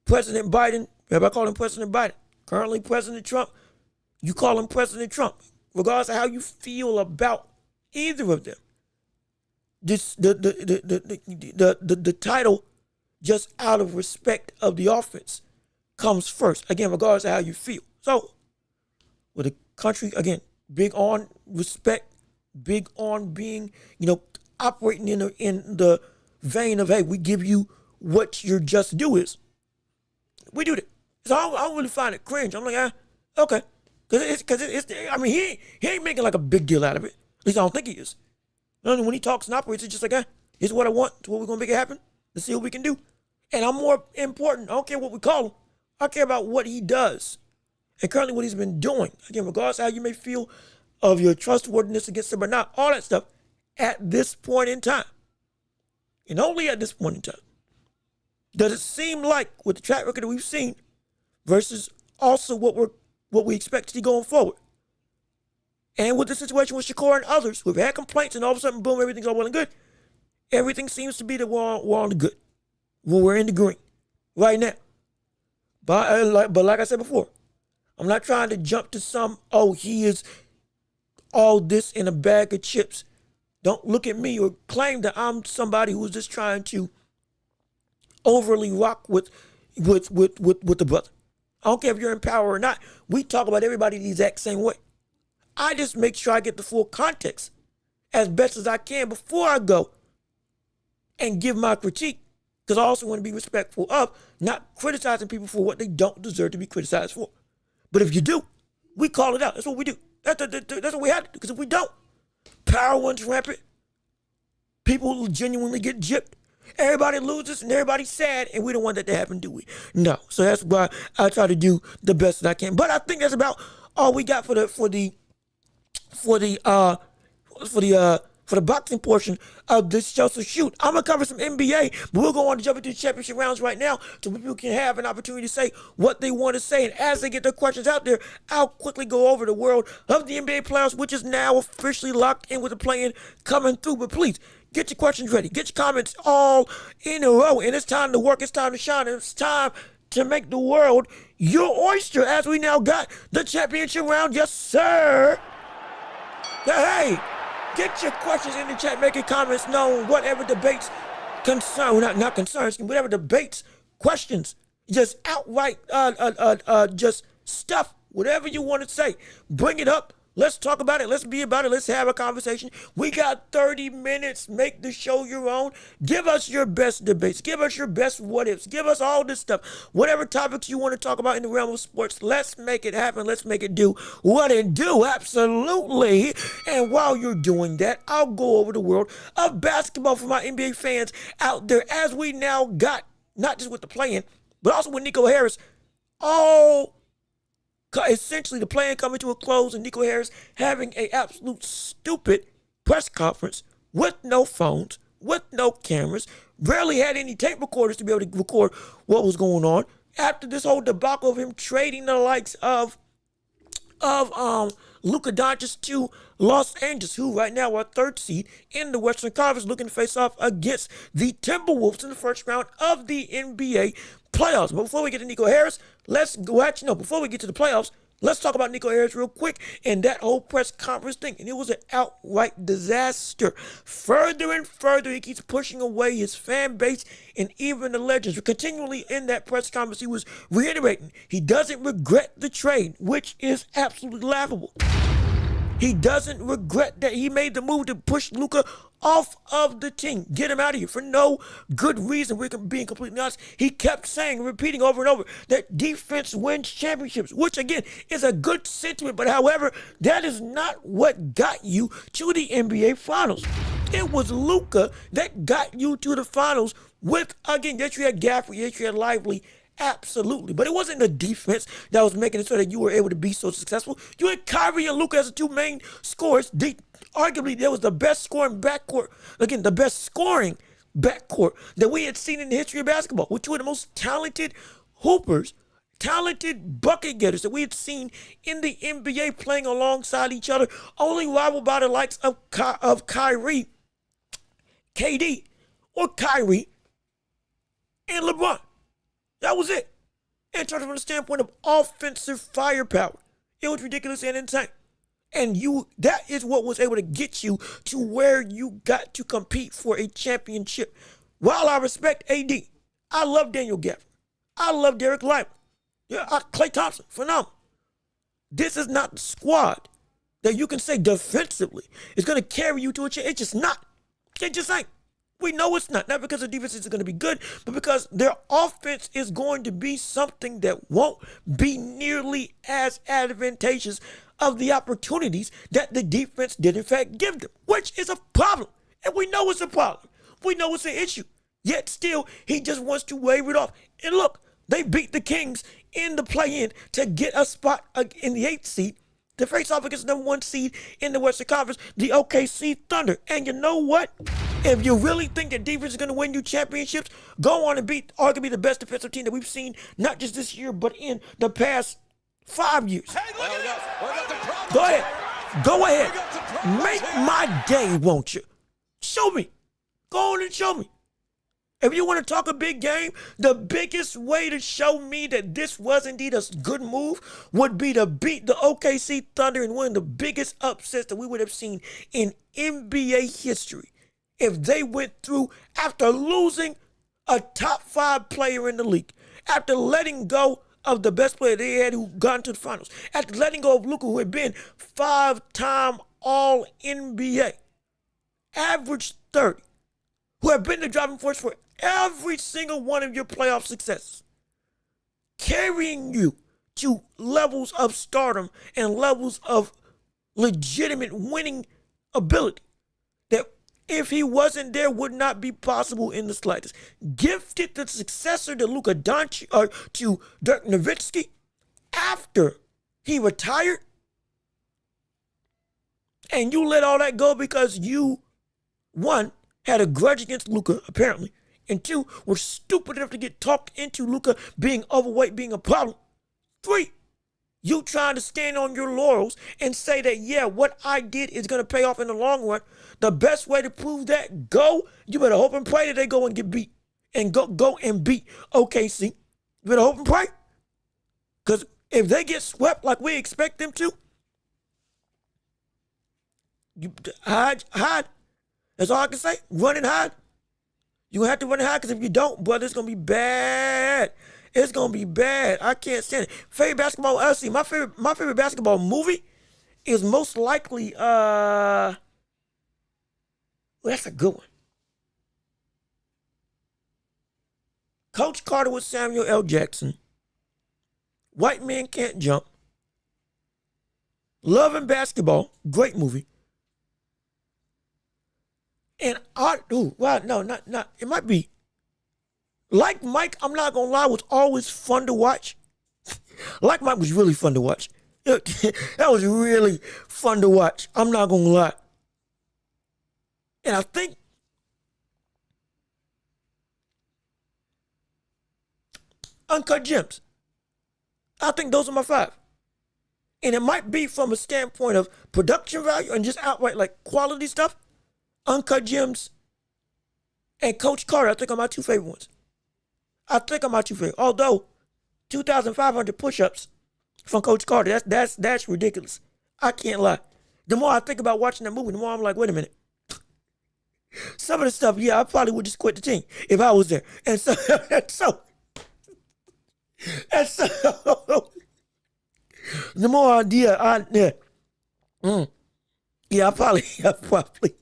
President Biden, everybody call him President Biden. Currently President Trump, you call him President Trump. Regardless of how you feel about either of them. The title, just out of respect of the offense, comes first. Again, regardless of how you feel. So, with a country, again, big on respect, big on being, operating in the vein of, hey, we give you what your just due is. We do that. So I don't really find it cringe. I'm like, okay. Because I mean, he ain't making like a big deal out of it. At least I don't think he is. When he talks and operates, it's just like, here's what I want. It's what we're going to make it happen. Let's see what we can do. And I'm more important. I don't care what we call him. I care about what he does. And currently what he's been doing. Again, regardless of how you may feel of your trustworthiness against him or not, all that stuff at this point in time. And only at this point in time. Does it seem like with the track record that we've seen versus also what we expect to see going forward? And with the situation with Shakur and others who've had complaints and all of a sudden, boom, everything's all well and good. Everything seems to be that we're on the good. We're in the green right now. But like I said before, I'm not trying to jump to he is all this in a bag of chips. Don't look at me or claim that I'm somebody who's just trying to overly rock with the brother. I don't care if you're in power or not. We talk about everybody the exact same way. I just make sure I get the full context as best as I can before I go and give my critique, because I also want to be respectful of not criticizing people for what they don't deserve to be criticized for. But if you do, we call it out. That's what we do. That's what we have to do, because if we don't, power runs rampant. People genuinely get gypped. Everybody loses and everybody's sad, and we don't want that to happen, do we? No. So that's why I try to do the best that I can. But I think that's about all we got for the boxing portion of this show. So shoot, I'm gonna cover some NBA, but we'll go on to jump into the championship rounds right now so people can have an opportunity to say what they want to say. And as they get their questions out there, I'll quickly go over the world of the NBA playoffs, which is now officially locked in with the play-in coming through. But please, get your questions ready. Get your comments all in a row. And it's time to work. It's time to shine. It's time to make the world your oyster, as we now got the championship round. Yes, sir. Hey, get your questions in the chat. Make your comments known. Whatever debates, not concerns, whatever debates, questions, just outright, just stuff, whatever you want to say. Bring it up. Let's talk about it. Let's be about it. Let's have a conversation. We got 30 minutes. Make the show your own. Give us your best debates. Give us your best what-ifs. Give us all this stuff. Whatever topics you want to talk about in the realm of sports, let's make it happen. Let's make it do what it do. Absolutely. And while you're doing that, I'll go over the world of basketball for my NBA fans out there, as we now got, not just with the play-in, but also with Nico Harris, essentially the plan coming to a close, and Nico Harris having an absolute stupid press conference with no phones, with no cameras, barely had any tape recorders to be able to record what was going on. After this whole debacle of him trading the likes of Luka Doncic to Los Angeles, who right now are third seed in the Western Conference, looking to face off against the Timberwolves in the first round of the NBA playoffs. But before we get to Nico Harris, before we get to the playoffs, let's talk about Nico Harris real quick and that whole press conference thing. And it was an outright disaster. Further and further, he keeps pushing away his fan base and even the legends. Continually in that press conference, he was reiterating he doesn't regret the trade, which is absolutely laughable. He doesn't regret that he made the move to push Luka off of the team. Get him out of here for no good reason. We're being completely honest. He kept saying, repeating over and over, that defense wins championships, which again is a good sentiment. But however, that is not what got you to the NBA Finals. It was Luka that got you to the Finals with, again, yes, you had Gafford, yes, you had Lively. Absolutely. But it wasn't the defense that was making it so that you were able to be so successful. You had Kyrie and Luka as the two main scorers. Arguably, there was the best scoring backcourt. Again, the best scoring backcourt that we had seen in the history of basketball, with two of the most talented hoopers, talented bucket getters that we had seen in the NBA playing alongside each other, only rivaled by the likes of Kyrie, KD, or Kyrie and LeBron. That was it. In terms from the standpoint of offensive firepower, it was ridiculous and insane. And that is what was able to get you to where you got to compete for a championship. While I respect AD, I love Daniel Gafford. I love Derek Lively. Klay Thompson, phenomenal. This is not the squad that you can say defensively is going to carry you to a championship. It's just not. It just ain't. We know it's not. Not because the defense is going to be good, but because their offense is going to be something that won't be nearly as advantageous of the opportunities that the defense did in fact give them, which is a problem. And we know it's a problem. We know it's an issue. Yet still, he just wants to wave it off. And look, they beat the Kings in the play-in to get a spot in the 8th seed to face off against the number 1 seed in the Western Conference, the OKC Thunder. And you know what? If you really think that defense is going to win you championships, go on and beat arguably the best defensive team that we've seen, not just this year, but in the past 5 years. Hey, look at this. Go ahead. Go ahead. Make my day, won't you? Show me. Go on and show me. If you want to talk a big game, the biggest way to show me that this was indeed a good move would be to beat the OKC Thunder in one of the biggest upsets that we would have seen in NBA history. If they went through after losing a top 5 player in the league, after letting go of the best player they had who got to the finals, after letting go of Luka, who had been 5-time All-NBA, average 30, who have been the driving force for every single one of your playoff successes, carrying you to levels of stardom and levels of legitimate winning ability that if he wasn't there would not be possible in the slightest. Gifted the successor to Luka Doncic or to Dirk Nowitzki after he retired, and you let all that go because you, one, had a grudge against Luka, apparently, and 2, were stupid enough to get talked into Luka being overweight being a problem. 3, you trying to stand on your laurels and say that, yeah, what I did is going to pay off in the long run. The best way to prove that, you better hope and pray that they go and get beat. And go and beat OKC. You better hope and pray. Because if they get swept like we expect them to, you hide. That's all I can say. Run and hide. You have to run and hide because if you don't, brother, it's going to be bad. It's going to be bad. I can't stand it. Favorite basketball, my favorite basketball movie is most likely, well, that's a good one. Coach Carter with Samuel L. Jackson. White Man Can't Jump. Love and Basketball. Great movie. And not. It might be. Like Mike, I'm not going to lie, was always fun to watch. Like Mike was really fun to watch. That was really fun to watch. I'm not going to lie. And I think Uncut Gems. I think those are my 5. And it might be from a standpoint of production value and just outright like quality stuff. Uncut Gems and Coach Carter, I think are my 2 favorite ones. Although 2,500 push-ups from Coach Carter, that's ridiculous. I can't lie. The more I think about watching that movie, the more I'm like, wait a minute. Some of the stuff, yeah, I probably would just quit the team if I was there. And so, the more idea I probably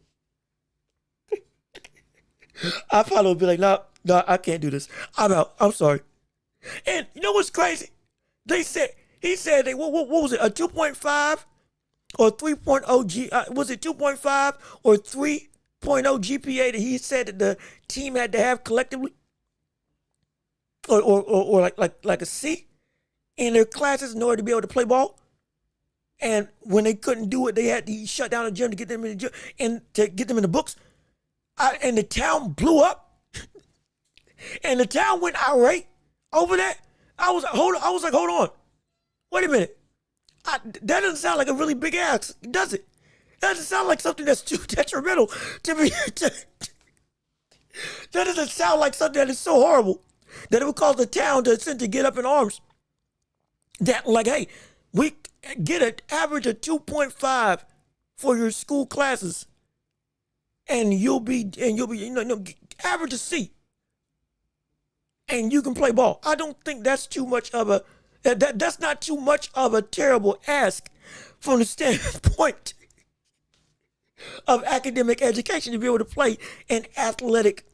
would be like, no, I can't do this. I'm out. I'm sorry. And you know what's crazy? He said, what was it, a 2.5 or 3.0 was it 2.5 or 3.0 GPA that he said that the team had to have collectively? Or like a C in their classes in order to be able to play ball. And when they couldn't do it, they had to shut down the gym to get them in the gym and to get them in the books. And the town blew up. And the town went irate over that. I was like, hold on. Wait a minute. That doesn't sound like a really big ask, does it? That doesn't sound like something that's too detrimental to me. That doesn't sound like something that is so horrible that it would cause the town to get up in arms. That like, hey, we get an average of 2.5 for your school classes, and you'll be average a C, and you can play ball. I don't think that's too much of a that's not too much of a terrible ask from the standpoint of academic education to be able to play an athletic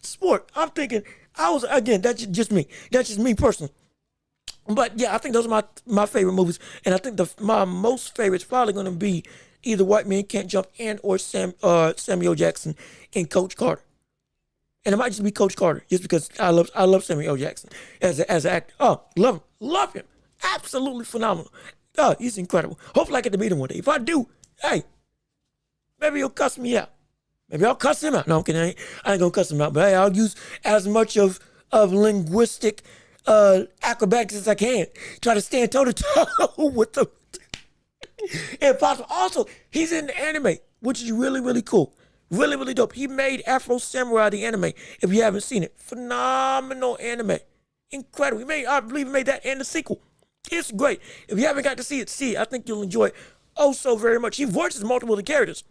sport. I'm thinking, that's just me. That's just me personally. But yeah, I think those are my favorite movies. And I think my most favorite is probably going to be either White Men Can't Jump and or Samuel Jackson and Coach Carter. And it might just be Coach Carter, just because I love Samuel L. Jackson as an actor. Oh, love him, absolutely phenomenal. Oh, he's incredible. Hopefully, I get to meet him one day. If I do, hey, maybe he'll cuss me out. Maybe I'll cuss him out. No, I'm kidding. I ain't gonna cuss him out, but hey, I'll use as much of linguistic acrobatics as I can. Try to stand toe to toe with them, if possible. Also, he's in the anime, which is really, really cool. Really, really dope. He made Afro Samurai the anime. If you haven't seen it, phenomenal anime, incredible. I believe he made that and the sequel. It's great. If you haven't got to see it, see it. I think you'll enjoy it so very much. He voices multiple of the characters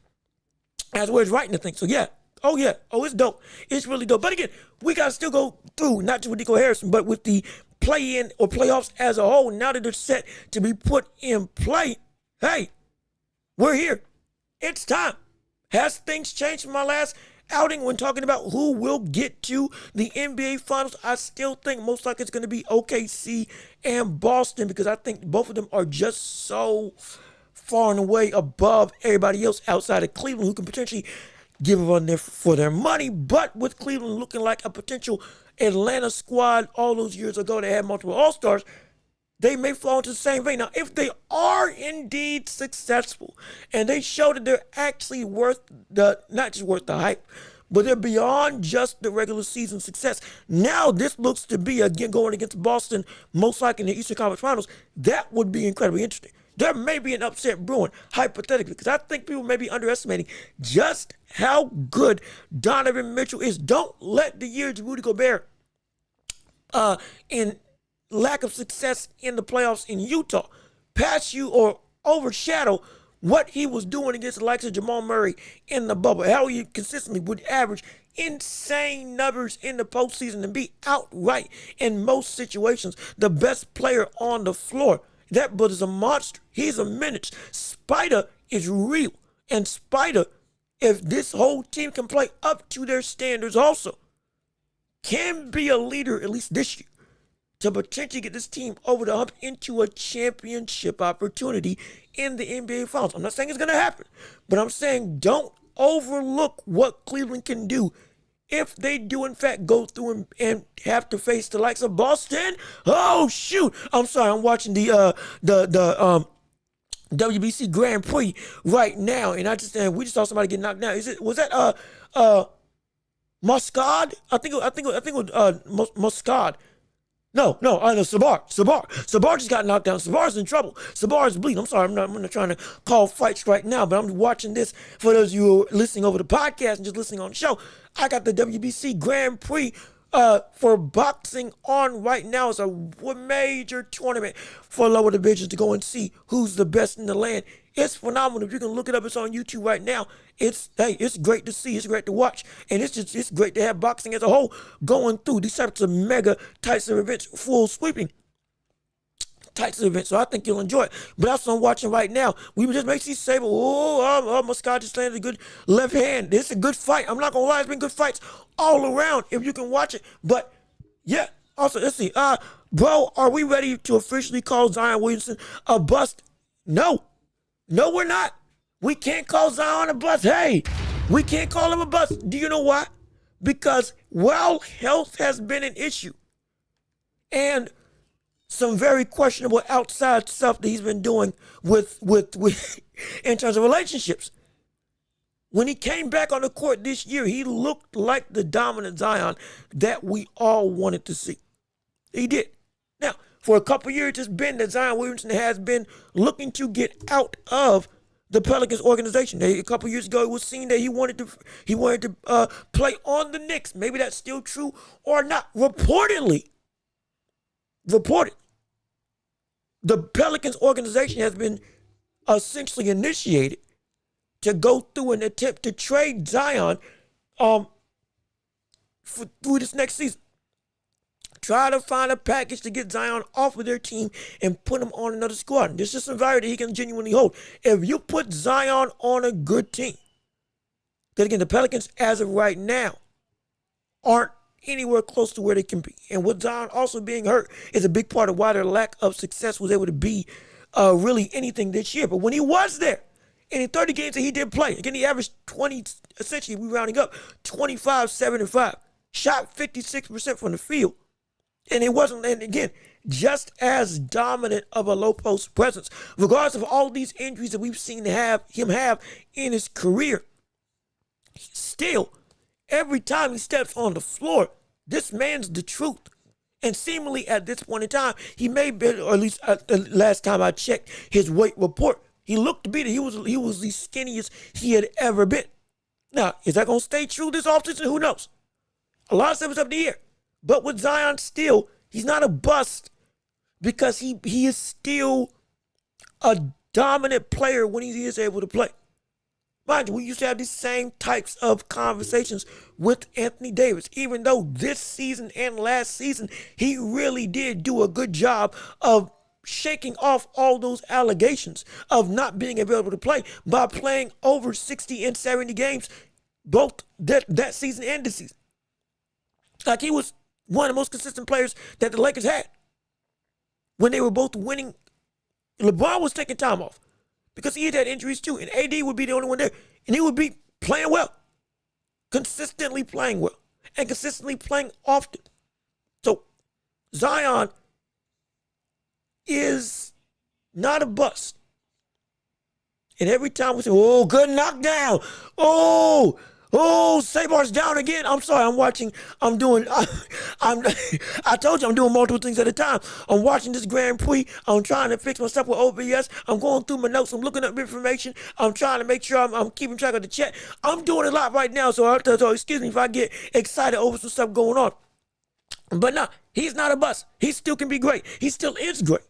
as well as writing the thing. So yeah. Oh yeah. Oh, it's dope. It's really dope. But again, we gotta still go through, not just with Nico Harrison, but with the play-in or playoffs as a whole. Now that they're set to be put in play, hey, we're here. It's time. Has things changed from my last outing when talking about who will get to the NBA Finals? I still think most likely it's going to be OKC and Boston, because I think both of them are just so far and away above everybody else outside of Cleveland, who can potentially give a run there for their money. But with Cleveland looking like a potential Atlanta squad all those years ago, they had multiple All-Stars, they may fall into the same vein. Now, if they are indeed successful and they show that they're actually not just worth the hype, but they're beyond just the regular season success. Now, this looks to be, again, going against Boston, most likely in the Eastern Conference Finals. That would be incredibly interesting. There may be an upset brewing, hypothetically, because I think people may be underestimating just how good Donovan Mitchell is. Don't let the years of Rudy Gobert in lack of success in the playoffs in Utah pass you or overshadow what he was doing against the likes of Jamal Murray in the bubble. How he consistently would average insane numbers in the postseason and be outright, in most situations, the best player on the floor. That brother's a monster. He's a menace. Spider is real. And Spider, if this whole team can play up to their standards also, can be a leader, at least this year, to potentially get this team over the hump into a championship opportunity in the NBA Finals. I'm not saying it's going to happen, but I'm saying don't overlook what Cleveland can do if they do, in fact, go through and have to face the likes of Boston. Oh, shoot. I'm sorry. I'm watching the WBC Grand Prix right now, and we just saw somebody get knocked down. Was that Muscad? I think it was Muscad. No, I know Sabar just got knocked down. Sabar's in trouble. Sabar's bleeding. I'm sorry, I'm not trying to call fights right now, but I'm watching this for those of you who are listening over the podcast and just listening on the show. I got the WBC Grand Prix for boxing on right now. It's a major tournament for lower divisions to go and see who's the best in the land. It's phenomenal. If you can look it up, it's on YouTube right now. It's great to see. It's great to watch. And it's great to have boxing as a whole going through these types of mega types of events, full sweeping types of events. So I think you'll enjoy it. But that's what I'm watching right now. We just make these Saber. Muscat just landed a good left hand. It's a good fight. I'm not going to lie. It's been good fights all around if you can watch it. But yeah, also, let's see. Bro, are we ready to officially call Zion Williamson a bust? No, we're not. We can't call Zion a bust. Hey, we can't call him a bust. Do you know why? Because while health has been an issue and some very questionable outside stuff that he's been doing with in terms of relationships, when he came back on the court this year, he looked like the dominant Zion that we all wanted to see. He did. Now, for a couple years, it's been that Zion Williamson has been looking to get out of the Pelicans organization. A couple years ago, it was seen that he wanted to play on the Knicks. Maybe that's still true or not. Reported, the Pelicans organization has been essentially initiated to go through an attempt to trade Zion through this next season. Try to find a package to get Zion off of their team and put him on another squad. This is some value that he can genuinely hold. If you put Zion on a good team, Because again, the Pelicans, as of right now, aren't anywhere close to where they can be. And with Zion also being hurt is a big part of why their lack of success was able to be really anything this year. But when he was there, in the 30 games that he did play, again, he averaged 20, essentially, we rounding up, 25, 7, and 5. Shot 56% from the field. And it wasn't, and again, just as dominant of a low post presence, regardless of all these injuries that we've seen him have in his career. Still, every time he steps on the floor, this man's the truth. And seemingly at this point in time, he may be, or at least the last time I checked his weight report, he looked to be that he was the skinniest he had ever been. Now, is that going to stay true this offseason? Who knows? A lot of stuff is up in the air. But with Zion still, he's not a bust because he is still a dominant player when he is able to play. Mind you, we used to have these same types of conversations with Anthony Davis, even though this season and last season, he really did do a good job of shaking off all those allegations of not being able to play by playing over 60 and 70 games, both that season and this season. Like, he was one of the most consistent players that the Lakers had. When they were both winning, LeBron was taking time off because he had injuries too, and AD would be the only one there, and he would be playing well, consistently playing well, and consistently playing often. So Zion is not a bust. And every time we say, oh, good knockdown. Oh, Sabar's down again. I'm sorry, I told you I'm doing multiple things at a time. I'm watching this Grand Prix. I'm trying to fix my stuff with OBS. I'm going through my notes. I'm looking up information. I'm trying to make sure I'm keeping track of the chat. I'm doing a lot right now, so excuse me if I get excited over some stuff going on. But no, he's not a bust. He still can be great. He still is great.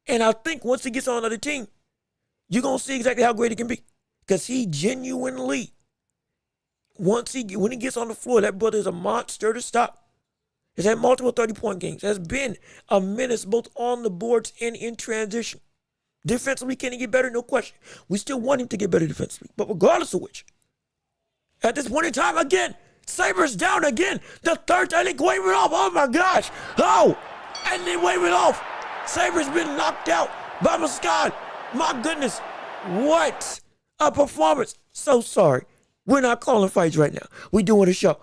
And I think once he gets on another team, you're going to see exactly how great he can be. Because he genuinely, when he gets on the floor, that brother is a monster to stop. He's had multiple 30-point games. Has been a menace both on the boards and in transition. Defensively, can he get better? No question. We still want him to get better defensively. But regardless of which, at this point in time, again, Sabres down again. The third, I think, wave it off. Oh, my gosh. Oh, and they wave it off. Sabres been knocked out by Muscad. My goodness. What a performance. So sorry. We're not calling fights right now. We're doing a show.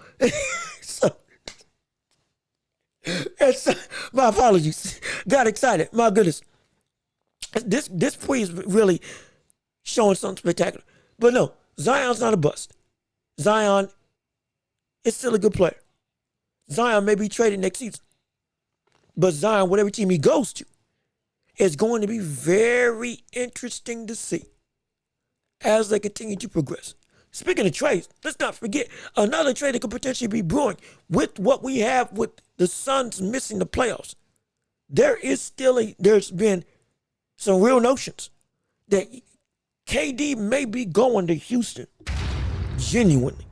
My apologies. Got excited. My goodness. This play is really showing something spectacular. But no, Zion's not a bust. Zion is still a good player. Zion may be traded next season. But Zion, whatever team he goes to, is going to be very interesting to see as they continue to progress. Speaking of trades, let's not forget another trade that could potentially be brewing with what we have with the Suns missing the playoffs. There's been some real notions that KD may be going to Houston. Genuinely.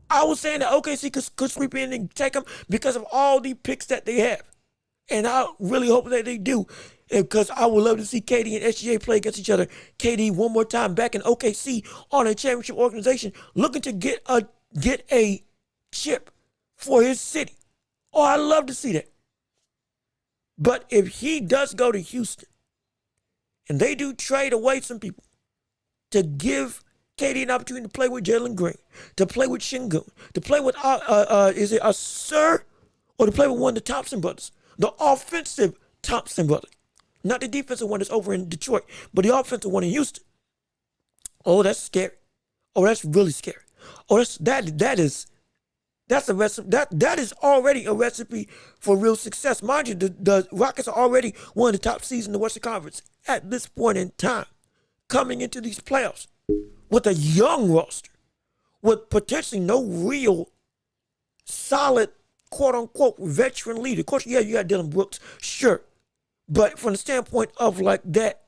I was saying that OKC could sweep in and take him because of all the picks that they have. And I really hope that they do, because I would love to see KD and SGA play against each other. KD one more time back in OKC on a championship organization, looking to get a chip for his city. Oh, I love to see that. But if he does go to Houston, and they do trade away some people to give KD an opportunity to play with Jalen Green, to play with Şengün, to play with is it Sir, or to play with one of the Thompson brothers, the offensive Thompson brother. Not the defensive one that's over in Detroit, but the offensive one in Houston. Oh, that's scary. Oh, that's really scary. Oh, that is a recipe. That is already a recipe for real success. Mind you, the Rockets are already one of the top seeds in the Western Conference at this point in time, coming into these playoffs with a young roster, with potentially no real solid, quote-unquote, veteran leader. Of course, yeah, you got Dylan Brooks, sure. But from the standpoint of like that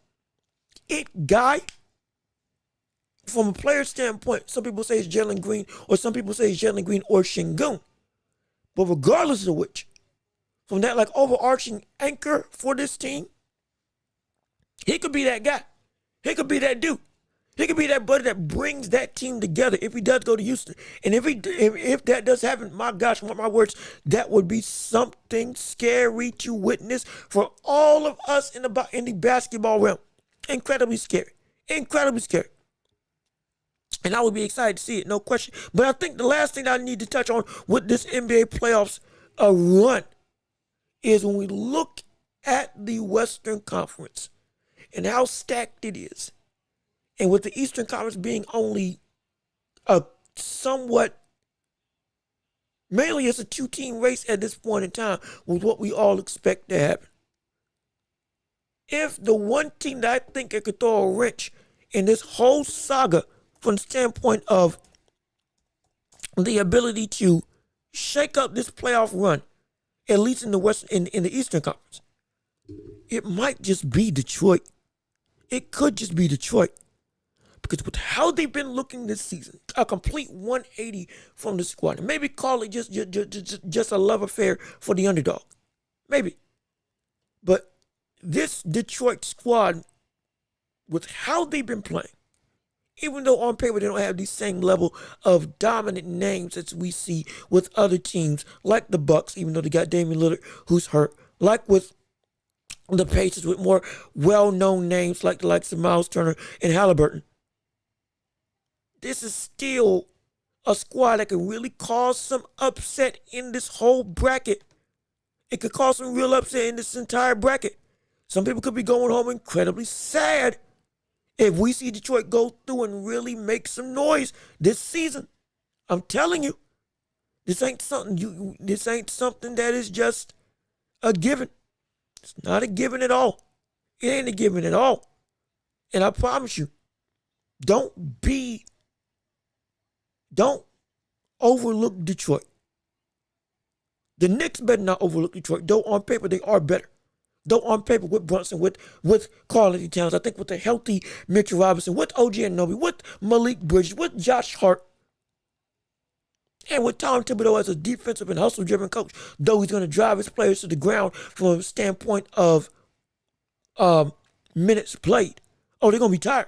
it guy, from a player standpoint, some people say it's Jalen Green, or some people say it's Jalen Green or Şengün. But regardless of which, from that like overarching anchor for this team, he could be that guy. He could be that dude. He could be that buddy that brings that team together if he does go to Houston. And if that does happen, my gosh, mark my words, that would be something scary to witness for all of us in the basketball realm. Incredibly scary. Incredibly scary. And I would be excited to see it, no question. But I think the last thing I need to touch on with this NBA playoffs run is when we look at the Western Conference and how stacked it is. And with the Eastern Conference being only a somewhat, mainly it's a two-team race at this point in time with what we all expect to happen. If the one team that I think could throw a wrench in this whole saga from the standpoint of the ability to shake up this playoff run, at least in the Eastern Conference, it might just be Detroit. It could just be Detroit. Because with how they've been looking this season, a complete 180 from the squad. And maybe call it just a love affair for the underdog. Maybe. But this Detroit squad, with how they've been playing, even though on paper they don't have the same level of dominant names as we see with other teams, like the Bucks, even though they got Damian Lillard, who's hurt, like with the Pacers with more well-known names like the likes of Miles Turner and Halliburton. This is still a squad that can really cause some upset in this whole bracket. It could cause some real upset in this entire bracket. Some people could be going home incredibly sad if we see Detroit go through and really make some noise this season. I'm telling you, this ain't something that is just a given. It's not a given at all. It ain't a given at all. And I promise you, don't overlook Detroit. The Knicks better not overlook Detroit, though on paper they are better. Though on paper with Brunson, with Karl-Anthony Towns, I think with a healthy Mitchell Robinson, with OG Anunoby, with Malik Bridges, with Josh Hart, and with Tom Thibodeau as a defensive and hustle-driven coach, though he's going to drive his players to the ground from a standpoint of minutes played. Oh, they're going to be tired.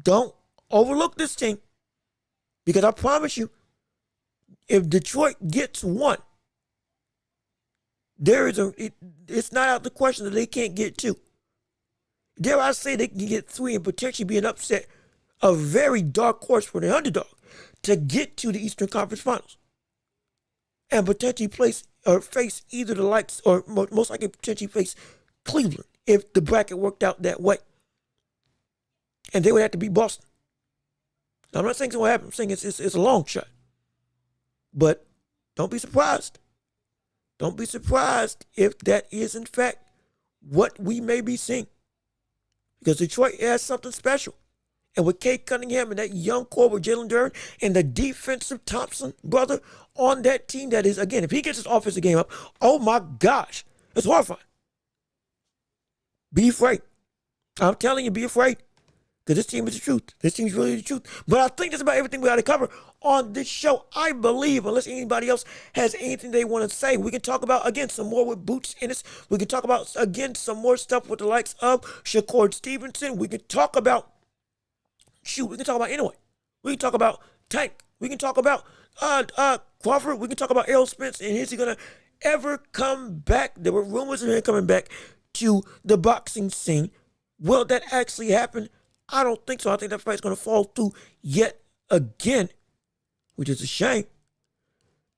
Don't overlook this team, because I promise you, if Detroit gets one, it's not out the question that they can't get two. Dare I say they can get three and potentially be an upset, a very dark horse for the underdog to get to the Eastern Conference Finals and potentially face either the likes, or most likely potentially face Cleveland if the bracket worked out that way. And they would have to beat Boston. Now, I'm not saying it's going to happen. I'm saying it's a long shot. But don't be surprised. Don't be surprised if that is, in fact, what we may be seeing. Because Detroit has something special. And with Cade Cunningham and that young core with Jalen Duren and the defensive Thompson brother on that team, that is, again, if he gets his offensive game up, oh my gosh, it's horrifying. Be afraid. I'm telling you, be afraid. Because this team is the truth. This team is really the truth. But I think that's about everything we got to cover on this show. I believe, unless anybody else has anything they want to say, we can talk about, again, some more with Boots Ennis. We can talk about, again, some more stuff with the likes of Shakur Stevenson. We can talk about, we can talk about anyway. We can talk about Tank. We can talk about Crawford. We can talk about Errol Spence. And is he going to ever come back? There were rumors of him coming back to the boxing scene. Will that actually happen? I don't think so. I think that fight's going to fall through yet again, which is a shame.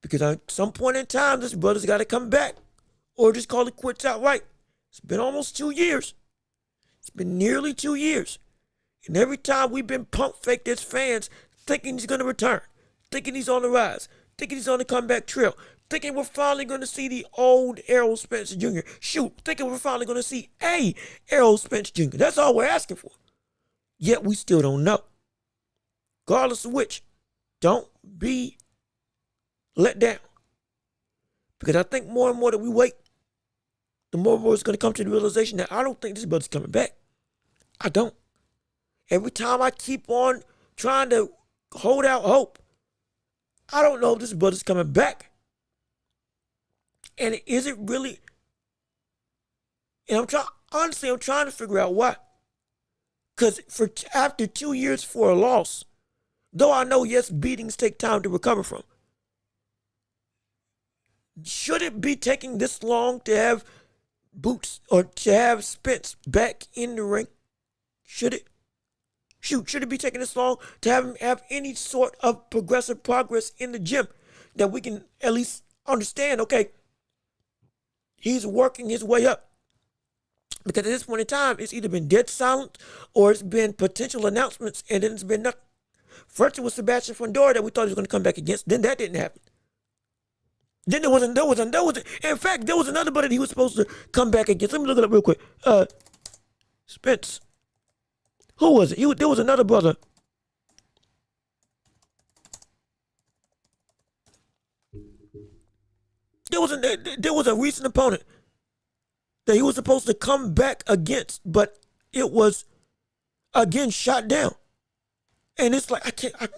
Because at some point in time, this brother's got to come back or just call it quits outright. It's been almost 2 years. It's been nearly 2 years. And every time we've been pump faked as fans, thinking he's going to return, thinking he's on the rise, thinking he's on the comeback trail, thinking we're finally going to see the old Errol Spence Jr. Shoot, thinking we're finally going to see a Errol Spence Jr. That's all we're asking for. Yet we still don't know. Regardless of which, don't be let down. Because I think more and more that we wait, the more and more it's going to come to the realization that I don't think this brother's coming back. I don't. Every time I keep on trying to hold out hope, I don't know if this brother's coming back. And is it really? And I'm trying to figure out why. Because after 2 years for a loss, though I know, yes, beatings take time to recover from, should it be taking this long to have Boots or to have Spence back in the ring? Should it? Should it be taking this long to have him have any sort of progressive progress in the gym that we can at least understand, okay, he's working his way up? Because at this point in time, it's either been dead silent or it's been potential announcements and then it's been nothing. First it was Sebastian Fundora that we thought he was going to come back against. Then that didn't happen. Then there was in fact, there was another buddy that he was supposed to come back against. Let me look it up real quick. Spence. Who was it? There was another brother. There was a recent opponent that he was supposed to come back against, but it was again shot down. And it's like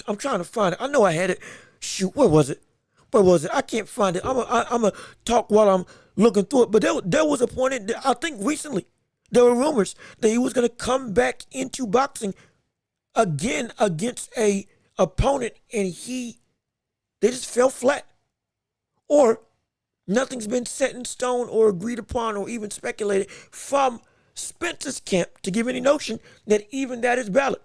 I'm trying to find it. I know I had it. Shoot, where was it? I can't find it. I'm gonna talk while I'm looking through it. But there was a point I think recently there were rumors that he was gonna come back into boxing again against a opponent, and they just fell flat. Or nothing's been set in stone or agreed upon or even speculated from Spence's camp to give any notion that even that is valid.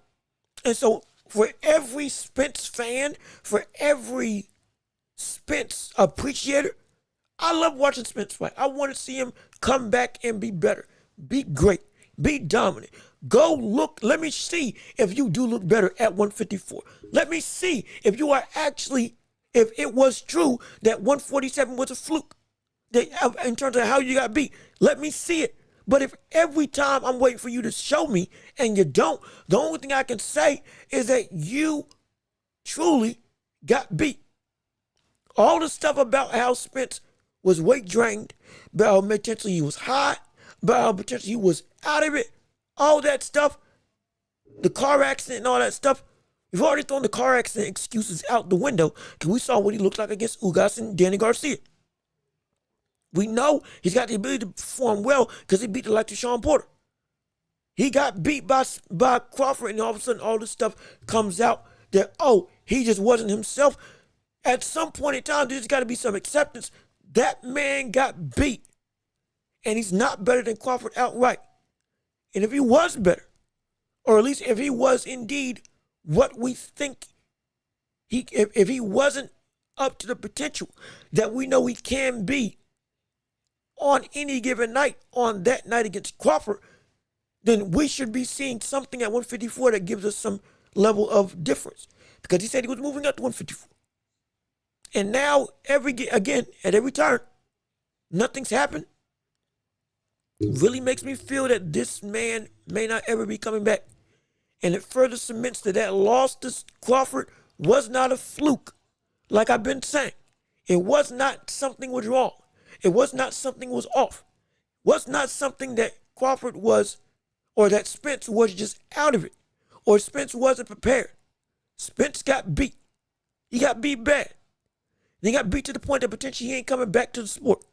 And so for every Spence fan, for every Spence appreciator, I love watching Spence fight. I want to see him come back and be better, be great, be dominant. Go look. Let me see if you do look better at 154. Let me see if you are actually, if it was true that 147 was a fluke in terms of how you got beat. Let me see it. But if every time I'm waiting for you to show me and you don't, the only thing I can say is that you truly got beat. All the stuff about how Spence was weight drained, about how potentially he was high, about how potentially he was out of it, all that stuff, the car accident and all that stuff, we've already thrown the car accident excuses out the window because we saw what he looked like against Ugas and Danny Garcia. We know he's got the ability to perform well because he beat the likes of Sean Porter. He got beat by Crawford, and all of a sudden all this stuff comes out that, oh, he just wasn't himself. At some point in time, there's got to be some acceptance. That man got beat, and he's not better than Crawford outright. And if he was better, or at least if he was indeed what we think, if he wasn't up to the potential that we know he can be on any given night, on that night against Crawford, then we should be seeing something at 154 that gives us some level of difference. Because he said he was moving up to 154. And now, at every turn, nothing's happened. It really makes me feel that this man may not ever be coming back. And it further cements that loss to Crawford was not a fluke. Like I've been saying, it was not something was wrong. It was not something was off. It was not something that Crawford was, or that Spence was just out of it, or Spence wasn't prepared. Spence got beat. He got beat bad. And he got beat to the point that potentially he ain't coming back to the sport.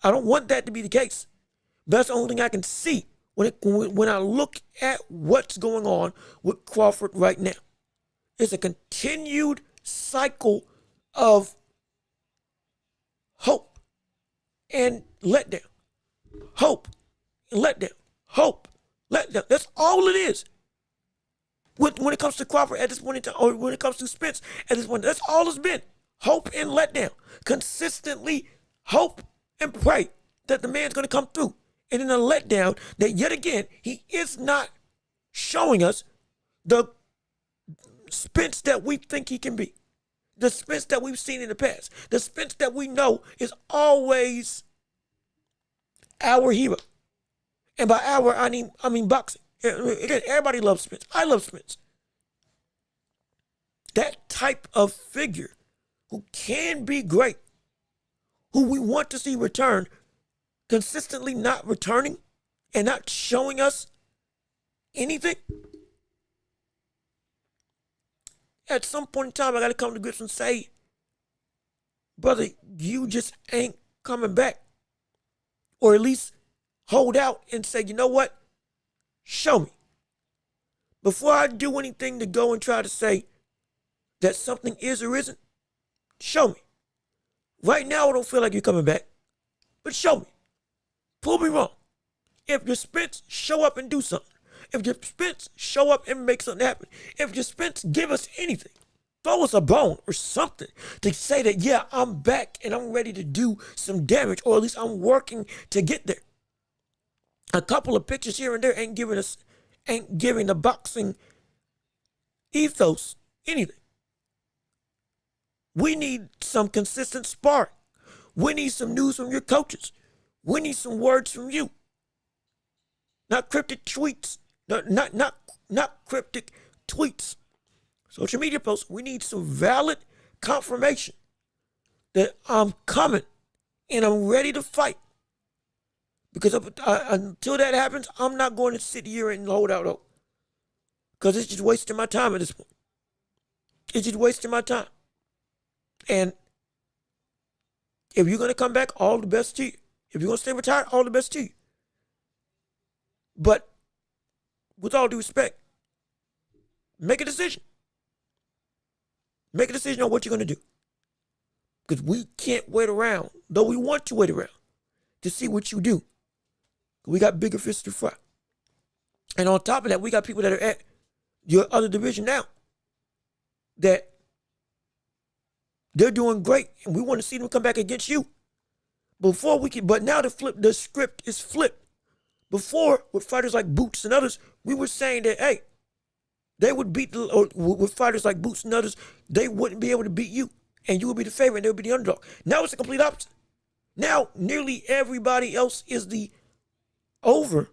I don't want that to be the case. But that's the only thing I can see when I look at what's going on with Crawford right now. It's a continued cycle of hope and letdown. Hope and letdown. Hope, letdown. That's all it is. When it comes to Crawford at this point in time, or when it comes to Spence at this point, that's all it's been. Hope and letdown. Consistently hope and pray that the man's going to come through. And in a letdown that yet again, he is not showing us the Spence that we think he can be. The Spence that we've seen in the past. The Spence that we know is always our hero. And by our, I mean boxing. Again, everybody loves Spence. I love Spence. That type of figure who can be great, who we want to see return, consistently not returning and not showing us anything. At some point in time, I got to come to grips and say, brother, you just ain't coming back. Or at least hold out and say, you know what? Show me. before I do anything to go and try to say that something is or isn't, show me. Right now, I don't feel like you're coming back, but show me. Prove me wrong. If your Spence, show up and do something. If your Spence, show up and make something happen. If your Spence, give us anything. Throw us a bone or something to say that, yeah, I'm back and I'm ready to do some damage, or at least I'm working to get there. A couple of pictures here and there ain't giving the boxing ethos anything. We need some consistent sparring. We need some news from your coaches. We need some words from you. Not cryptic tweets. Not cryptic tweets. Social media posts. We need some valid confirmation that I'm coming and I'm ready to fight. Because until that happens, I'm not going to sit here and hold out hope. Because it's just wasting my time at this point. It's just wasting my time. And if you're going to come back, all the best to you. If you're going to stay retired, all the best to you. But with all due respect, make a decision. Make a decision on what you're going to do. Because we can't wait around, though we want to wait around, to see what you do. We got bigger fish to fry. And on top of that, we got people that are at your other division now that they're doing great, and we want to see them come back against you. But now the script is flipped. Before, with fighters like Boots and others, we were saying that, hey, they would beat, with fighters like Boots and others, they wouldn't be able to beat you, and you would be the favorite, and they would be the underdog. Now it's the complete opposite. Now, nearly everybody else is the over,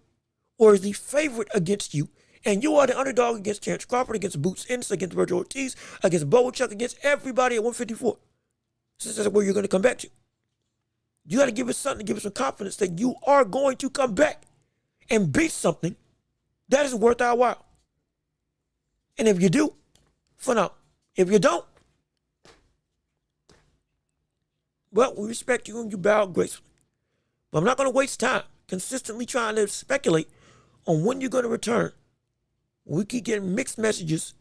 or is the favorite against you, and you are the underdog against Terrence Crawford, against Boots Ennis, against Welch Ortiz, against Welch, against everybody at 154. So that's where you're going to come back to. You got to give us something to give us some confidence that you are going to come back and beat something that is worth our while. And if you do, phenomenal. If you don't, well, we respect you and you bow gracefully. But I'm not going to waste time consistently trying to speculate on when you're going to return. We keep getting mixed messages,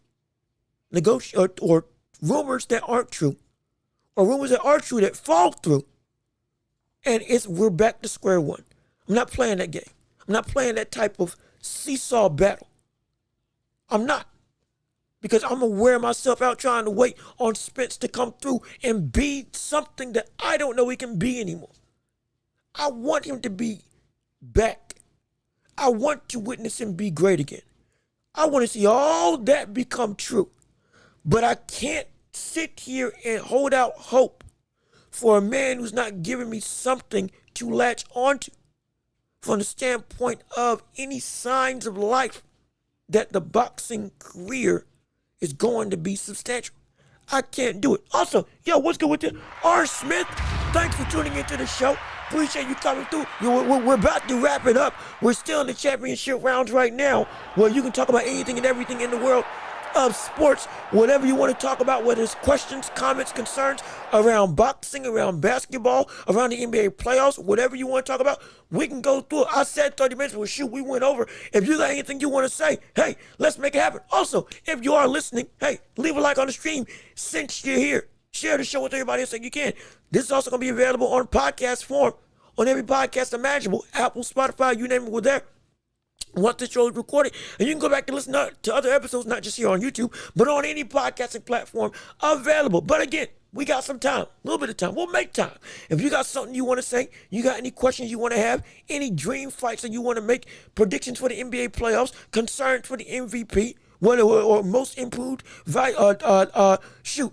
or rumors that aren't true, or rumors that are true that fall through, and we're back to square one. I'm not playing that game. I'm not playing that type of seesaw battle. I'm not. Because I'm going to wear myself out trying to wait on Spence to come through and be something that I don't know he can be anymore. I want him to be back. I want to witness him be great again. I want to see all that become true. But I can't sit here and hold out hope for a man who's not giving me something to latch onto from the standpoint of any signs of life that the boxing career is going to be substantial. I can't do it. Also, yo, what's good with you? R. Smith, thanks for tuning into the show. Appreciate you coming through. We're about to wrap it up. We're still in the championship rounds right now, where you can talk about anything and everything in the world of sports, whatever you want to talk about, whether it's questions, comments, concerns around boxing, around basketball, around the NBA playoffs, whatever you want to talk about, we can go through it. I said 30 minutes, well, shoot, we went over. If you got anything you want to say, hey, let's make it happen. Also, if you are listening, hey, leave a like on the stream. Since you're here, share the show with everybody else that you can. This is also going to be available on podcast form on every podcast imaginable. Apple, Spotify, you name it, we're there. Once the show is recorded, and you can go back and listen to other episodes, not just here on YouTube, but on any podcasting platform available. But again, we got some time, a little bit of time. We'll make time. If you got something you want to say, you got any questions you want to have, any dream fights that you want to make, predictions for the NBA playoffs, concerns for the MVP, or most improved, shoot.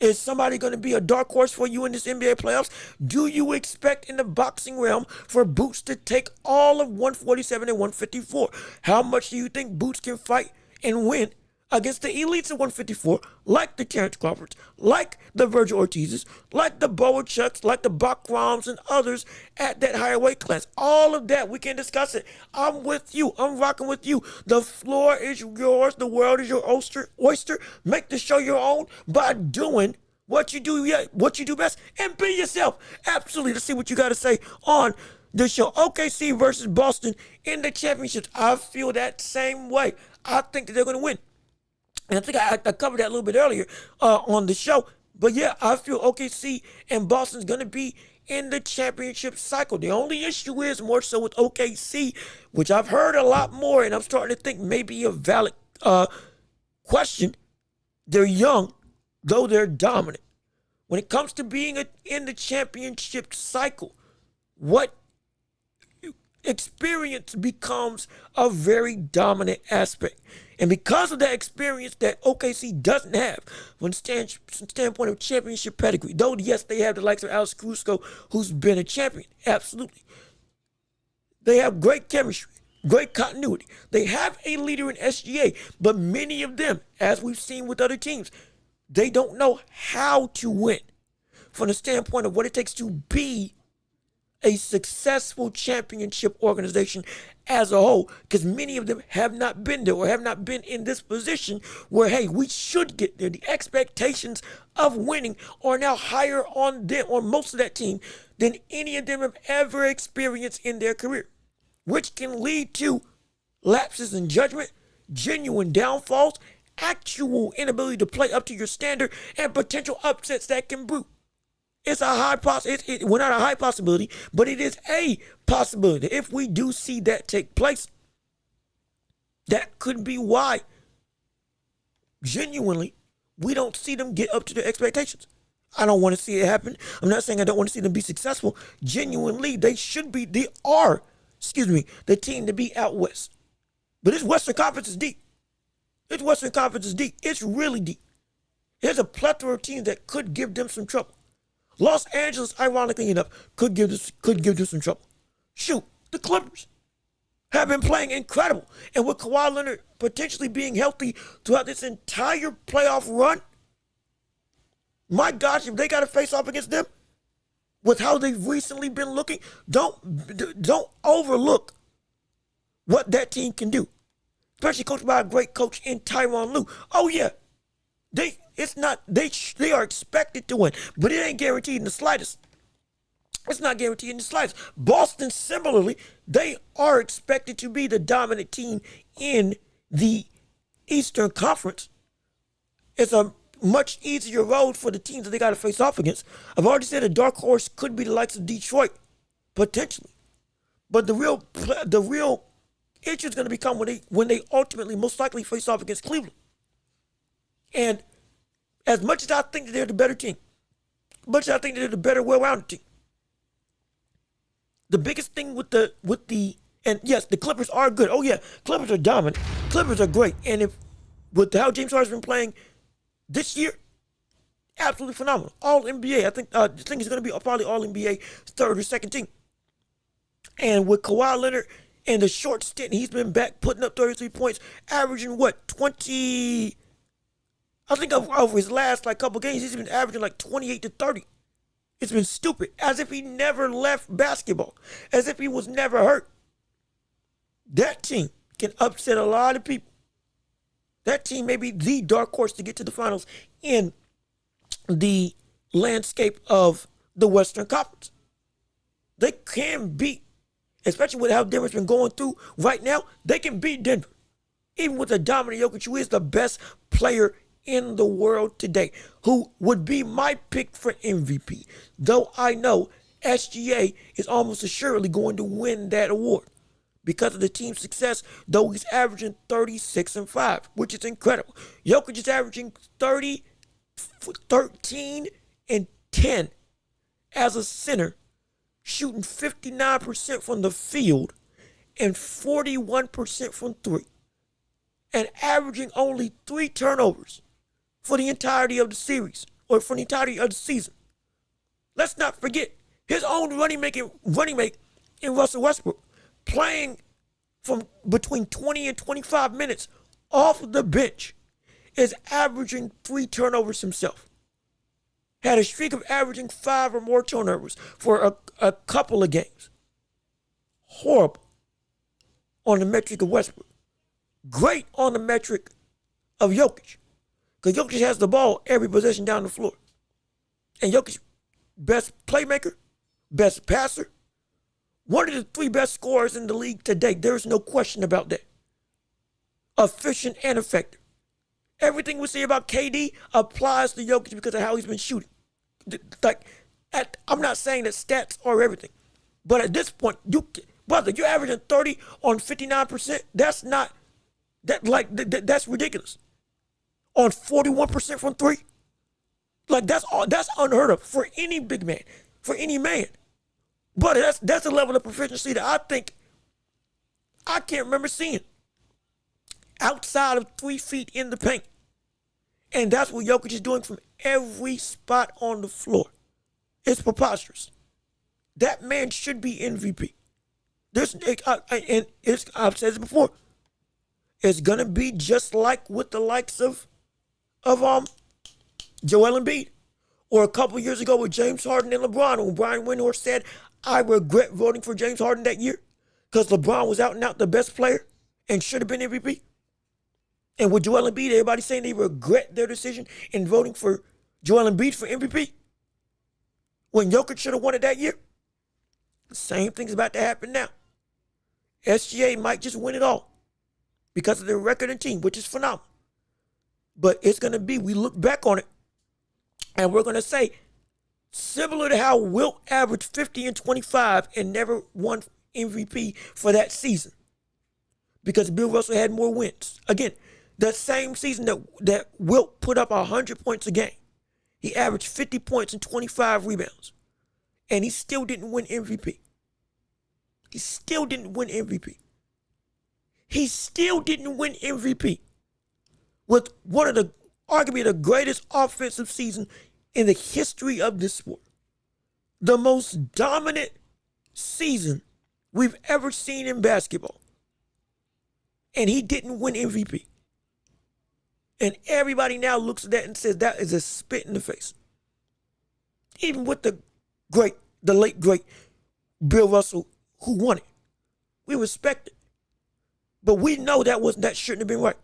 Is somebody going to be a dark horse for you in this NBA playoffs? Do you expect in the boxing realm for Boots to take all of 147 and 154? How much do you think Boots can fight and win against the elites at 154, like the Terrence Crawfords, like the Virgil Ortizes, like the Bowachucks, like the Bakrams and others at that higher weight class? All of that, we can discuss it. I'm with you. I'm rocking with you. The floor is yours. The world is your oyster. Make the show your own by doing what you do best, and be yourself. Absolutely. Let's see what you got to say on the show. OKC versus Boston in the championships. I feel that same way. I think that they're going to win. And I think I covered that a little bit earlier on the show. But yeah, I feel OKC and Boston's going to be in the championship cycle. The only issue is more so with OKC, which I've heard a lot more, and I'm starting to think maybe a valid question. They're young, though they're dominant. When it comes to being in the championship cycle, what experience becomes a very dominant aspect. And because of that experience that OKC doesn't have from the standpoint of championship pedigree, though, yes, they have the likes of Alex Caruso, who's been a champion, absolutely. They have great chemistry, great continuity. They have a leader in SGA, but many of them, as we've seen with other teams, they don't know how to win from the standpoint of what it takes to be a successful championship organization as a whole, because many of them have not been there or have not been in this position where, hey, we should get there. The expectations of winning are now higher on them, on most of that team, than any of them have ever experienced in their career, which can lead to lapses in judgment, genuine downfalls, actual inability to play up to your standard, and potential upsets that can brew. It's a high possibility. Well, not a high possibility, but it is a possibility. If we do see that take place, that could be why, genuinely, we don't see them get up to their expectations. I don't want to see it happen. I'm not saying I don't want to see them be successful. Genuinely, they are the team to be out west. But this Western Conference is deep. It's really deep. There's a plethora of teams that could give them some trouble. Los Angeles, ironically enough, could give them some trouble. Shoot, the Clippers have been playing incredible. And with Kawhi Leonard potentially being healthy throughout this entire playoff run, my gosh, if they got to face off against them, with how they've recently been looking, don't overlook what that team can do. Especially coached by a great coach in Tyronn Lue. Oh yeah, they are expected to win, but it ain't guaranteed in the slightest. It's not guaranteed in the slightest. Boston, similarly, they are expected to be the dominant team in the Eastern Conference. It's a much easier road for the teams that they got to face off against. I've already said a dark horse could be the likes of Detroit, potentially. But the real issue is going to become when they ultimately most likely face off against Cleveland. And as much as I think that they're the better team, much as I think that they're the better, well-rounded team, the biggest thing and yes, the Clippers are good. Oh yeah, Clippers are dominant. Clippers are great. And with how James Harden's been playing this year, absolutely phenomenal. All NBA. I think he's going to be probably all NBA third or second team. And with Kawhi Leonard and the short stint he's been back, putting up 33 points, averaging 20. I think over his last couple games, he's been averaging 28 to 30. It's been stupid, as if he never left basketball, as if he was never hurt. That team can upset a lot of people. That team may be the dark horse to get to the finals in the landscape of the Western Conference. They can beat, especially with how Denver's been going through right now, they can beat Denver. Even with the dominant Jokic, who is the best player in the world today, who would be my pick for MVP. Though I know SGA is almost assuredly going to win that award because of the team's success, though he's averaging 36-5, which is incredible. Jokic is averaging 13 and 10 as a center, shooting 59% from the field and 41% from three, and averaging only 3 turnovers for the entirety of the series, or for the entirety of the season. Let's not forget his own running mate in Russell Westbrook, playing from between 20 and 25 minutes off of the bench, is averaging 3 turnovers himself. Had a streak of averaging 5 or more turnovers for a couple of games. Horrible on the metric of Westbrook. Great on the metric of Jokic. Because Jokic has the ball every possession down the floor. And Jokic, best playmaker, best passer, one of the 3 best scorers in the league today. There's no question about that. efficient, and effective. Everything we say about KD applies to Jokic because of how he's been shooting. I'm not saying that stats are everything, but at this point, you're averaging 30 on 59%. That's not that's ridiculous. On 41% from three, that's unheard of for any big man, for any man. But that's a level of proficiency that I think I can't remember seeing outside of 3 feet in the paint. And that's what Jokic is doing from every spot on the floor. It's preposterous. That man should be MVP. I've said it before. It's gonna be just like with the likes of Joel Embiid, or a couple years ago with James Harden and LeBron, when Brian Windhorst said, "I regret voting for James Harden that year because LeBron was out and out the best player and should have been MVP." And with Joel Embiid, everybody saying they regret their decision in voting for Joel Embiid for MVP when Jokic should have won it that year. The same thing's about to happen now. SGA might just win it all because of their record and team, which is phenomenal. But it's going to be, we look back on it, and we're going to say, similar to how Wilt averaged 50 and 25 and never won MVP for that season because Bill Russell had more wins. Again, that same season that Wilt put up 100 points a game, he averaged 50 points and 25 rebounds, and he still didn't win MVP. He still didn't win MVP. He still didn't win MVP with one of the, arguably the greatest offensive season in the history of this sport. The most dominant season we've ever seen in basketball. And he didn't win MVP. And everybody now looks at that and says that is a spit in the face. Even with the late great Bill Russell, who won it. We respect it. But we know that shouldn't have been right.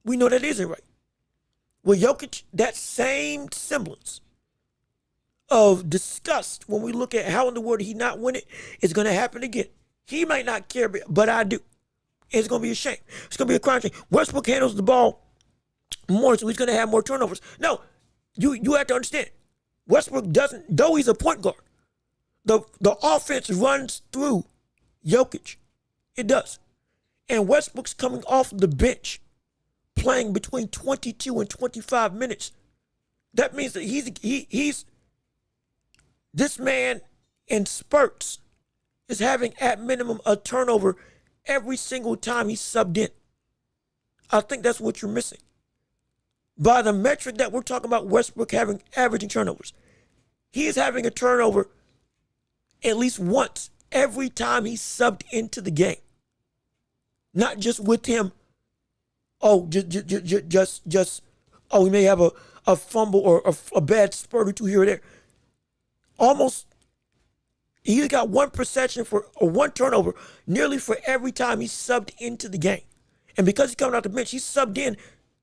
We know that isn't right. With Jokic, that same semblance of disgust when we look at how in the world he not win it is going to happen again. He might not care, but I do. It's going to be a shame. It's going to be a crime shame. Westbrook handles the ball more, so he's going to have more turnovers. No, you have to understand. Westbrook doesn't, though he's a point guard, the offense runs through Jokic. It does. And Westbrook's coming off the bench, playing between 22 and 25 minutes. That means that he's this man in spurts is having at minimum a turnover every single time he's subbed in. I think that's what you're missing. By the metric that we're talking about, Westbrook averaging turnovers, he is having a turnover at least once every time he's subbed into the game. Not just with him. Oh, we may have a fumble or a bad spurt or two here or there. Almost, he's got one possession or one turnover nearly for every time he's subbed into the game. And because he's coming out the bench, he's subbed in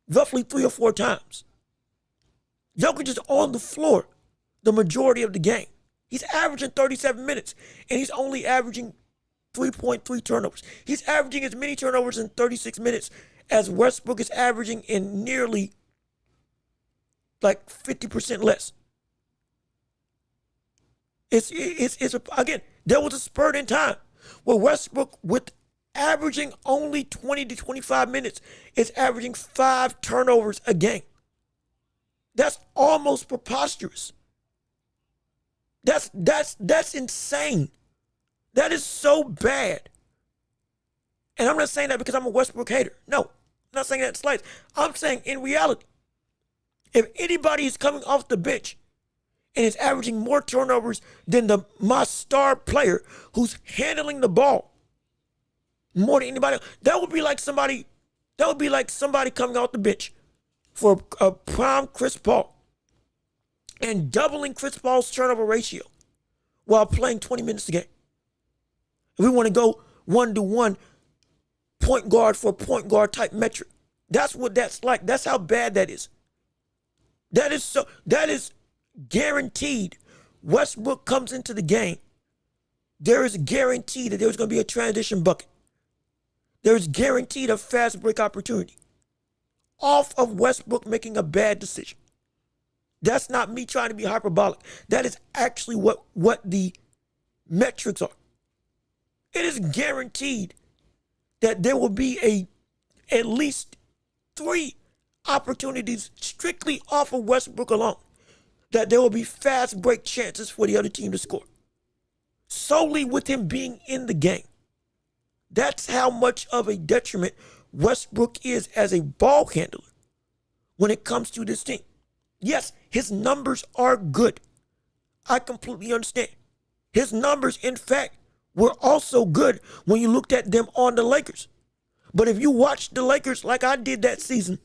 roughly 3 or 4 times. Jokic is on the floor the majority of the game. He's averaging 37 minutes, and he's only averaging 3.3 turnovers. He's averaging as many turnovers in 36 minutes as Westbrook is averaging in nearly like 50% less. Again, there was a spurt in time where Westbrook, with averaging only 20 to 25 minutes, is averaging 5 turnovers a game. That's almost preposterous. That's insane. That is so bad. And I'm not saying that because I'm a Westbrook hater. No, I'm not saying that slight. I'm saying in reality, if anybody is coming off the bench and is averaging more turnovers than my star player who's handling the ball more than anybody else, that would be like somebody coming off the bench for a prime Chris Paul and doubling Chris Paul's turnover ratio while playing 20 minutes a game. If we want to go 1-to-1 point guard for point guard type metric, that's what that's like. That's how bad that is. That is guaranteed. Westbrook comes into the game, there is a guarantee that there's going to be a transition bucket. There's guaranteed a fast break opportunity off of Westbrook making a bad decision. That's not me trying to be hyperbolic. That is actually what the metrics are. It is guaranteed that there will be at least 3 opportunities strictly off of Westbrook alone, that there will be fast break chances for the other team to score, solely with him being in the game. That's how much of a detriment Westbrook is as a ball handler when it comes to this team. Yes, his numbers are good. I completely understand. His numbers, in fact, were also good when you looked at them on the Lakers. But if you watched the Lakers like I did that season,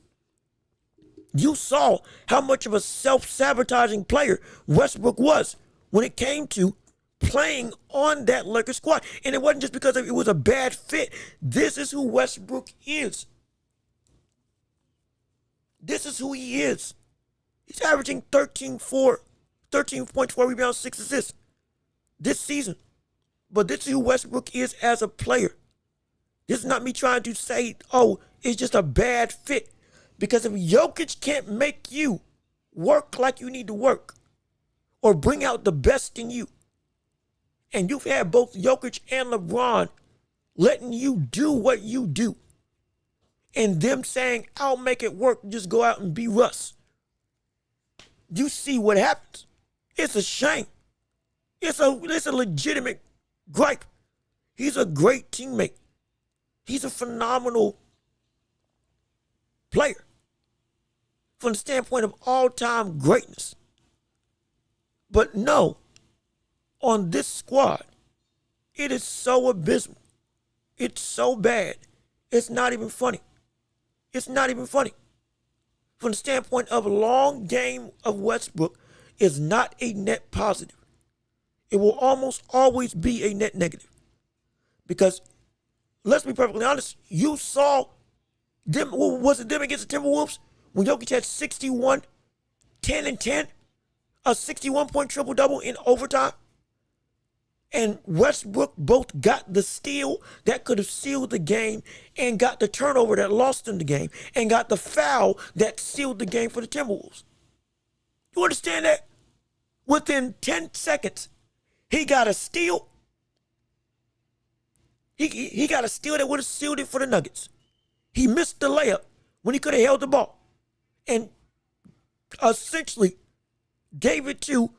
you saw how much of a self-sabotaging player Westbrook was when it came to playing on that Lakers squad. And it wasn't just because it was a bad fit. This is who Westbrook is. This is who he is. He's averaging 13 points, 4 rebounds, 6 assists this season. But this is who Westbrook is as a player. This is not me trying to say, oh, it's just a bad fit. Because if Jokic can't make you work like you need to work or bring out the best in you, and you've had both Jokic and LeBron letting you do what you do, and them saying, I'll make it work, just go out and be Russ, you see what happens. It's a shame. It's a legitimate gripe. He's a great teammate. He's a phenomenal player from the standpoint of all-time greatness. But no, on this squad, it is so abysmal. It's so bad. It's not even funny. It's not even funny. From the standpoint of a long game of Westbrook, is not a net positive. It will almost always be a net negative. Because, let's be perfectly honest, you saw them, was it them against the Timberwolves when Jokic had 61, 10 and 10, a 61-point triple-double in overtime? And Westbrook both got the steal that could have sealed the game and got the turnover that lost them the game and got the foul that sealed the game for the Timberwolves. You understand that? Within 10 seconds, he got a steal. He got a steal that would have sealed it for the Nuggets. He missed the layup when he could have held the ball and essentially gave it to,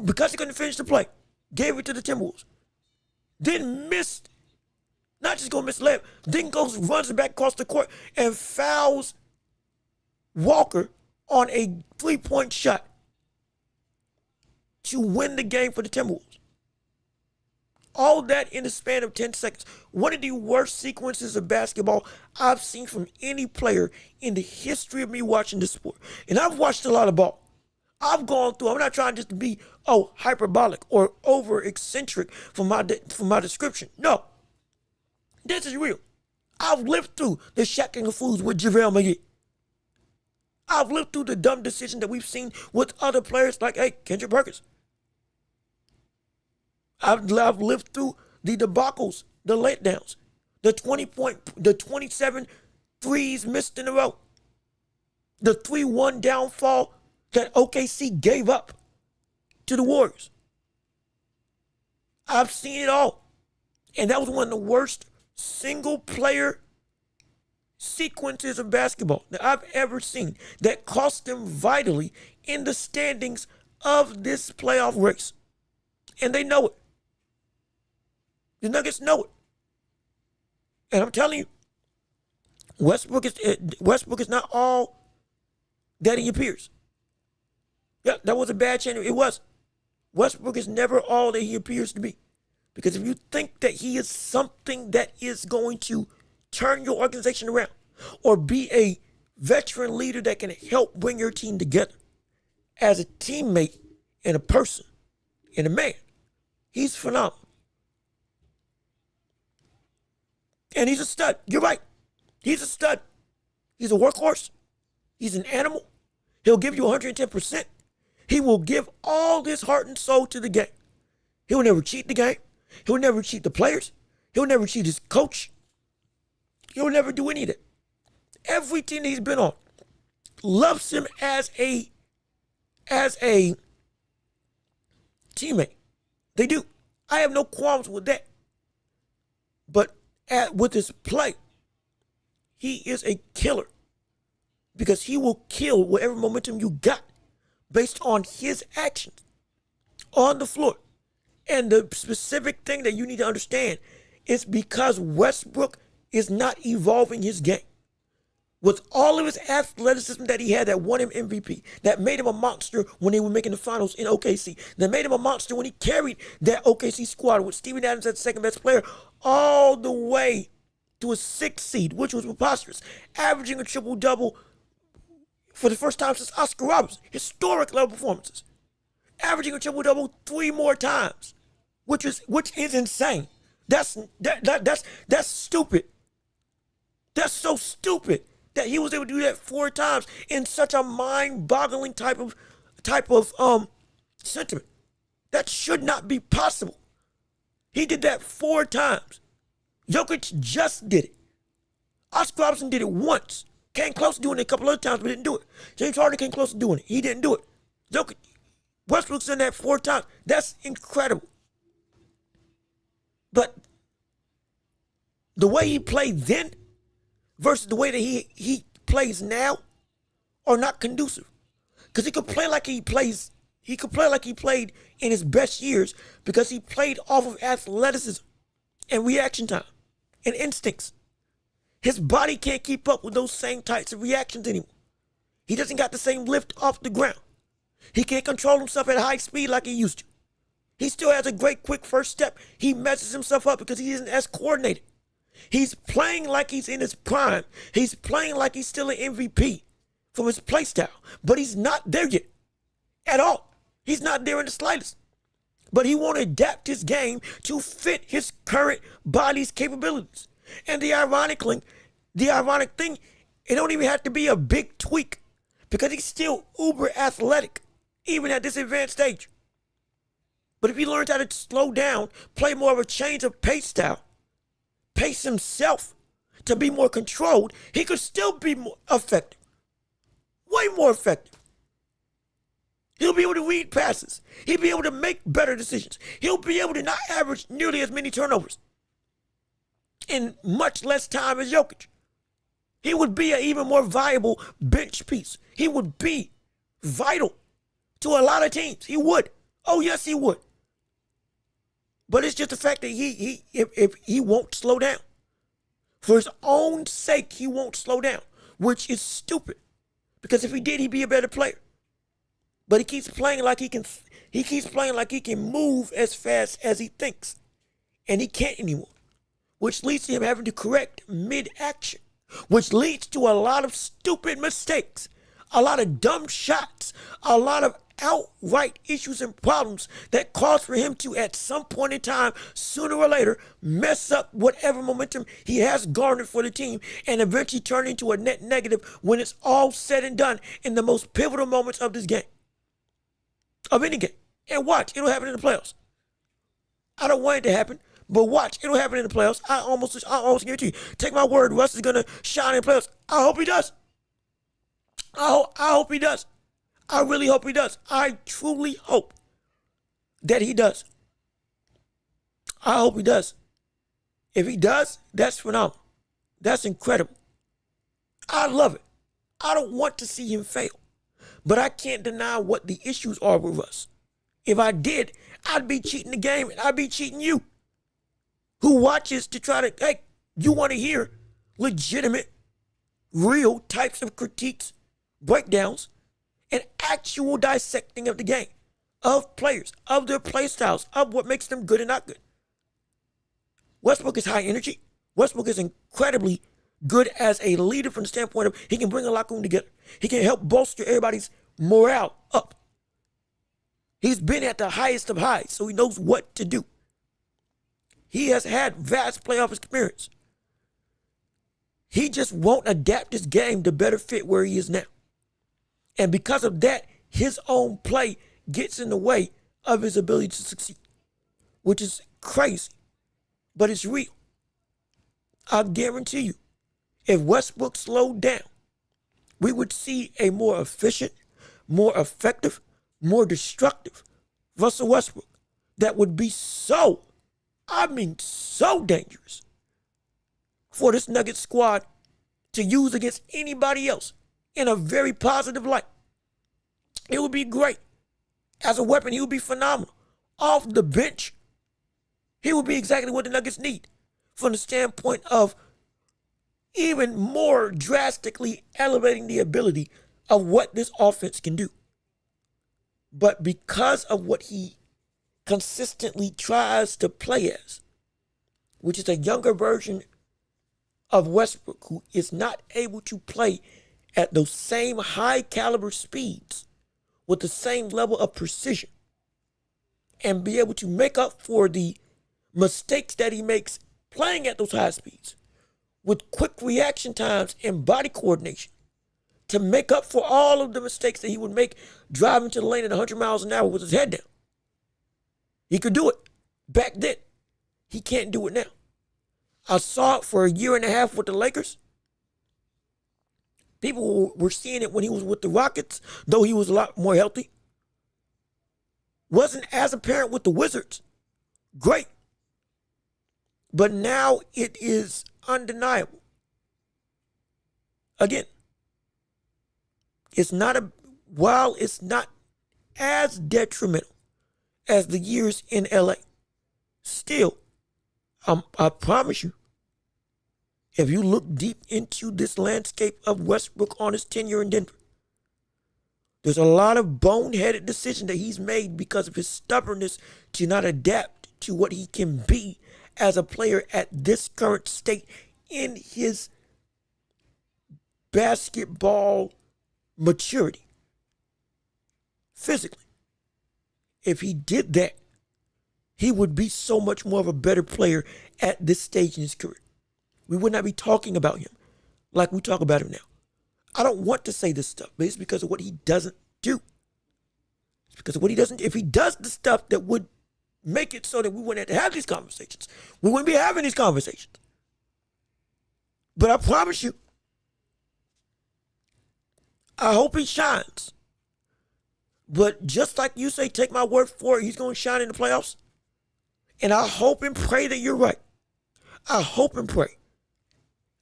because he couldn't finish the play, gave it to the Timberwolves. Then missed, not just gonna miss the layup, then goes, runs it back across the court and fouls Walker on a 3-point shot to win the game for the Timberwolves. All that in the span of 10 seconds. One of the worst sequences of basketball I've seen from any player in the history of me watching this sport. And I've watched a lot of ball. I've gone through, I'm not trying just to be, hyperbolic or over eccentric for my description. No. This is real. I've lived through the Shaq and Fools with JaVale McGee. I've lived through the dumb decision that we've seen with other players like, Kendrick Perkins. I've lived through the debacles, the letdowns, the 27 threes missed in a row, the 3-1 downfall that OKC gave up to the Warriors. I've seen it all. And that was one of the worst single-player sequences of basketball that I've ever seen that cost them vitally in the standings of this playoff race. And they know it. The Nuggets know it. And I'm telling you, Westbrook is not all that he appears. Yeah, that was a bad change. It was. Westbrook is never all that he appears to be. Because if you think that he is something that is going to turn your organization around or be a veteran leader that can help bring your team together as a teammate and a person and a man, he's phenomenal. And he's a stud. You're right. He's a stud. He's a workhorse. He's an animal. He'll give you 110%. He will give all his heart and soul to the game. He'll never cheat the game. He'll never cheat the players. He'll never cheat his coach. He'll never do any of that. Every team that he's been on loves him as a teammate. They do. I have no qualms with that. But with his play, he is a killer because he will kill whatever momentum you got based on his actions on the floor. And the specific thing that you need to understand is because Westbrook is not evolving his game. With all of his athleticism that he had that won him MVP, that made him a monster when they were making the finals in OKC, that made him a monster when he carried that OKC squad with Steven Adams as the second best player all the way to a 6th seed, which was preposterous, averaging a triple-double for the first time since Oscar Robertson, historic level performances, averaging a triple-double 3 more times, which is insane. That's stupid. That's so stupid that he was able to do that 4 times in such a mind-boggling type of sentiment. That should not be possible. He did that 4 times. Jokic just did it. Oscar Robertson did it once. Came close to doing it a couple other times, but didn't do it. James Harden came close to doing it. He didn't do it. Westbrook's done that 4 times. That's incredible. But the way he played then versus the way that he plays now are not conducive. Because he could play like he played in his best years because he played off of athleticism and reaction time and instincts. His body can't keep up with those same types of reactions anymore. He doesn't got the same lift off the ground. He can't control himself at high speed like he used to. He still has a great quick first step. He messes himself up because he isn't as coordinated. He's playing like he's in his prime. He's playing like he's still an MVP from his play style. But he's not there yet at all. He's not there in the slightest. But he won't adapt his game to fit his current body's capabilities. And the ironic thing, it don't even have to be a big tweak because he's still uber athletic, even at this advanced stage. But if he learns how to slow down, play more of a change of pace style, pace himself to be more controlled, he could still be more effective. Way more effective. He'll be able to read passes. He'll be able to make better decisions. He'll be able to not average nearly as many turnovers in much less time as Jokic. He would be an even more viable bench piece. He would be vital to a lot of teams. He would. Oh, yes, he would. But it's just the fact that if he won't slow down. For his own sake, he won't slow down, which is stupid. Because if he did, he'd be a better player. But he keeps playing like he can move as fast as he thinks. And he can't anymore. Which leads to him having to correct mid-action. Which leads to a lot of stupid mistakes. A lot of dumb shots. A lot of outright issues and problems that cause for him to, at some point in time, sooner or later, mess up whatever momentum he has garnered for the team and eventually turn into a net negative when it's all said and done in the most pivotal moments of this game. Of any game. And watch, it'll happen in the playoffs. I don't want it to happen, but watch, it'll happen in the playoffs. I almost guarantee you. Take my word, Russ is going to shine in the playoffs. I hope he does. I hope he does. I really hope he does. I truly hope that he does. I hope he does. If he does, that's phenomenal. That's incredible. I love it. I don't want to see him fail. But I can't deny what the issues are with us. If I did, I'd be cheating the game and I'd be cheating you. Who watches to try to, hey, you want to hear legitimate, real types of critiques, breakdowns, and actual dissecting of the game, of players, of their play styles, of what makes them good and not good. Westbrook is high energy. Westbrook is incredibly good as a leader from the standpoint of he can bring a locker room together. He can help bolster everybody's morale up. He's been at the highest of highs, so he knows what to do. He has had vast playoff experience. He just won't adapt his game to better fit where he is now. And because of that, his own play gets in the way of his ability to succeed, which is crazy, but it's real. I guarantee you, If Westbrook slowed down, we would see a more efficient, more effective, more destructive Russell Westbrook that would be so, I mean, so dangerous for this Nuggets squad to use against anybody else in a very positive light. It would be great. As a weapon, he would be phenomenal. Off the bench, he would be exactly what the Nuggets need from the standpoint of even more drastically elevating the ability of what this offense can do. But because of what he consistently tries to play as, which is a younger version of Westbrook, who is not able to play at those same high caliber speeds with the same level of precision and be able to make up for the mistakes that he makes playing at those high speeds with quick reaction times and body coordination to make up for all of the mistakes that he would make driving to the lane at 100 miles an hour with his head down. He could do it back then. He can't do it now. I saw it for a year and a half with the Lakers. People were seeing it when he was with the Rockets, though he was a lot more healthy. Wasn't as apparent with the Wizards. Great. But now it is undeniable. Again, while it's not as detrimental as the years in LA, still, I promise you, if you look deep into this landscape of Westbrook on his tenure in Denver, there's a lot of boneheaded decisions that he's made because of his stubbornness to not adapt to what he can be as a player at this current state in his basketball maturity. Physically. If he did that, he would be so much more of a better player at this stage in his career. We would not be talking about him like we talk about him now. I don't want to say this stuff, but it's because of what he doesn't do. It's because of what he doesn't do. If he does the stuff that would make it so that we wouldn't have to have these conversations, we wouldn't be having these conversations. But I promise you, I hope he shines. But just like you say, take my word for it, he's going to shine in the playoffs. And I hope and pray that you're right. I hope and pray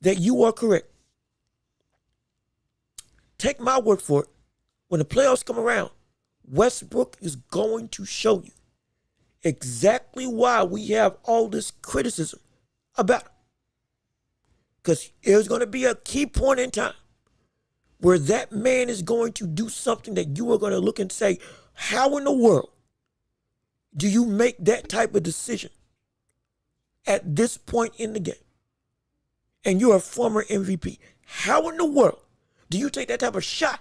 that you are correct. Take my word for it. When the playoffs come around, Westbrook is going to show you exactly why we have all this criticism about him. Because there's going to be a key point in time where that man is going to do something that you are going to look and say, how in the world do you make that type of decision at this point in the game? And you're a former MVP. How in the world do you take that type of shot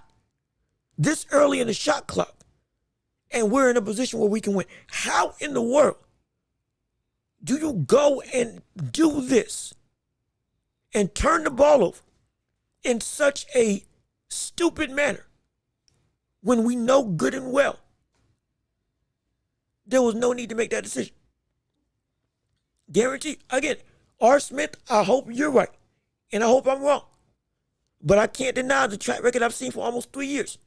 this early in the shot clock and we're in a position where we can win? How in the world do you go and do this and turn the ball over in such a stupid manner when we know good and well there was no need to make that decision? Guarantee, again, R. Smith, I hope you're right. And I hope I'm wrong. But I can't deny the track record I've seen for almost 3 years.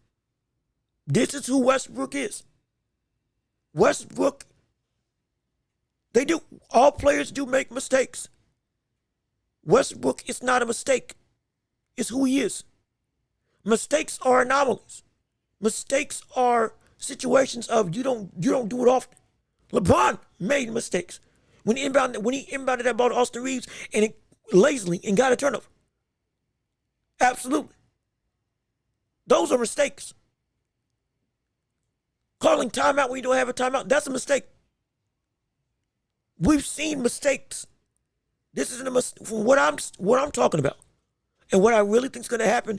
This is who Westbrook is. Westbrook, all players do make mistakes. Westbrook is not a mistake. It's who he is. Mistakes are anomalies. Mistakes are situations of you don't do it often. LeBron made mistakes. When he inbounded that ball to Austin Reeves and it lazily and got a turnover. Absolutely. Those are mistakes. Calling timeout when you don't have a timeout, that's a mistake. We've seen mistakes. This isn't a mistake. From what I'm talking about and what I really think is going to happen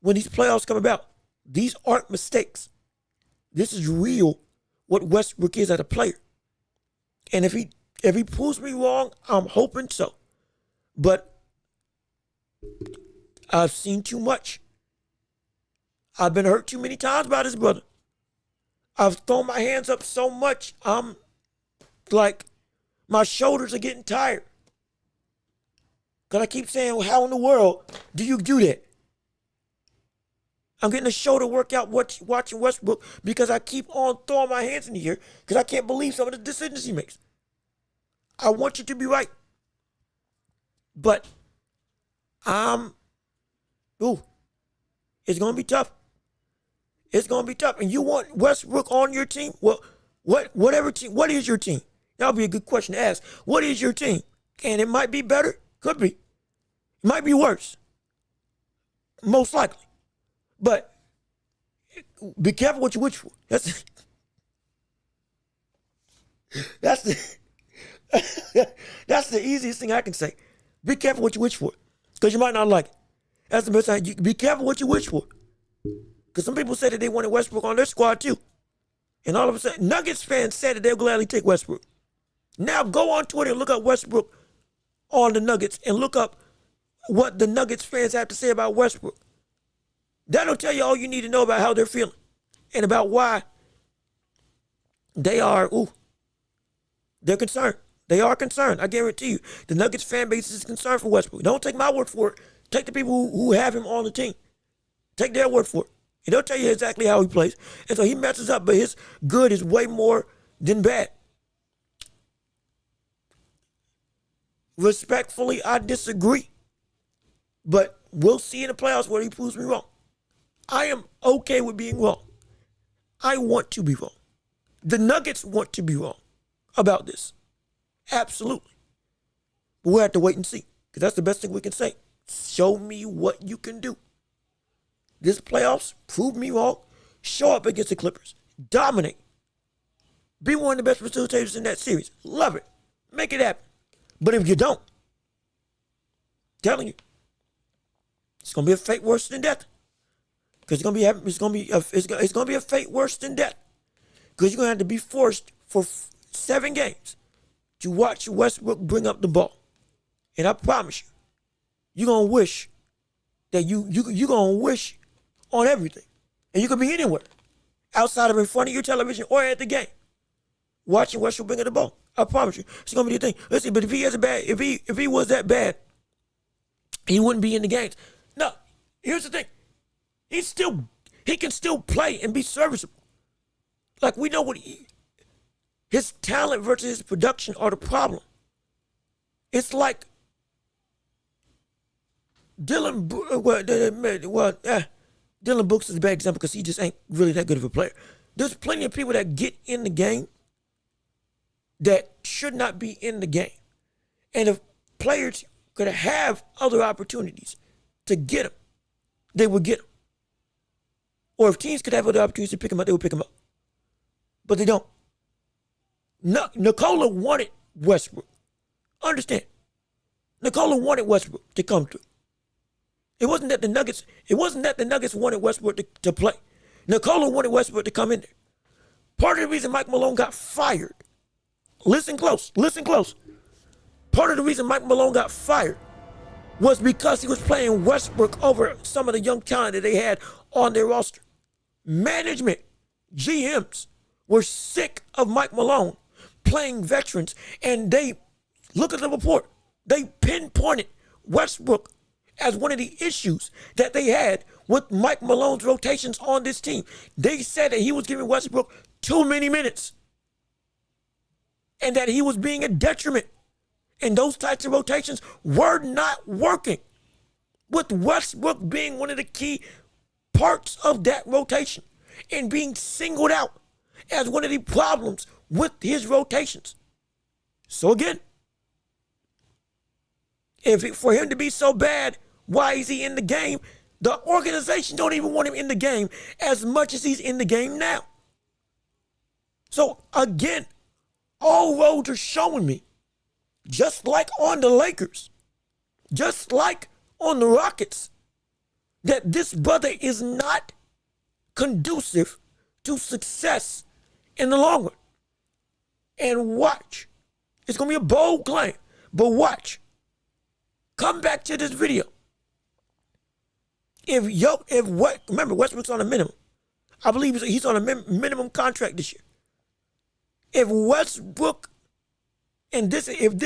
when these playoffs come about, these aren't mistakes. This is real what Westbrook is as a player. And if he proves me wrong, I'm hoping so. But I've seen too much. I've been hurt too many times by this brother. I've thrown my hands up so much, I'm like, my shoulders are getting tired. Because I keep saying, well, how in the world do you do that? I'm getting a shoulder workout watching Westbrook because I keep on throwing my hands in the air because I can't believe some of the decisions he makes. I want you to be right. But it's going to be tough. It's going to be tough. And you want Westbrook on your team? Well, whatever team, what is your team? That would be a good question to ask. What is your team? And it might be better. Could be. It might be worse. Most likely. But be careful what you wish for. That's the easiest thing I can say. Be careful what you wish for. Because you might not like it. That's the best thing. Be careful what you wish for. Because some people said that they wanted Westbrook on their squad too. And all of a sudden, Nuggets fans said that they'll gladly take Westbrook. Now go on Twitter and look up Westbrook on the Nuggets and look up what the Nuggets fans have to say about Westbrook. That'll tell you all you need to know about how they're feeling and about why they are, they're concerned. They are concerned. I guarantee you. The Nuggets fan base is concerned for Westbrook. Don't take my word for it. Take the people who have him on the team. Take their word for it. And they'll tell you exactly how he plays. And so he messes up, but his good is way more than bad. Respectfully, I disagree. But we'll see in the playoffs where he proves me wrong. I am okay with being wrong. I want to be wrong. The Nuggets want to be wrong about this. Absolutely. But we'll have to wait and see. Because that's the best thing we can say. Show me what you can do. This playoffs, prove me wrong. Show up against the Clippers. Dominate. Be one of the best facilitators in that series. Love it. Make it happen. But if you don't, I'm telling you, it's gonna be a fate worse than death. Because it's gonna be a fate worse than death. Because you're gonna have to be forced for 7 games to watch Westbrook bring up the ball. And I promise you, you're gonna wish that you're gonna wish on everything. And you could be anywhere outside of in front of your television or at the game watching Westbrook bring up the ball. I promise you, it's gonna be the thing. Listen, but if he was that bad, he wouldn't be in the games. No, here's the thing. He can still play and be serviceable. Like we know his talent versus his production are the problem. It's like Dylan Brooks is a bad example because he just ain't really that good of a player. There's plenty of people that get in the game that should not be in the game. And if players could have other opportunities to get them, they would get them. Or if teams could have other opportunities to pick them up, they would pick them up. But they don't. No, Nikola wanted Westbrook. Understand. Nikola wanted Westbrook to come through. It wasn't that the Nuggets wanted Westbrook to play. Nikola wanted Westbrook to come in there. Part of the reason Mike Malone got fired. Listen close. Part of the reason Mike Malone got fired was because he was playing Westbrook over some of the young talent that they had on their roster. Management, GMs, were sick of Mike Malone playing veterans, and they, look at the report, they pinpointed Westbrook as one of the issues that they had with Mike Malone's rotations on this team. They said that he was giving Westbrook too many minutes and that he was being a detriment. And those types of rotations were not working, with Westbrook being one of the key parts of that rotation and being singled out as one of the problems with his rotations. So again, for him to be so bad, why is he in the game? The organization don't even want him in the game as much as he's in the game now. So again, all roads are showing me, just like on the Lakers, just like on the Rockets, that this brother is not conducive to success in the long run. And watch. It's going to be a bold claim, but watch. Come back to this video. Remember, Westbrook's on a minimum. I believe he's on a minimum contract this year. If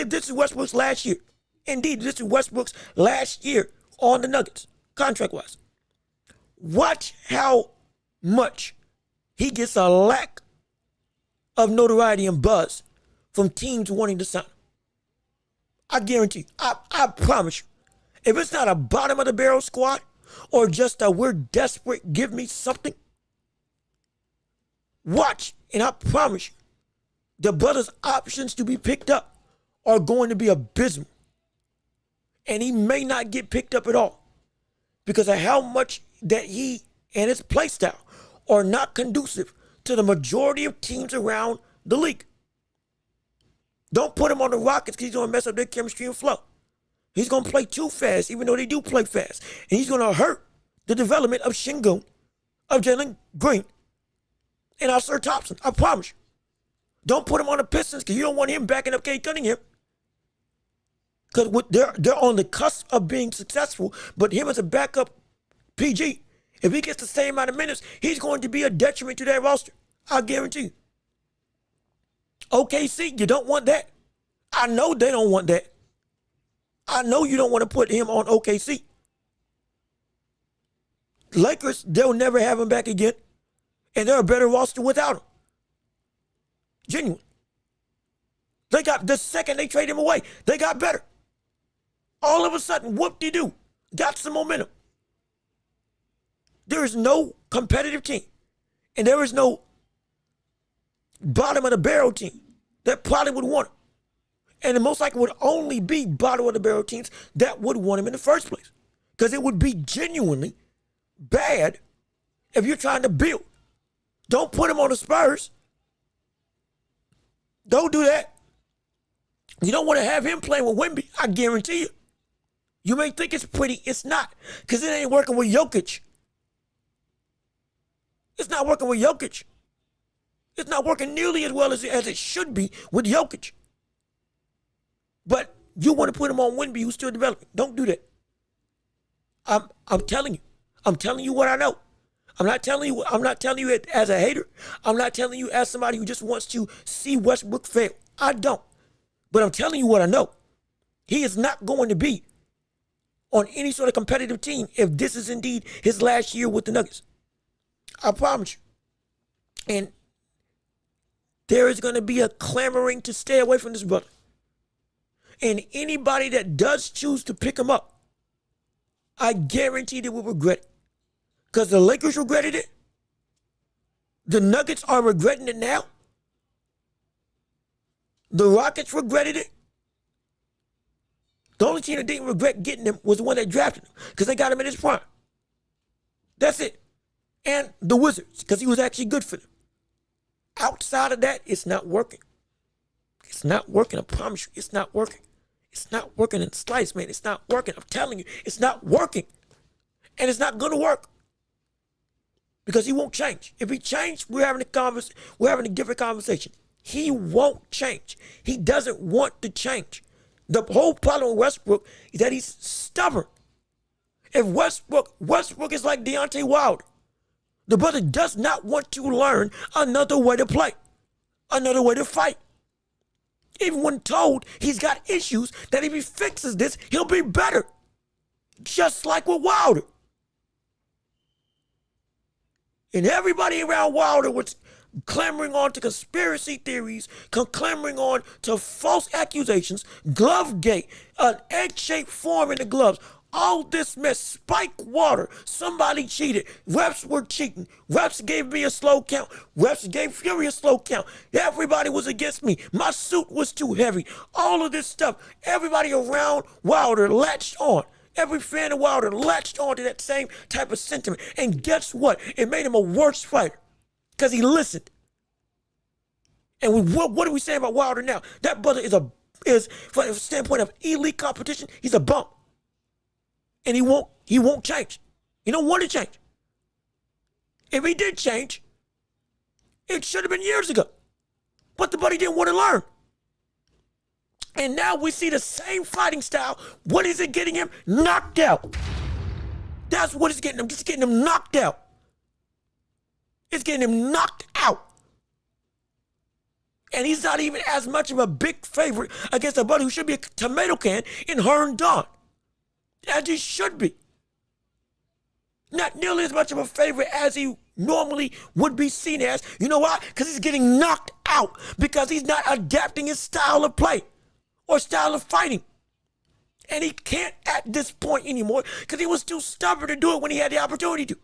this is Westbrook's last year, Indeed, this is Westbrook's last year on the Nuggets, contract-wise. Watch how much he gets a lack of notoriety and buzz from teams wanting to sign him. I guarantee you, I promise you, if it's not a bottom of the barrel squad or just a we're desperate, give me something, watch, and I promise you, the brother's options to be picked up are going to be abysmal. And he may not get picked up at all because of how much that he and his play style are not conducive to the majority of teams around the league. Don't put him on the Rockets because he's going to mess up their chemistry and flow. He's going to play too fast, even though they do play fast. And he's going to hurt the development of Şengün, of Jalen Green, and Sir Thompson. I promise you. Don't put him on the Pistons because you don't want him backing up Cade Cunningham. Because they're on the cusp of being successful, but him as a backup PG, if he gets the same amount of minutes, he's going to be a detriment to that roster. I guarantee you. OKC, you don't want that. I know they don't want that. I know you don't want to put him on OKC. Lakers, they'll never have him back again, and they're a better roster without him. Genuine. They got, the second they trade him away, they got better. All of a sudden, whoop-de-doo, got some momentum. There is no competitive team, and there is no bottom of the barrel team that probably would want him. And it most likely would only be bottom of the barrel teams that would want him in the first place. Because it would be genuinely bad if you're trying to build. Don't put him on the Spurs. Don't do that. You don't want to have him playing with Wemby, I guarantee you. You may think it's pretty, it's not. Because it ain't working with Jokic. It's not working with Jokic. It's not working nearly as well as it should be with Jokic. But you want to put him on Wemby, who's still developing. Don't do that. I'm telling you. I'm telling you what I know. I'm not telling you it as a hater. I'm not telling you as somebody who just wants to see Westbrook fail. I don't. But I'm telling you what I know. He is not going to be on any sort of competitive team if this is indeed his last year with the Nuggets. I promise you. And there is going to be a clamoring to stay away from this brother. And anybody that does choose to pick him up, I guarantee they will regret it. Because the Lakers regretted it. The Nuggets are regretting it now. The Rockets regretted it. The only team that didn't regret getting him was the one that drafted him because they got him in his prime. That's it. And the Wizards because he was actually good for them. Outside of that, it's not working. It's not working. I promise you, it's not working. It's not working in the slice, man. It's not working. I'm telling you, it's not working. And it's not going to work. Because he won't change. If he changed, we're having a different conversation. He won't change. He doesn't want to change. The whole problem with Westbrook is that he's stubborn. If Westbrook is like Deontay Wilder. The brother does not want to learn another way to play, another way to fight. Even when told he's got issues, that if he fixes this, he'll be better. Just like with Wilder. And everybody around Wilder was clamoring on to conspiracy theories, clamoring on to false accusations, Glovegate, an egg-shaped form in the gloves. All this mess, spike water, somebody cheated, refs were cheating, refs gave me a slow count, refs gave Fury a slow count, everybody was against me, my suit was too heavy, all of this stuff, everybody around Wilder latched on. Every fan of Wilder latched on to that same type of sentiment. And guess what? It made him a worse fighter because he listened. And what are we saying about Wilder now? That brother is from the standpoint of elite competition, he's a bump. And he won't change. He don't want to change. If he did change, it should have been years ago. But the buddy didn't want to learn. And now we see the same fighting style. What is it getting him? Knocked out. That's what it's getting him. It's getting him knocked out. It's getting him knocked out. And he's not even as much of a big favorite against a buddy who should be a tomato can in Herndon Dawn, as he should be. Not nearly as much of a favorite as he normally would be seen as. You know why? Because he's getting knocked out, because he's not adapting his style of play or style of fighting. And he can't at this point anymore because he was too stubborn to do it when he had the opportunity to.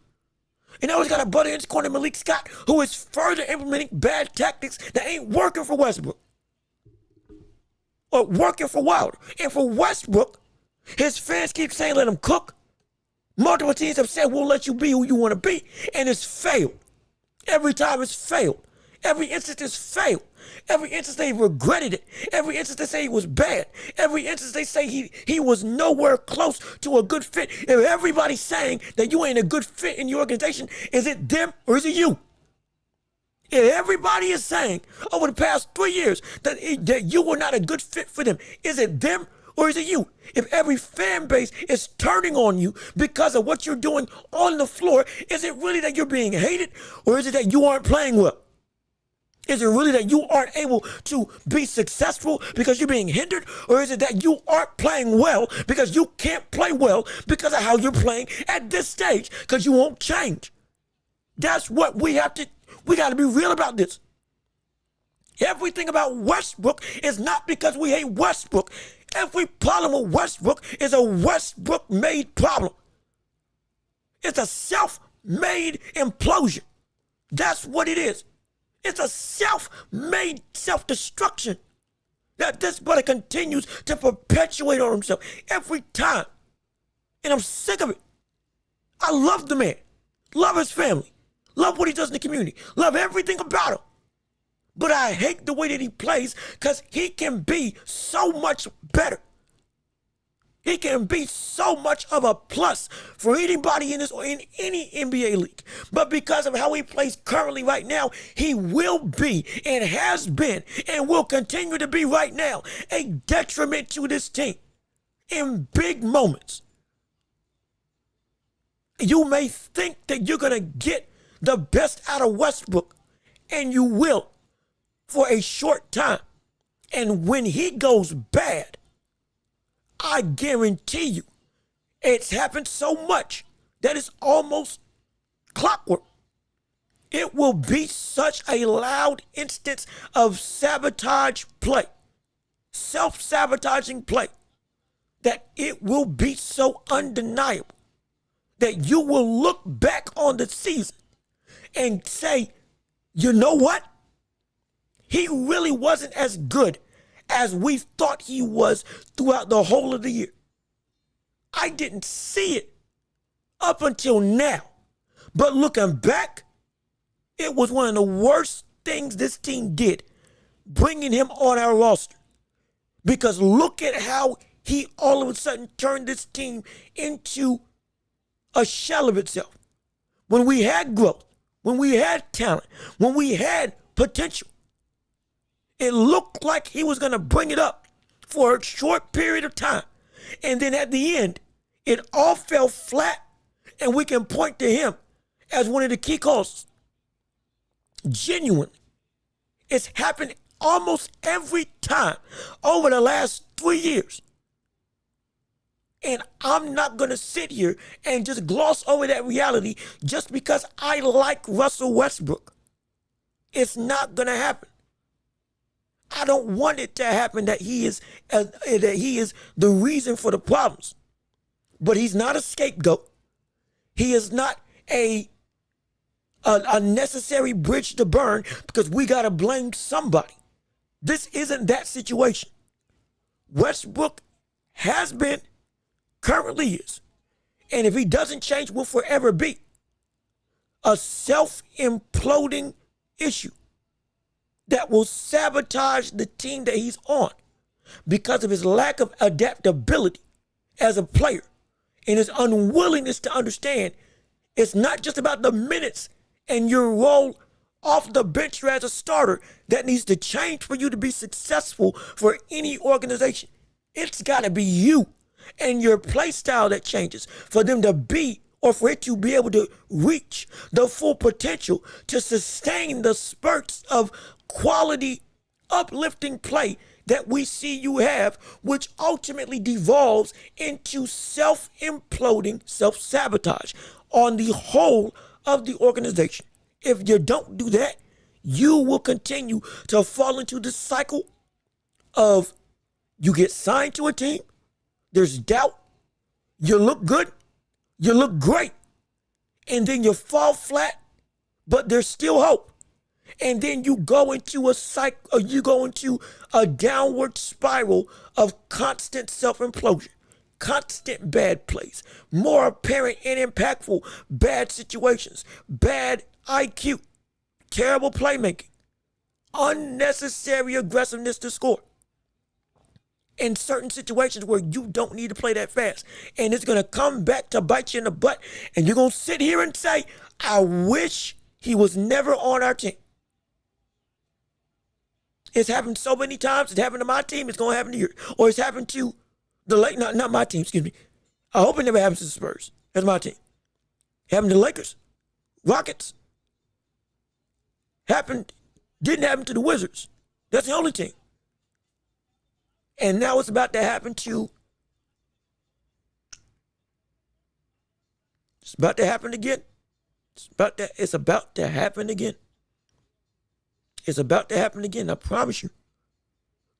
And now he's got a buddy in his corner, Malik Scott, who is further implementing bad tactics that ain't working for Westbrook or working for Wilder. And for Westbrook, his fans keep saying, let him cook. Multiple teams have said, we'll let you be who you want to be. And it's failed. Every time it's failed. Every instance is failed. Every instance they regretted it. Every instance they say he was bad. Every instance they say he was nowhere close to a good fit. If everybody's saying that you ain't a good fit in your organization, is it them or is it you? If everybody is saying over the past 3 years that you were not a good fit for them, is it them or is it you? If every fan base is turning on you because of what you're doing on the floor, is it really that you're being hated or is it that you aren't playing well? Is it really that you aren't able to be successful because you're being hindered? Or is it that you aren't playing well because you can't play well because of how you're playing at this stage because you won't change? That's what we got to be real about this. Everything about Westbrook is not because we hate Westbrook. Every problem with Westbrook is a Westbrook-made problem. It's a self-made implosion. That's what it is. It's a self-made self-destruction that this brother continues to perpetuate on himself every time. And I'm sick of it. I love the man. Love his family. Love what he does in the community. Love everything about him. But I hate the way that he plays because he can be so much better. He can be so much of a plus for anybody in this or in any NBA league. But because of how he plays currently right now, he will be and has been and will continue to be right now a detriment to this team in big moments. You may think that you're going to get the best out of Westbrook, and you will for a short time. And when he goes bad, I guarantee you, it's happened so much that it's almost clockwork. It will be such a loud instance of sabotage play, self-sabotaging play, that it will be so undeniable that you will look back on the season and say, you know what? He really wasn't as good as we thought he was throughout the whole of the year. I didn't see it up until now. But looking back, it was one of the worst things this team did, bringing him on our roster. Because look at how he all of a sudden turned this team into a shell of itself. When we had growth, when we had talent, when we had potential, it looked like he was going to bring it up for a short period of time. And then at the end, it all fell flat, and we can point to him as one of the key causes. Genuinely. It's happened almost every time over the last 3 years. And I'm not going to sit here and just gloss over that reality just because I like Russell Westbrook. It's not going to happen. I don't want it to happen that he is the reason for the problems. But he's not a scapegoat. He is not a necessary bridge to burn because we got to blame somebody. This isn't that situation. Westbrook has been, currently is, and if he doesn't change, will forever be a self-imploding issue that will sabotage the team that he's on because of his lack of adaptability as a player and his unwillingness to understand it's not just about the minutes and your role off the bench as a starter that needs to change for you to be successful for any organization. It's got to be you and your play style that changes for them to be, or for it to be able to reach the full potential to sustain the spurts of quality uplifting play that we see you have, which ultimately devolves into self-imploding self-sabotage on the whole of the organization. If you don't do that, you will continue to fall into the cycle of you get signed to a team, there's doubt, you look good, you look great, and then you fall flat, but there's still hope. And then you go into a cycle, or you go into a downward spiral of constant self-implosion, constant bad plays, more apparent and impactful bad situations, bad IQ, terrible playmaking, unnecessary aggressiveness to score in certain situations where you don't need to play that fast. And it's going to come back to bite you in the butt. And you're going to sit here and say, I wish he was never on our team. It's happened so many times. It's happened to my team. It's going to happen to yours. Or it's happened to the Lakers. Not my team, excuse me. I hope it never happens to the Spurs. That's my team. It happened to the Lakers. Rockets. Didn't happen to the Wizards. That's the only team. And now it's about to happen to, it's about to happen again. It's about to happen again. It's about to happen again. I promise you.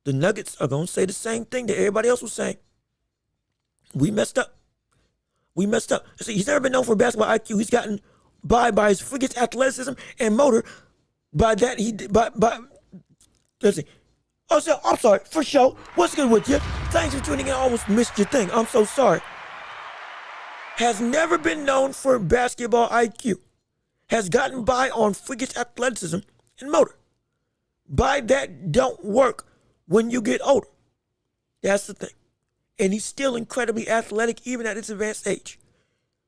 The Nuggets are going to say the same thing that everybody else was saying. We messed up. See, he's never been known for basketball IQ. He's gotten by his freakish athleticism and motor. By that, let's see. Oh, so, I'm sorry, for sure. What's good with you? Thanks for tuning in. I almost missed your thing. I'm so sorry. Has never been known for basketball IQ. Has gotten by on freakish athleticism and motor. By that don't work when you get older. That's the thing. And he's still incredibly athletic even at his advanced age.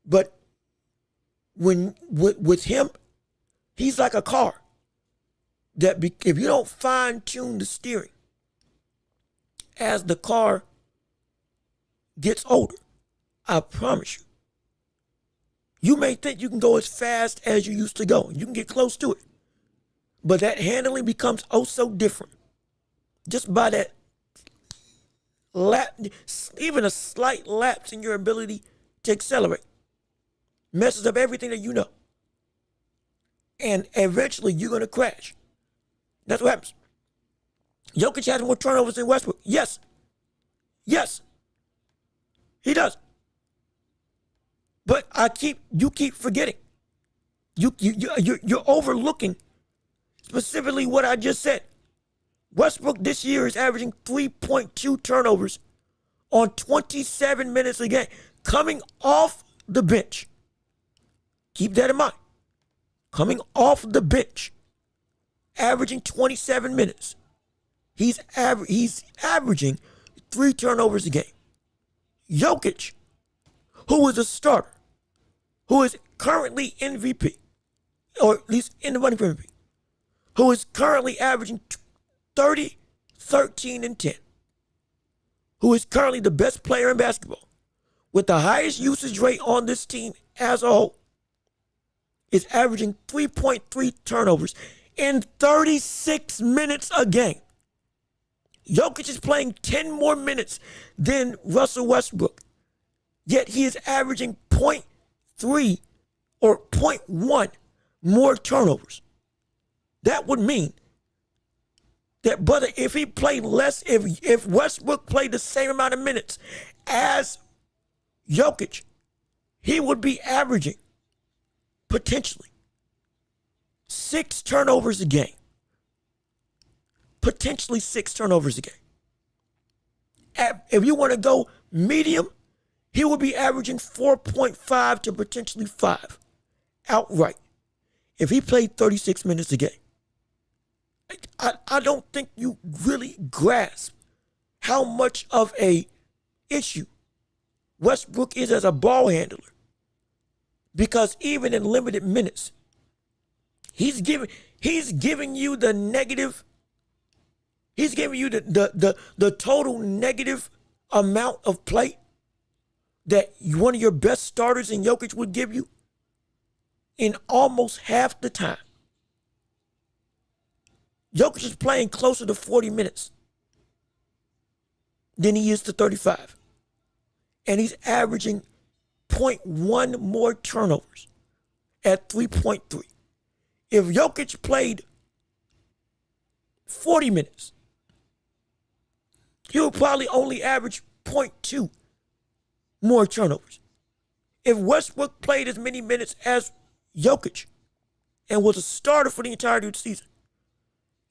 But with him, he's like a car. That if you don't fine-tune the steering as the car gets older, I promise you, you may think you can go as fast as you used to go. You can get close to it. But that handling becomes oh so different. Just by that even a slight lapse in your ability to accelerate messes up everything that you know. And eventually you're going to crash. That's what happens. Jokic has more turnovers than Westbrook. Yes. He does. But you keep forgetting. You're overlooking specifically what I just said. Westbrook this year is averaging 3.2 turnovers on 27 minutes a game, coming off the bench. Keep that in mind. Coming off the bench. Averaging 27 minutes. He's averaging 3 turnovers a game. Jokic, who is a starter, who is currently MVP, or at least in the running for MVP, who is currently averaging 30, 13, and 10, who is currently the best player in basketball, with the highest usage rate on this team as a whole, is averaging 3.3 turnovers in 36 minutes a game. Jokic is playing 10 more minutes than Russell Westbrook. Yet he is averaging 0.3 or 0.1 more turnovers. That would mean that, brother, if he played less, if Westbrook played the same amount of minutes as Jokic, he would be averaging potentially 6 turnovers a game. Potentially 6 turnovers a game. If you want to go medium, he would be averaging 4.5 to potentially 5 outright if he played 36 minutes a game. I don't think you really grasp how much of a issue Westbrook is as a ball handler. Because even in limited minutes, he's giving you the negative. He's giving you the total negative amount of play that one of your best starters in Jokic would give you in almost half the time. Jokic is playing closer to 40 minutes than he is to 35. And he's averaging 0.1 more turnovers at 3.3. If Jokic played 40 minutes, he would probably only average 0.2 more turnovers. If Westbrook played as many minutes as Jokic and was a starter for the entirety of the season,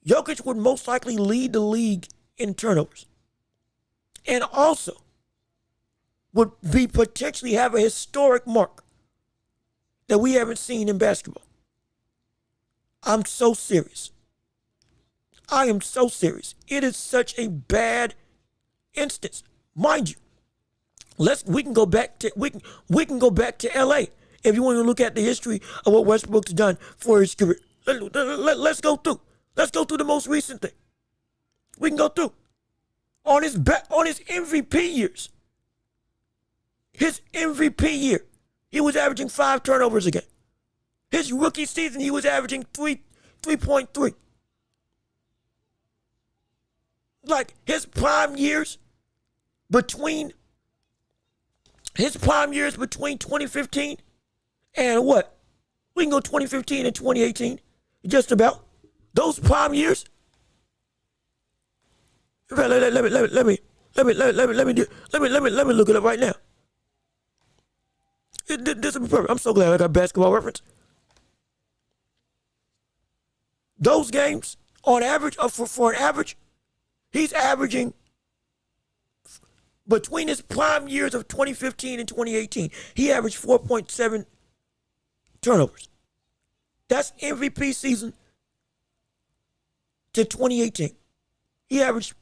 Jokic would most likely lead the league in turnovers. And also would be potentially have a historic mark that we haven't seen in basketball. I'm so serious. I am so serious. It is such a bad instance. Mind you, we can go back to LA if you want to look at the history of what Westbrook's done for his career. Let's go through. Let's go through the most recent thing. We can go through. On his MVP years. His MVP year, he was averaging 5 turnovers a game. His rookie season, he was averaging 3.3. Like his prime years between 2015 and what? We can go 2015 and 2018, just about. Those prime years. Let me look it up right now. This will be perfect. I'm so glad I got Basketball Reference. Those games, on average, for an average, he's averaging between his prime years of 2015 and 2018, he averaged 4.7 turnovers. That's MVP season to 2018. He averaged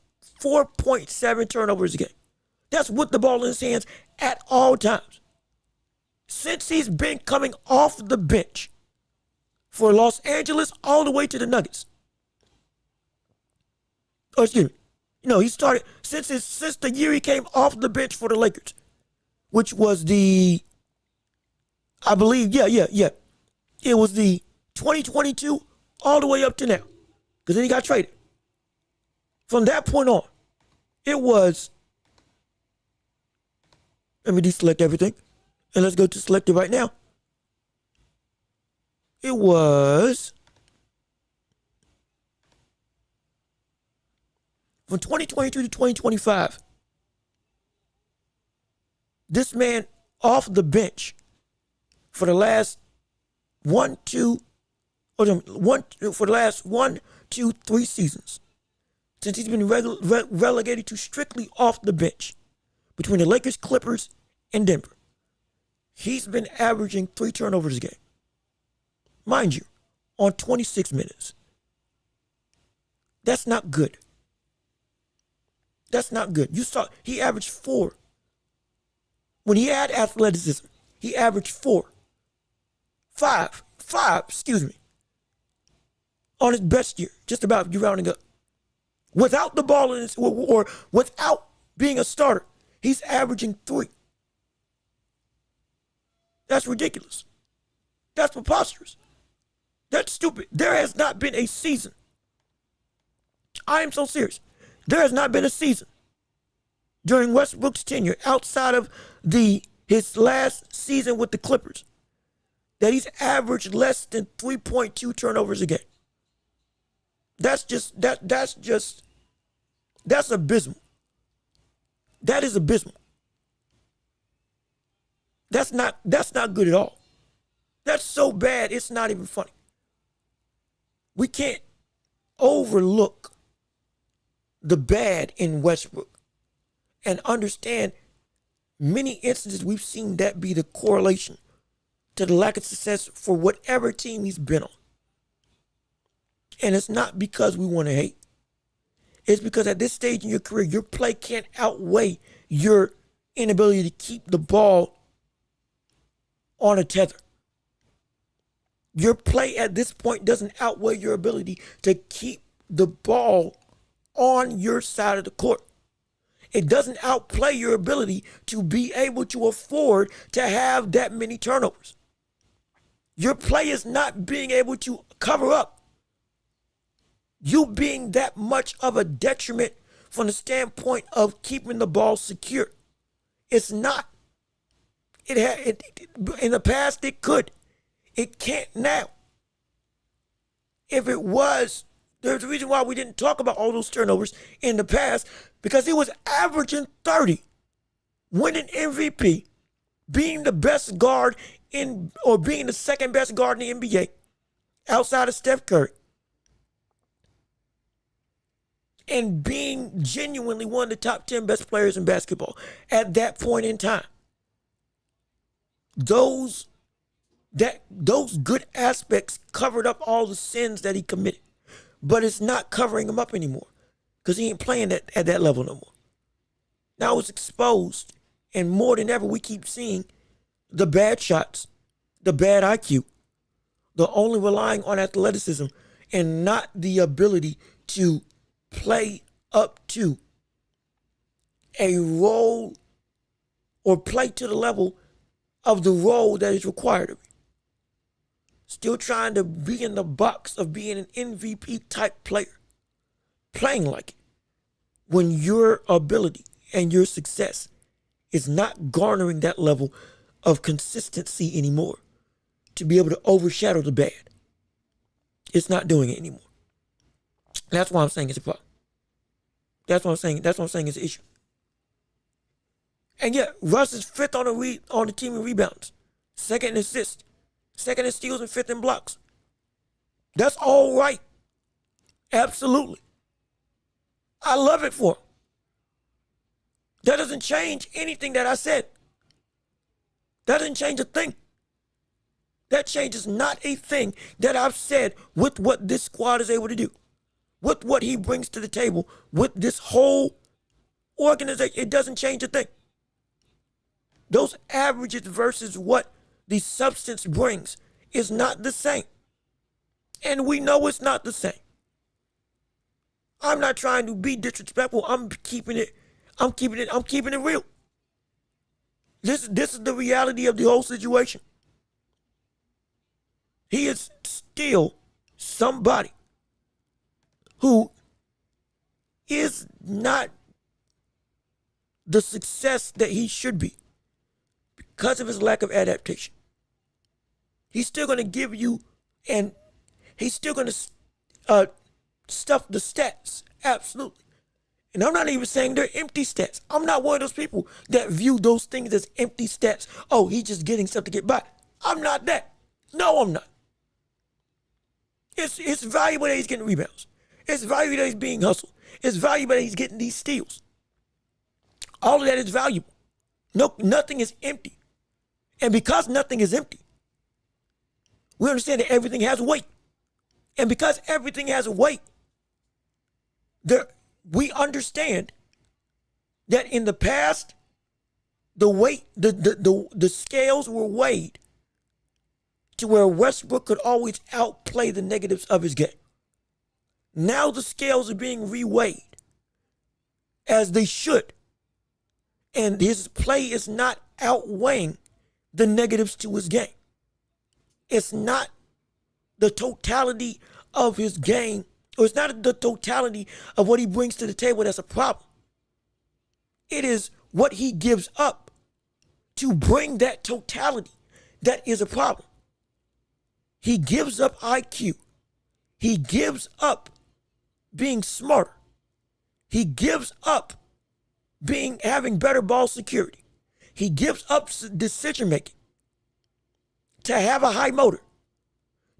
4.7 turnovers a game. That's with the ball in his hands at all times. Since he's been coming off the bench for Los Angeles all the way to the Nuggets. Oh, excuse me. He started since the year he came off the bench for the Lakers, which was I believe, yeah. It was the 2022 all the way up to now, because then he got traded. From that point on, it was, let me deselect everything, and let's go to select it right now. It was from 2022 to 2025. This man off the bench for the last 3 seasons, since he's been relegated to strictly off the bench between the Lakers, Clippers, and Denver. He's been averaging 3 turnovers a game. Mind you, on 26 minutes. That's not good. That's not good. You saw he averaged 4. When he had athleticism, he averaged 5, on his best year, just about you rounding up. Without the ball in his, or without being a starter, he's averaging 3. That's ridiculous. That's preposterous. That's stupid. There has not been a season. I am so serious. There has not been a season during Westbrook's tenure outside of his last season with the Clippers that he's averaged less than 3.2 turnovers a game. That's abysmal. That is abysmal. That's not good at all. That's so bad, it's not even funny. We can't overlook the bad in Westbrook and understand many instances we've seen that be the correlation to the lack of success for whatever team he's been on. And it's not because we want to hate. It's because at this stage in your career, your play can't outweigh your inability to keep the ball on a tether. Your play at this point doesn't outweigh your ability to keep the ball on your side of the court. It doesn't outplay your ability to be able to afford to have that many turnovers. Your play is not being able to cover up you being that much of a detriment from the standpoint of keeping the ball secure. It's not. In the past it could. It can't now. If it was, there's a reason why we didn't talk about all those turnovers in the past, because he was averaging 30, winning MVP, being the best guard being the second best guard in the NBA outside of Steph Curry, and being genuinely one of the top 10 best players in basketball at that point in time. Those good aspects covered up all the sins that he committed, but it's not covering him up anymore because he ain't playing at that level no more. Now it's exposed, and more than ever, we keep seeing the bad shots, the bad IQ, the only relying on athleticism and not the ability to play up to a role or play to the level of the role that is required of you. Still trying to be in the box of being an MVP type player, playing like it, when your ability and your success is not garnering that level of consistency anymore to be able to overshadow the bad. It's not doing it anymore. That's why I'm saying it's a problem. That's what I'm saying it's an issue. And yet, Russ is fifth on the team in rebounds, second in assists, second in steals, and fifth in blocks. That's all right. Absolutely. I love it for him. That doesn't change anything that I said. That doesn't change a thing. That changes not a thing that I've said with what this squad is able to do, with what he brings to the table, with this whole organization. It doesn't change a thing. Those averages versus what the substance brings is not the same. And we know it's not the same. I'm not trying to be disrespectful. I'm keeping it real. This is the reality of the whole situation. He is still somebody who is not the success that he should be because of his lack of adaptation. He's still going to give you, and he's still going to stuff the stats, absolutely. And I'm not even saying they're empty stats. I'm not one of those people that view those things as empty stats. Oh, he's just getting stuff to get by. I'm not that. No, I'm not. It's valuable that he's getting rebounds. It's valuable that he's being hustled. It's valuable that he's getting these steals. All of that is valuable. No, nothing is empty. And because nothing is empty, we understand that everything has weight. And because everything has a weight, we understand that in the past, the weight, the scales were weighed to where Westbrook could always outplay the negatives of his game. Now the scales are being reweighed as they should. And his play is not outweighing the negatives to his game. It's not the totality of his game, or it's not the totality of what he brings to the table that's a problem. It is what he gives up to bring that totality that is a problem. He gives up IQ. He gives up being smarter. He gives up having better ball security. He gives up decision making to have a high motor,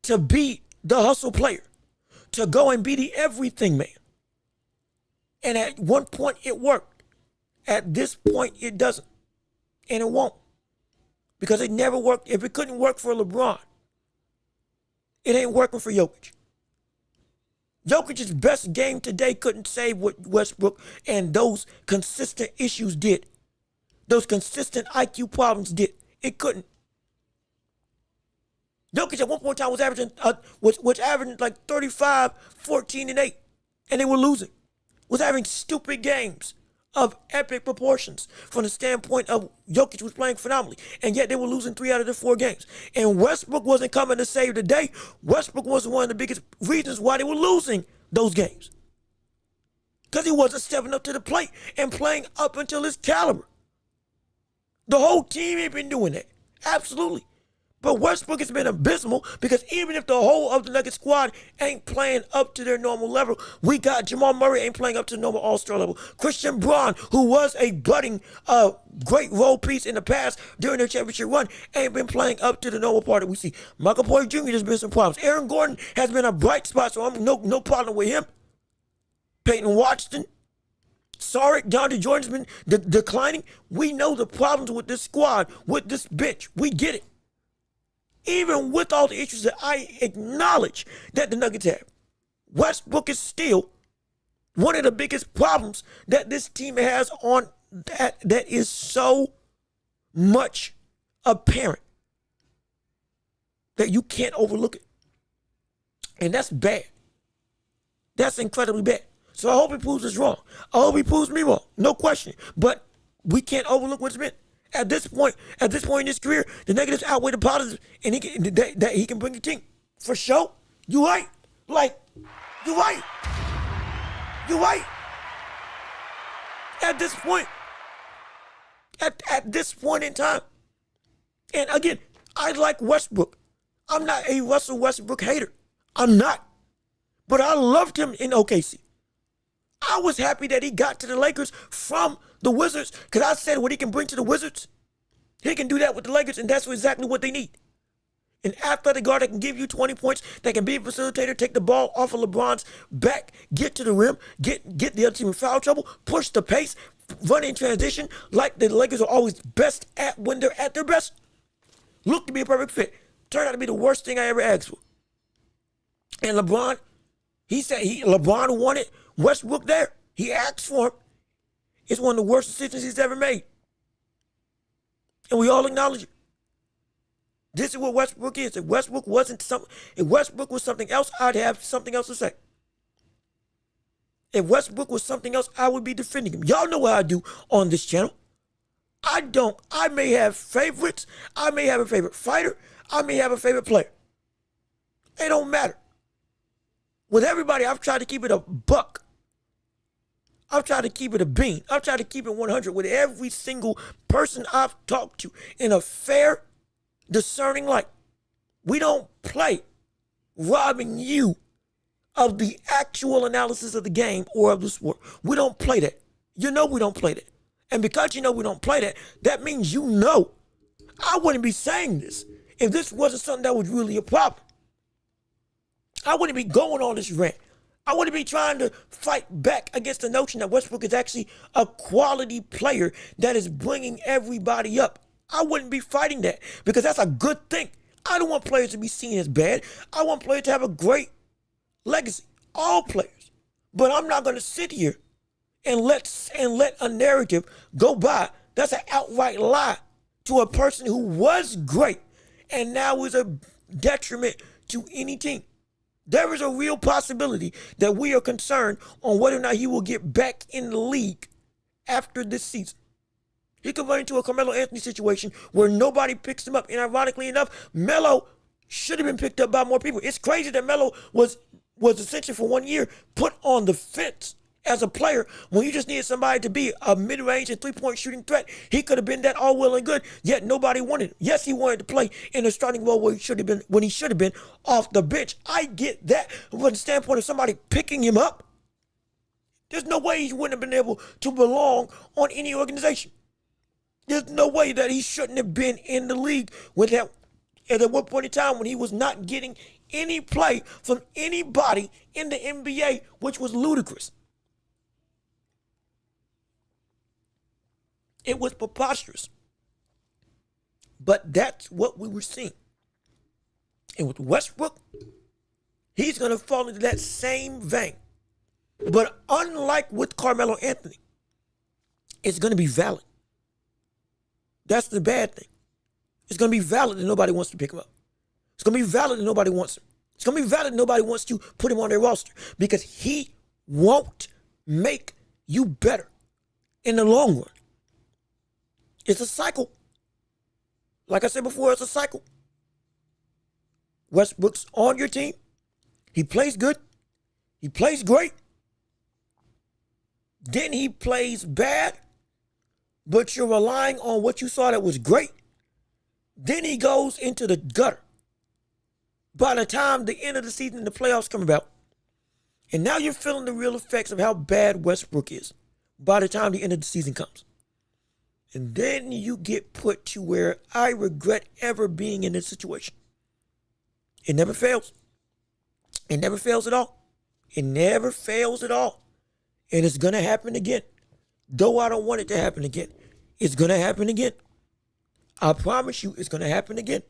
to be the hustle player, to go and be the everything man. And at one point it worked. At this point it doesn't. And it won't. Because it never worked. If it couldn't work for LeBron, it ain't working for Jokic. Jokic's best game today couldn't save what Westbrook and those consistent issues did. Those consistent IQ problems did. It couldn't. Jokic at one point in time was averaging like 35, 14, and 8. And they were losing. Was having stupid games of epic proportions from the standpoint of Jokic was playing phenomenally. And yet they were losing 3 out of the 4 games. And Westbrook wasn't coming to save the day. Westbrook was one of the biggest reasons why they were losing those games. Because he wasn't stepping up to the plate and playing up until his caliber. The whole team ain't been doing that. Absolutely. But Westbrook has been abysmal because even if the whole of the Nuggets squad ain't playing up to their normal level, we got Jamal Murray ain't playing up to the normal all-star level. Christian Braun, who was a budding great role piece in the past during their championship run, ain't been playing up to the normal part that we see. Michael Porter Jr. There's been some problems. Aaron Gordon has been a bright spot, so I'm no problem with him. Peyton Watson, sorry, DeAndre Jordan's been declining. We know the problems with this squad, with this bench. We get it. Even with all the issues that I acknowledge that the Nuggets have, Westbrook is still one of the biggest problems that this team has on that is so much apparent that you can't overlook it. And that's bad. That's incredibly bad. So I hope he proves us wrong. I hope he proves me wrong. No question. But we can't overlook what's been. At this point in his career, the negatives outweigh the positives, and he can bring the team. For sure. You right. Like, you right. You right. At this point. At this point in time. And again, I like Westbrook. I'm not a Russell Westbrook hater. I'm not. But I loved him in OKC. I was happy that he got to the Lakers from the Wizards because I said what he can bring to the Wizards, he can do that with the Lakers, and that's exactly what they need. An athletic guard that can give you 20 points, that can be a facilitator, take the ball off of LeBron's back, get to the rim, get the other team in foul trouble, push the pace, run in transition like the Lakers are always best at when they're at their best. Looked to be a perfect fit. Turned out to be the worst thing I ever asked for. And LeBron, he said LeBron wanted Westbrook there. He asked for him. It's one of the worst decisions he's ever made. And we all acknowledge it. This is what Westbrook is. If Westbrook was something else, I'd have something else to say. If Westbrook was something else, I would be defending him. Y'all know what I do on this channel. I may have favorites. I may have a favorite fighter. I may have a favorite player. It don't matter. With everybody, I've tried to keep it a buck. I've tried to keep it a bean. I've tried to keep it 100 with every single person I've talked to in a fair, discerning light. We don't play robbing you of the actual analysis of the game or of the sport. We don't play that. You know we don't play that. And because you know we don't play that, that means you know I wouldn't be saying this if this wasn't something that was really a problem. I wouldn't be going on this rant. I wouldn't be trying to fight back against the notion that Westbrook is actually a quality player that is bringing everybody up. I wouldn't be fighting that because that's a good thing. I don't want players to be seen as bad. I want players to have a great legacy. All players. But I'm not going to sit here and let a narrative go by. That's an outright lie to a person who was great and now is a detriment to any team. There is a real possibility that we are concerned on whether or not he will get back in the league after this season. He could run into a Carmelo Anthony situation where nobody picks him up. And ironically enough, Melo should have been picked up by more people. It's crazy that Melo was essentially for 1 year put on the fence as a player when you just needed somebody to be a mid-range and three-point shooting threat. He could have been that all well and good, yet nobody wanted him. Yes, he wanted to play in the starting role where he should have been off the bench. I get that. From the standpoint of somebody picking him up, there's no way he wouldn't have been able to belong on any organization. There's no way that he shouldn't have been in the league with that at one point in time when he was not getting any play from anybody in the NBA, which was ludicrous. It was preposterous. But that's what we were seeing. And with Westbrook, he's going to fall into that same vein. But unlike with Carmelo Anthony, it's going to be valid. That's the bad thing. It's going to be valid that nobody wants to pick him up. It's going to be valid that nobody wants him. It's going to be valid that nobody wants to put him on their roster because he won't make you better in the long run. It's a cycle. Like I said before, it's a cycle. Westbrook's on your team. He plays good. He plays great. Then he plays bad, but you're relying on what you saw that was great. Then he goes into the gutter. By the time the end of the season and the playoffs come about, and now you're feeling the real effects of how bad Westbrook is by the time the end of the season comes. And then you get put to where I regret ever being in this situation. It never fails. It never fails at all. It never fails at all. And it's going to happen again. Though I don't want it to happen again, it's going to happen again. I promise you it's going to happen again.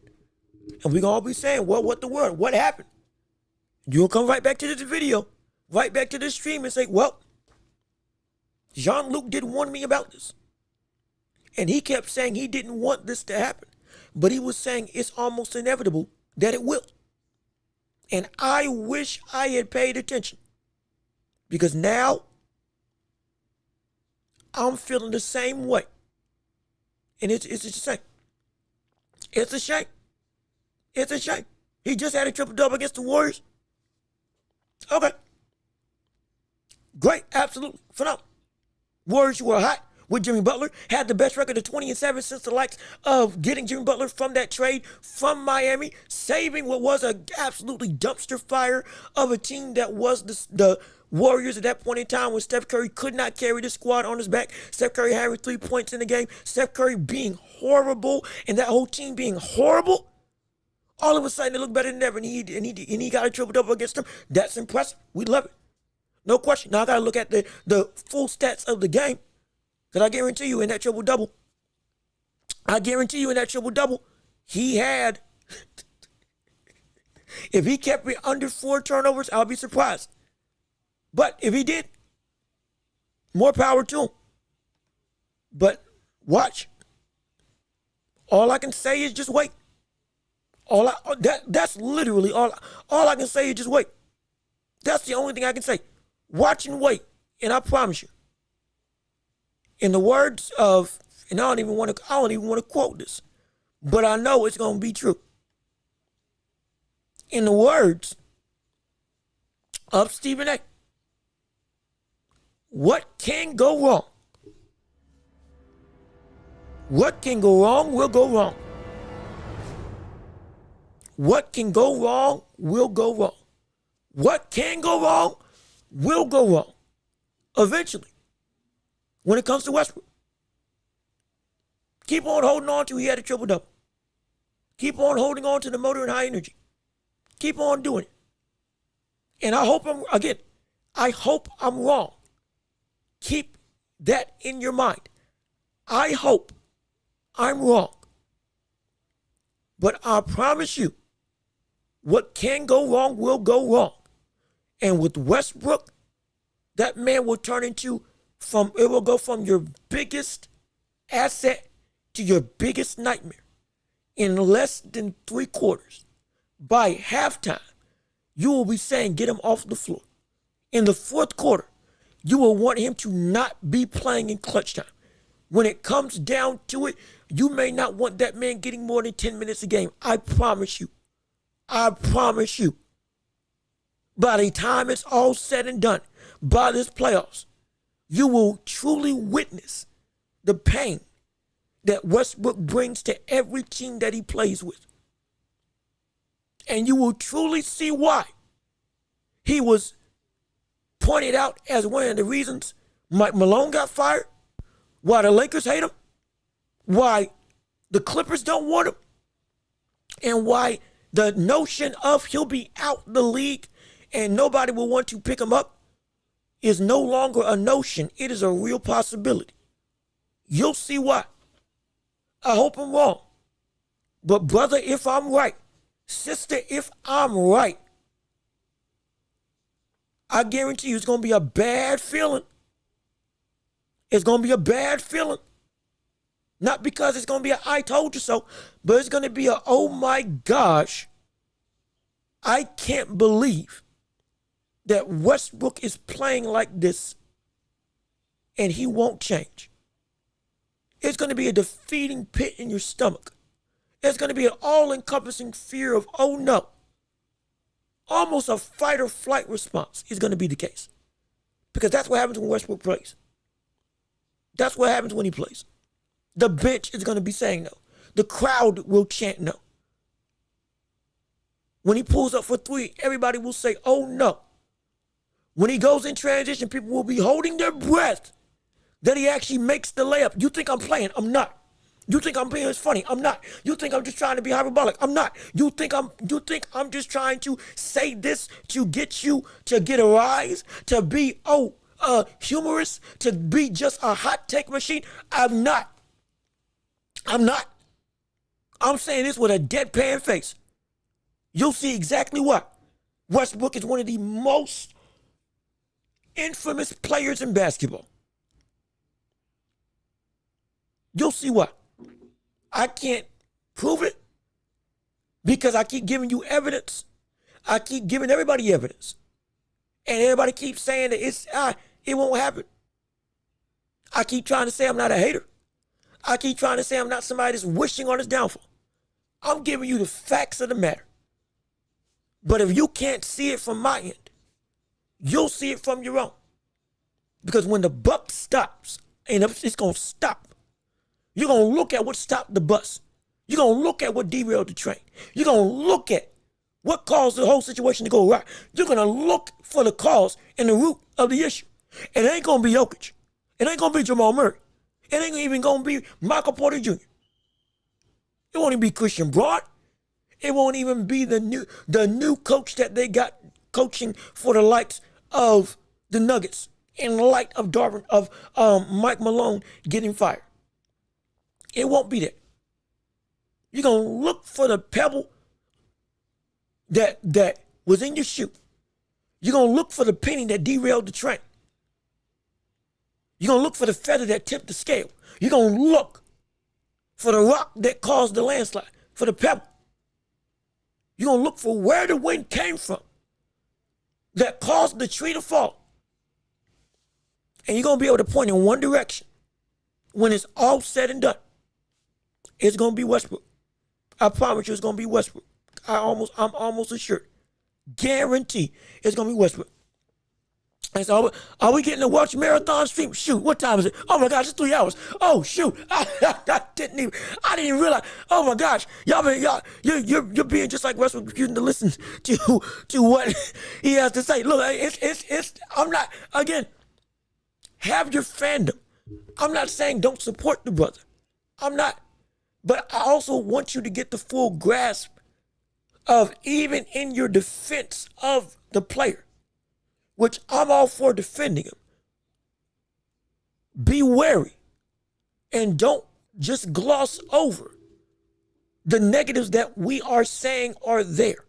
And we're going to all be saying, well, what the word? What happened? You'll come right back to this video, right back to this stream and say, well, Jean-Luc didn't warn me about this. And he kept saying he didn't want this to happen. But he was saying it's almost inevitable that it will. And I wish I had paid attention. Because now I'm feeling the same way. And it's a shame. It's a shame. It's a shame. He just had a triple-double against the Warriors. Okay. Great. Absolutely. Phenomenal. Warriors were hot with Jimmy Butler. Had the best record of 20-7 since the likes of getting Jimmy Butler from that trade from Miami. Saving what was a absolutely dumpster fire of a team that was the Warriors at that point in time when Steph Curry could not carry the squad on his back. Steph Curry having 3 points in the game. Steph Curry being horrible and that whole team being horrible. All of a sudden, they look better than ever, and he got a triple-double against them. That's impressive. We love it. No question. Now I got to look at the full stats of the game, because I guarantee you in that triple-double, he had, if he kept it under 4 turnovers, I'll be surprised. But if he did, more power to him. But watch. All I can say is just wait. That's literally all I can say is just wait. That's the only thing I can say. Watch and wait. And I promise you, in the words of, and I don't even want to quote this, but I know it's going to be true. In the words of Stephen A., what can go wrong? What can go wrong will go wrong. What can go wrong will go wrong. What can go wrong will go wrong. Eventually, when it comes to Westbrook. Keep on holding on to he had a triple-double. Keep on holding on to the motor and high energy. Keep on doing it. And I hope I'm wrong. Keep that in your mind. I hope I'm wrong. But I promise you, what can go wrong will go wrong. And with Westbrook, that man will turn into, it will go from your biggest asset to your biggest nightmare in less than 3 quarters. By halftime, you will be saying, get him off the floor. In the 4th quarter, you will want him to not be playing in clutch time. When it comes down to it, you may not want that man getting more than 10 minutes a game. I promise you. I promise you. By the time it's all said and done, by this playoffs, you will truly witness the pain that Westbrook brings to every team that he plays with. And you will truly see why he was pointed out as one of the reasons Mike Malone got fired, why the Lakers hate him, why the Clippers don't want him, and why the notion of he'll be out the league and nobody will want to pick him up is no longer a notion. It is a real possibility. You'll see why. I hope I'm wrong. But brother, if I'm right, sister, if I'm right, I guarantee you it's going to be a bad feeling. It's going to be a bad feeling. Not because it's going to be a I told you so, but it's going to be a, oh my gosh, I can't believe that Westbrook is playing like this and he won't change. It's going to be a defeating pit in your stomach. It's going to be an all-encompassing fear of, oh no, almost a fight or flight response is going to be the case. Because that's what happens when Westbrook plays. That's what happens when he plays. The bench is going to be saying no. The crowd will chant no. When he pulls up for three, everybody will say, oh no. When he goes in transition, people will be holding their breath that he actually makes the layup. You think I'm playing? I'm not. You think I'm being funny? I'm not. You think I'm just trying to be hyperbolic? I'm not. You think I'm just trying to say this to get you to get a rise, to be humorous, to be just a hot take machine? I'm not. I'm not. I'm saying this with a deadpan face. You'll see exactly what. Westbrook is one of the most infamous players in basketball. You'll see what. I can't prove it because I keep giving you evidence. I keep giving everybody evidence. And everybody keeps saying that it won't happen. I keep trying to say I'm not a hater. I keep trying to say I'm not somebody that's wishing on his downfall. I'm giving you the facts of the matter. But if you can't see it from my end, you'll see it from your own. Because when the buck stops, and it's going to stop, you're going to look at what stopped the bus. You're going to look at what derailed the train. You're going to look at what caused the whole situation to go right. You're going to look for the cause and the root of the issue. And it ain't going to be Jokic. It ain't going to be Jamal Murray. It ain't even going to be Michael Porter Jr. It won't even be Christian Broad. It won't even be the new coach that they got coaching for the likes of the Nuggets in the light of Mike Malone getting fired. It won't be that. You're going to look for the pebble that was in your shoe. You're going to look for the penny that derailed the train. You're going to look for the feather that tipped the scale. You're going to look for the rock that caused the landslide, for the pebble. You're going to look for where the wind came from that caused the tree to fall. And you're going to be able to point in one direction. When it's all said and done, it's going to be Westbrook. I promise you it's going to be Westbrook. I'm almost assured. Guarantee it's going to be Westbrook. And so, are we getting a Welch marathon stream? Shoot, what time is it? Oh my gosh, it's 3 hours. Oh shoot, I didn't even realize. Oh my gosh, you're being just like Westbrook, refusing to listen to what he has to say. Look, I'm not, again, have your fandom. I'm not saying don't support the brother. I'm not, but I also want you to get the full grasp of, even in your defense of the player, which I'm all for defending him, be wary and don't just gloss over the negatives that we are saying are there.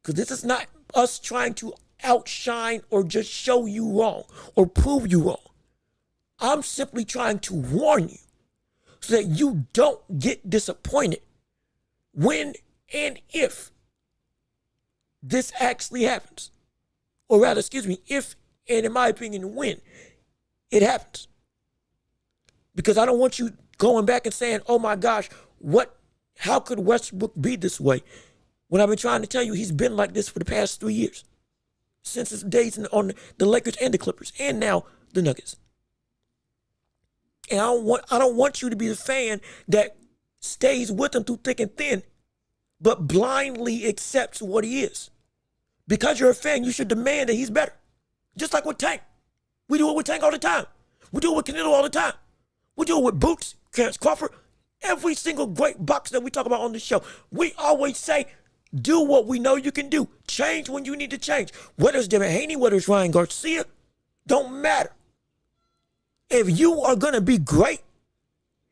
Because this is not us trying to outshine or just show you wrong or prove you wrong. I'm simply trying to warn you so that you don't get disappointed when and if this actually happens. Or rather, if, and in my opinion, when it happens. Because I don't want you going back and saying, oh my gosh, how could Westbrook be this way? When I've been trying to tell you he's been like this for the past 3 years. Since his days on the Lakers and the Clippers, and now the Nuggets. And I don't want you to be the fan that stays with him through thick and thin, but blindly accepts what he is. Because you're a fan, you should demand that he's better. Just like with Tank. We do it with Tank all the time. We do it with Canelo all the time. We do it with Boots, Crawford. Every single great box that we talk about on the show, we always say, do what we know you can do. Change when you need to change. Whether it's Devin Haney, whether it's Ryan Garcia, don't matter. If you are going to be great,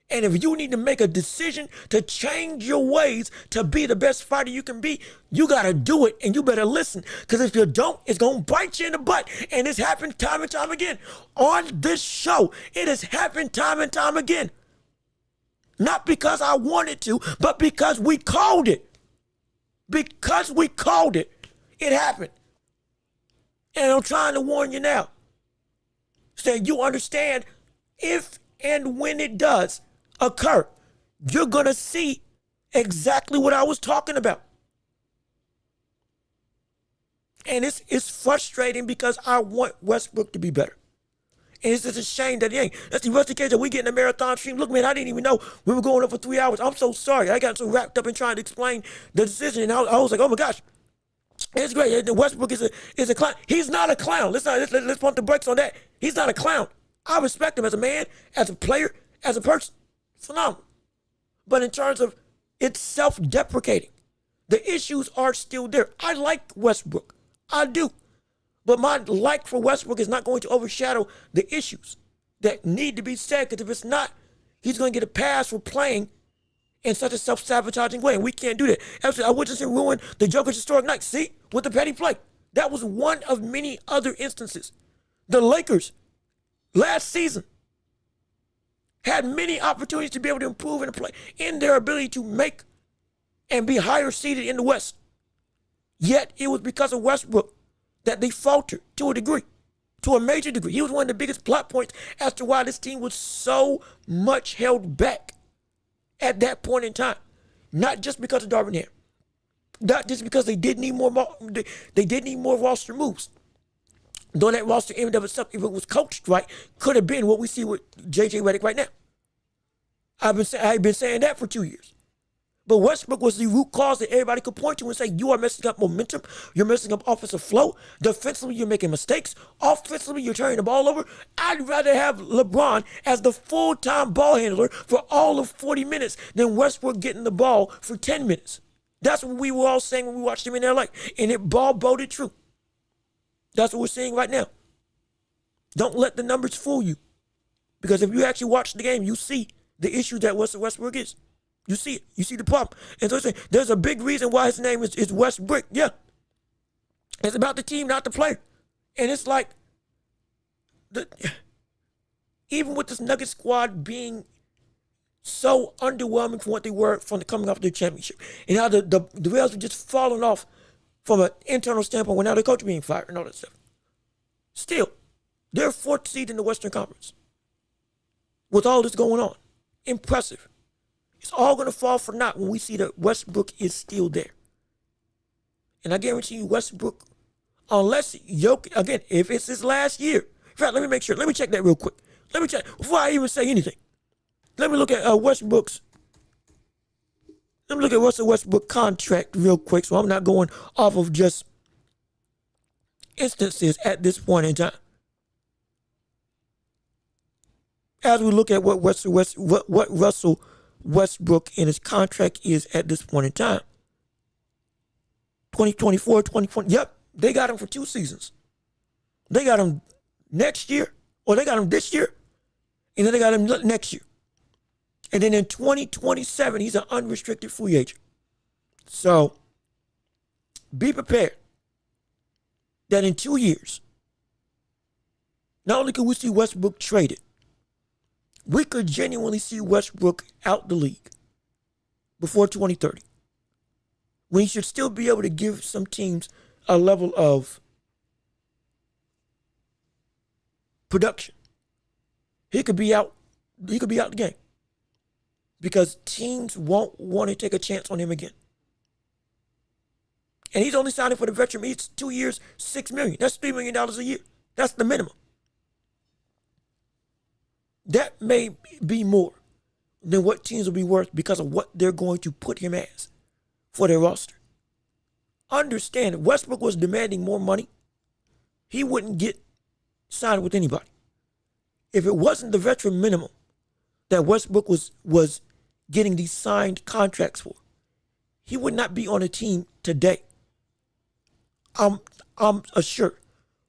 and if you need to make a decision to change your ways to be the best fighter you can be, you got to do it, and you better listen. Because if you don't, it's going to bite you in the butt. And it's happened time and time again. On this show, it has happened time and time again. Not because I wanted to, but because we called it. Because we called it, it happened. And I'm trying to warn you now, so you understand, if and when it does occur, you're going to see exactly what I was talking about. And it's frustrating because I want Westbrook to be better. And it's just a shame that he ain't. That's the rest of the case that we get in a marathon stream. Look, man, I didn't even know we were going up for 3 hours. I'm so sorry. I got so wrapped up in trying to explain the decision. And I was like, oh my gosh, it's great. Westbrook is a clown. He's not a clown. Let's pump the brakes on that. He's not a clown. I respect him as a man, as a player, as a person. Phenomenal. But in terms of it's self-deprecating, the issues are still there. I like Westbrook. I do. But my like for Westbrook is not going to overshadow the issues that need to be said, because if it's not, he's going to get a pass for playing in such a self-sabotaging way, and we can't do that. Absolutely, I would just ruin the Joker's historic night. See, with the petty play. That was one of many other instances. The Lakers, last season, had many opportunities to be able to improve in the play, in their ability to make and be higher seeded in the West. Yet, it was because of Westbrook that they faltered to a degree, to a major degree. He was one of the biggest plot points as to why this team was so much held back at that point in time. Not just because of Darvin Ham, not just because they did need more roster moves. Though that roster in and of itself, if it was coached right, could have been what we see with J.J. Redick right now. I've been saying that for 2 years. But Westbrook was the root cause that everybody could point to and say, you are messing up momentum. You're messing up offensive flow. Defensively, you're making mistakes. Offensively, you're turning the ball over. I'd rather have LeBron as the full-time ball handler for all of 40 minutes than Westbrook getting the ball for 10 minutes. That's what we were all saying when we watched him in LA. And it ball boded true. That's what we're seeing right now. Don't let the numbers fool you. Because if you actually watch the game, you see the issue that Westbrook is. You see it. You see the problem. And so there's a big reason why his name is Westbrook. Yeah. It's about the team, not the player. And it's like, even with this Nugget squad being so underwhelming from what they were from coming off their championship, and how the rails are just falling off from an internal standpoint when now the coach being fired and all that stuff. Still, they're fourth seed in the Western Conference. With all this going on. Impressive. It's all going to fall for naught when we see that Westbrook is still there. And I guarantee you Westbrook, unless Jokic, again, if it's his last year. In fact, let me make sure. Let me check that real quick. Let me check. Before I even say anything, let me look at Westbrook's. Let me look at Russell Westbrook contract real quick, so I'm not going off of just instances at this point in time. As we look at what Russell Westbrook in his contract is at this point in time. 2024, 2020. Yep, they got him for 2 seasons. They got him next year, or they got him this year, and then they got him next year. And then in 2027, he's an unrestricted free agent. So be prepared that in 2 years, not only could we see Westbrook traded, we could genuinely see Westbrook out the league before 2030. When he should still be able to give some teams a level of production. He could be out the game. Because teams won't want to take a chance on him again. And he's only signing for the veteran. It's 2 years, $6 million. That's $3 million a year. That's the minimum. That may be more than what teams will be worth because of what they're going to put him as for their roster. Understand, if Westbrook was demanding more money, he wouldn't get signed with anybody. If it wasn't the veteran minimum that Westbrook was getting these signed contracts for, he would not be on a team today. I'm assured.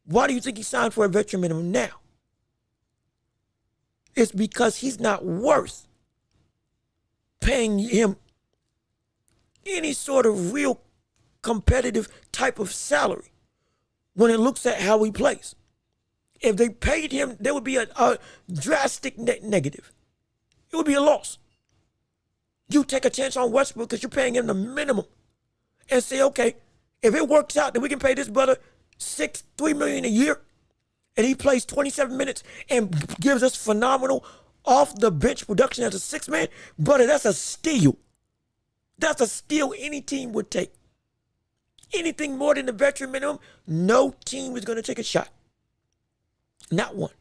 Why do you think he signed for a veteran minimum now? It's because he's not worth paying him any sort of real competitive type of salary when it looks at how he plays. If they paid him, there would be a drastic negative. It would be a loss. You take a chance on Westbrook because you're paying him the minimum and say, okay, if it works out, then we can pay this brother $3 million a year. And he plays 27 minutes and gives us phenomenal off-the-bench production as a 6-man, brother, that's a steal. That's a steal any team would take. anything more than the veteran minimum, no team is going to take a shot. Not one.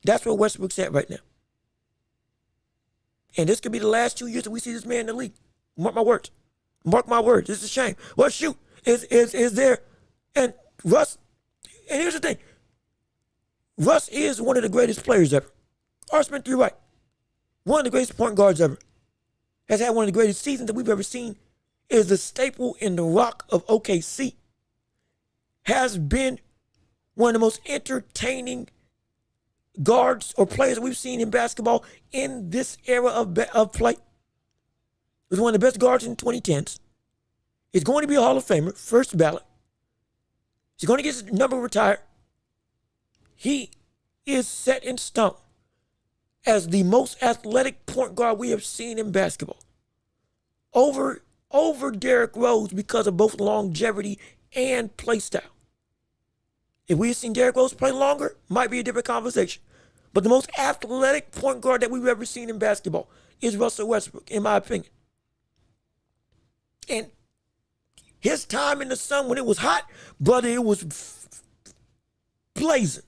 That's where Westbrook's at right now. And this could be the last 2 years that we see this man in the league. Mark my words. Mark my words. It's a shame. Well, shoot. Is there. And Russ, and here's the thing. Russ is one of the greatest players ever. Smith, you're right. One of the greatest point guards ever. Has had one of the greatest seasons that we've ever seen. Is the staple in the rock of OKC. Has been one of the most entertaining guards or players that we've seen in basketball in this era of play. Was one of the best guards in the 2010s. He's going to be a Hall of Famer, first ballot. He's going to get his number retired. He is set in stone as the most athletic point guard we have seen in basketball. Over Derrick Rose because of both longevity and play style. If we had seen Derrick Rose play longer, might be a different conversation. But the most athletic point guard that we've ever seen in basketball is Russell Westbrook, in my opinion. And his time in the sun when it was hot, brother, it was blazing.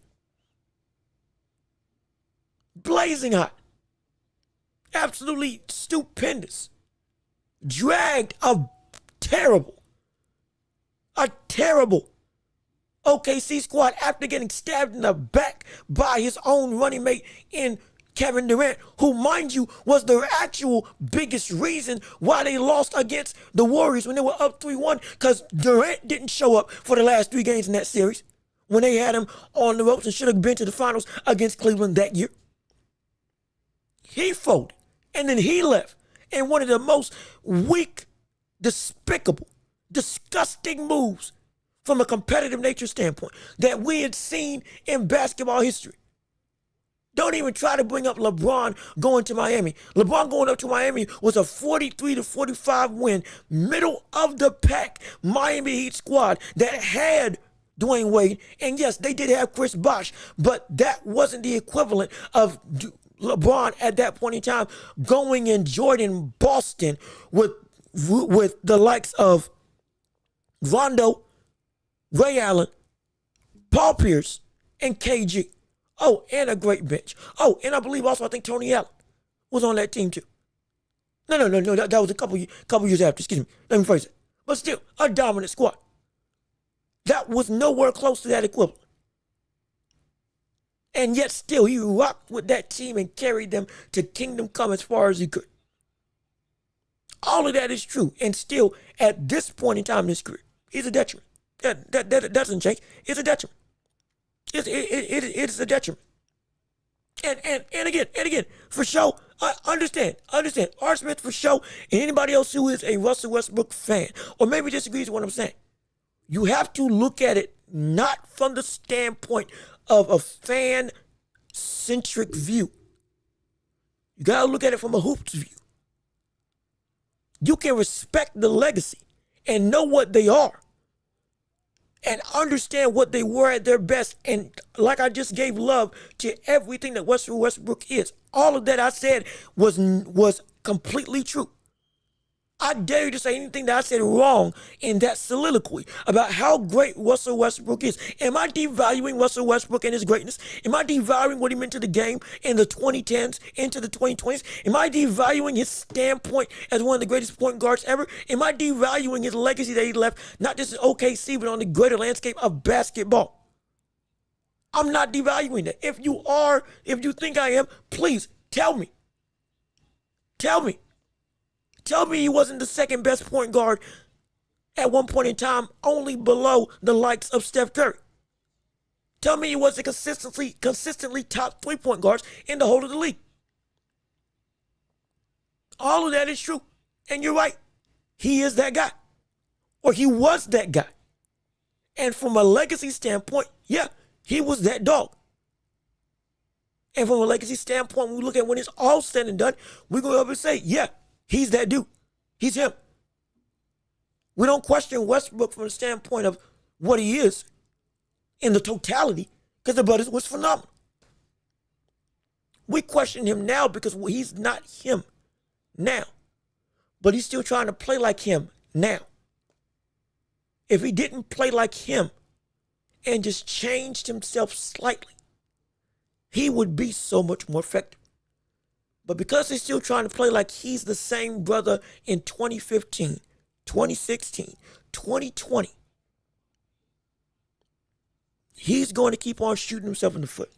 Blazing hot. Absolutely stupendous. Dragged a terrible OKC squad after getting stabbed in the back by his own running mate in Kevin Durant, who, mind you, was the actual biggest reason why they lost against the Warriors when they were up 3-1, because Durant didn't show up for the last 3 games in that series when they had him on the ropes and should have been to the finals against Cleveland that year. He folded, and then he left. And one of the most weak, despicable, disgusting moves from a competitive nature standpoint that we had seen in basketball history. Don't even try to bring up LeBron going to Miami. LeBron going up to Miami was a 43-45 win, middle of the pack Miami Heat squad that had Dwayne Wade. And yes, they did have Chris Bosh, but that wasn't the equivalent of LeBron at that point in time going in Jordan, Boston with the likes of Rondo, Ray Allen, Paul Pierce, and KG. Oh, and a great bench. Oh, and I believe also I think Tony Allen was on that team too. No. That was a couple years after. Excuse me. Let me phrase it. But still, a dominant squad. That was nowhere close to that equivalent. And yet still, he rocked with that team and carried them to kingdom come as far as he could. All of that is true. And still, at this point in time in his career, he's a detriment. That doesn't change. It's a detriment. It's a detriment. And again, for sure, understand. R. Smith, for sure, and anybody else who is a Russell Westbrook fan, or maybe disagrees with what I'm saying, you have to look at it not from the standpoint of a fan-centric view. You got to look at it from a hoops view. You can respect the legacy and know what they are and understand what they were at their best. And like I just gave love to everything that Russell Westbrook is. All of that I said was completely true. I dare you to say anything that I said wrong in that soliloquy about how great Russell Westbrook is. Am I devaluing Russell Westbrook and his greatness? Am I devaluing what he meant to the game in the 2010s into the 2020s? Am I devaluing his standpoint as one of the greatest point guards ever? Am I devaluing his legacy that he left, not just in OKC, but on the greater landscape of basketball? I'm not devaluing that. If you think I am, please tell me. Tell me he wasn't the second best point guard at one point in time, only below the likes of Steph Curry. Tell me he wasn't consistently top 3-point guards in the whole of the league. All of that is true. And you're right. He is that guy. Or he was that guy. And from a legacy standpoint, yeah, he was that dog. And from a legacy standpoint, when we look at when it's all said and done, we're going to be able to say, yeah, he's that dude. He's him. We don't question Westbrook from the standpoint of what he is in the totality, because the brother was phenomenal. We question him now because he's not him now. But he's still trying to play like him now. if he didn't play like him and just changed himself slightly, he would be so much more effective. But because he's still trying to play like he's the same brother in 2015, 2016, 2020, he's going to keep on shooting himself in the foot.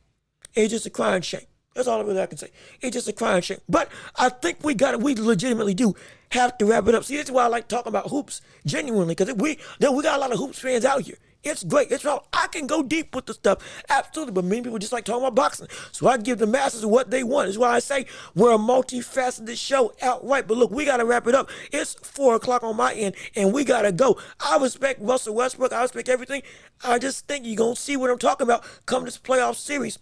It's just a crying shame. That's all I can say. It's just a crying shame. But I think we legitimately do have to wrap it up. See, this is why I like talking about hoops genuinely, because we got a lot of hoops fans out here. It's great. It's wrong. I can go deep with the stuff, absolutely, but many people just like talking about boxing. So I give the masses what they want. That's why I say we're a multifaceted show outright. But look, we got to wrap it up. It's 4 o'clock on my end, and we got to go. I respect Russell Westbrook. I respect everything. I just think you're going to see what I'm talking about come this playoff series.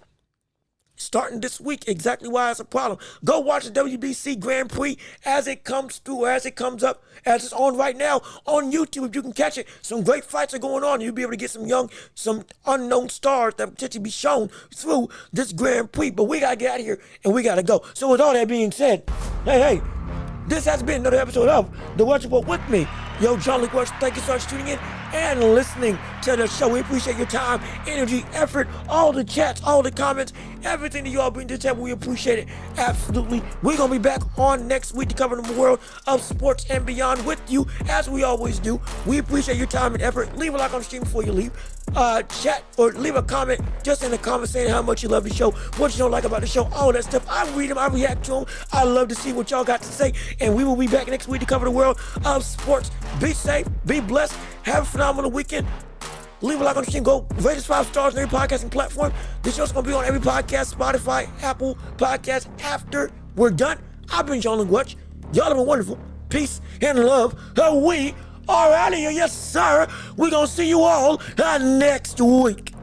Starting this week, exactly why it's a problem. Go watch the WBC Grand Prix as it comes through, or as it comes up, as it's on right now on YouTube. If you can catch it, some great fights are going on. You'll be able to get some unknown stars that potentially be shown through this Grand Prix. But we gotta get out of here and we gotta go. So with all that being said, hey, this has been another episode of The Welch Report with me, John Luke Welch. Thank you so much for tuning in and listening to the show. We appreciate your time, energy, effort, all the chats, all the comments, everything that you all bring to the table. We appreciate it. Absolutely. We're going to be back on next week to cover the world of sports and beyond with you, as we always do. We appreciate your time and effort. Leave a like on the stream before you leave. Chat or leave a comment just in the comments saying how much you love the show, what you don't like about the show, all that stuff. I read them, I react to them. I love to see what y'all got to say, and we will be back next week to cover the world of sports. Be safe, be blessed, have a phenomenal weekend. Leave a like on the stream, go rate us 5 stars on every podcasting platform. This show's gonna be on every podcast, Spotify, Apple Podcasts. After we're done, I've been John Welch. Y'all have been wonderful. Peace and love. We are out of here. Yes, sir. We're gonna see you all next week.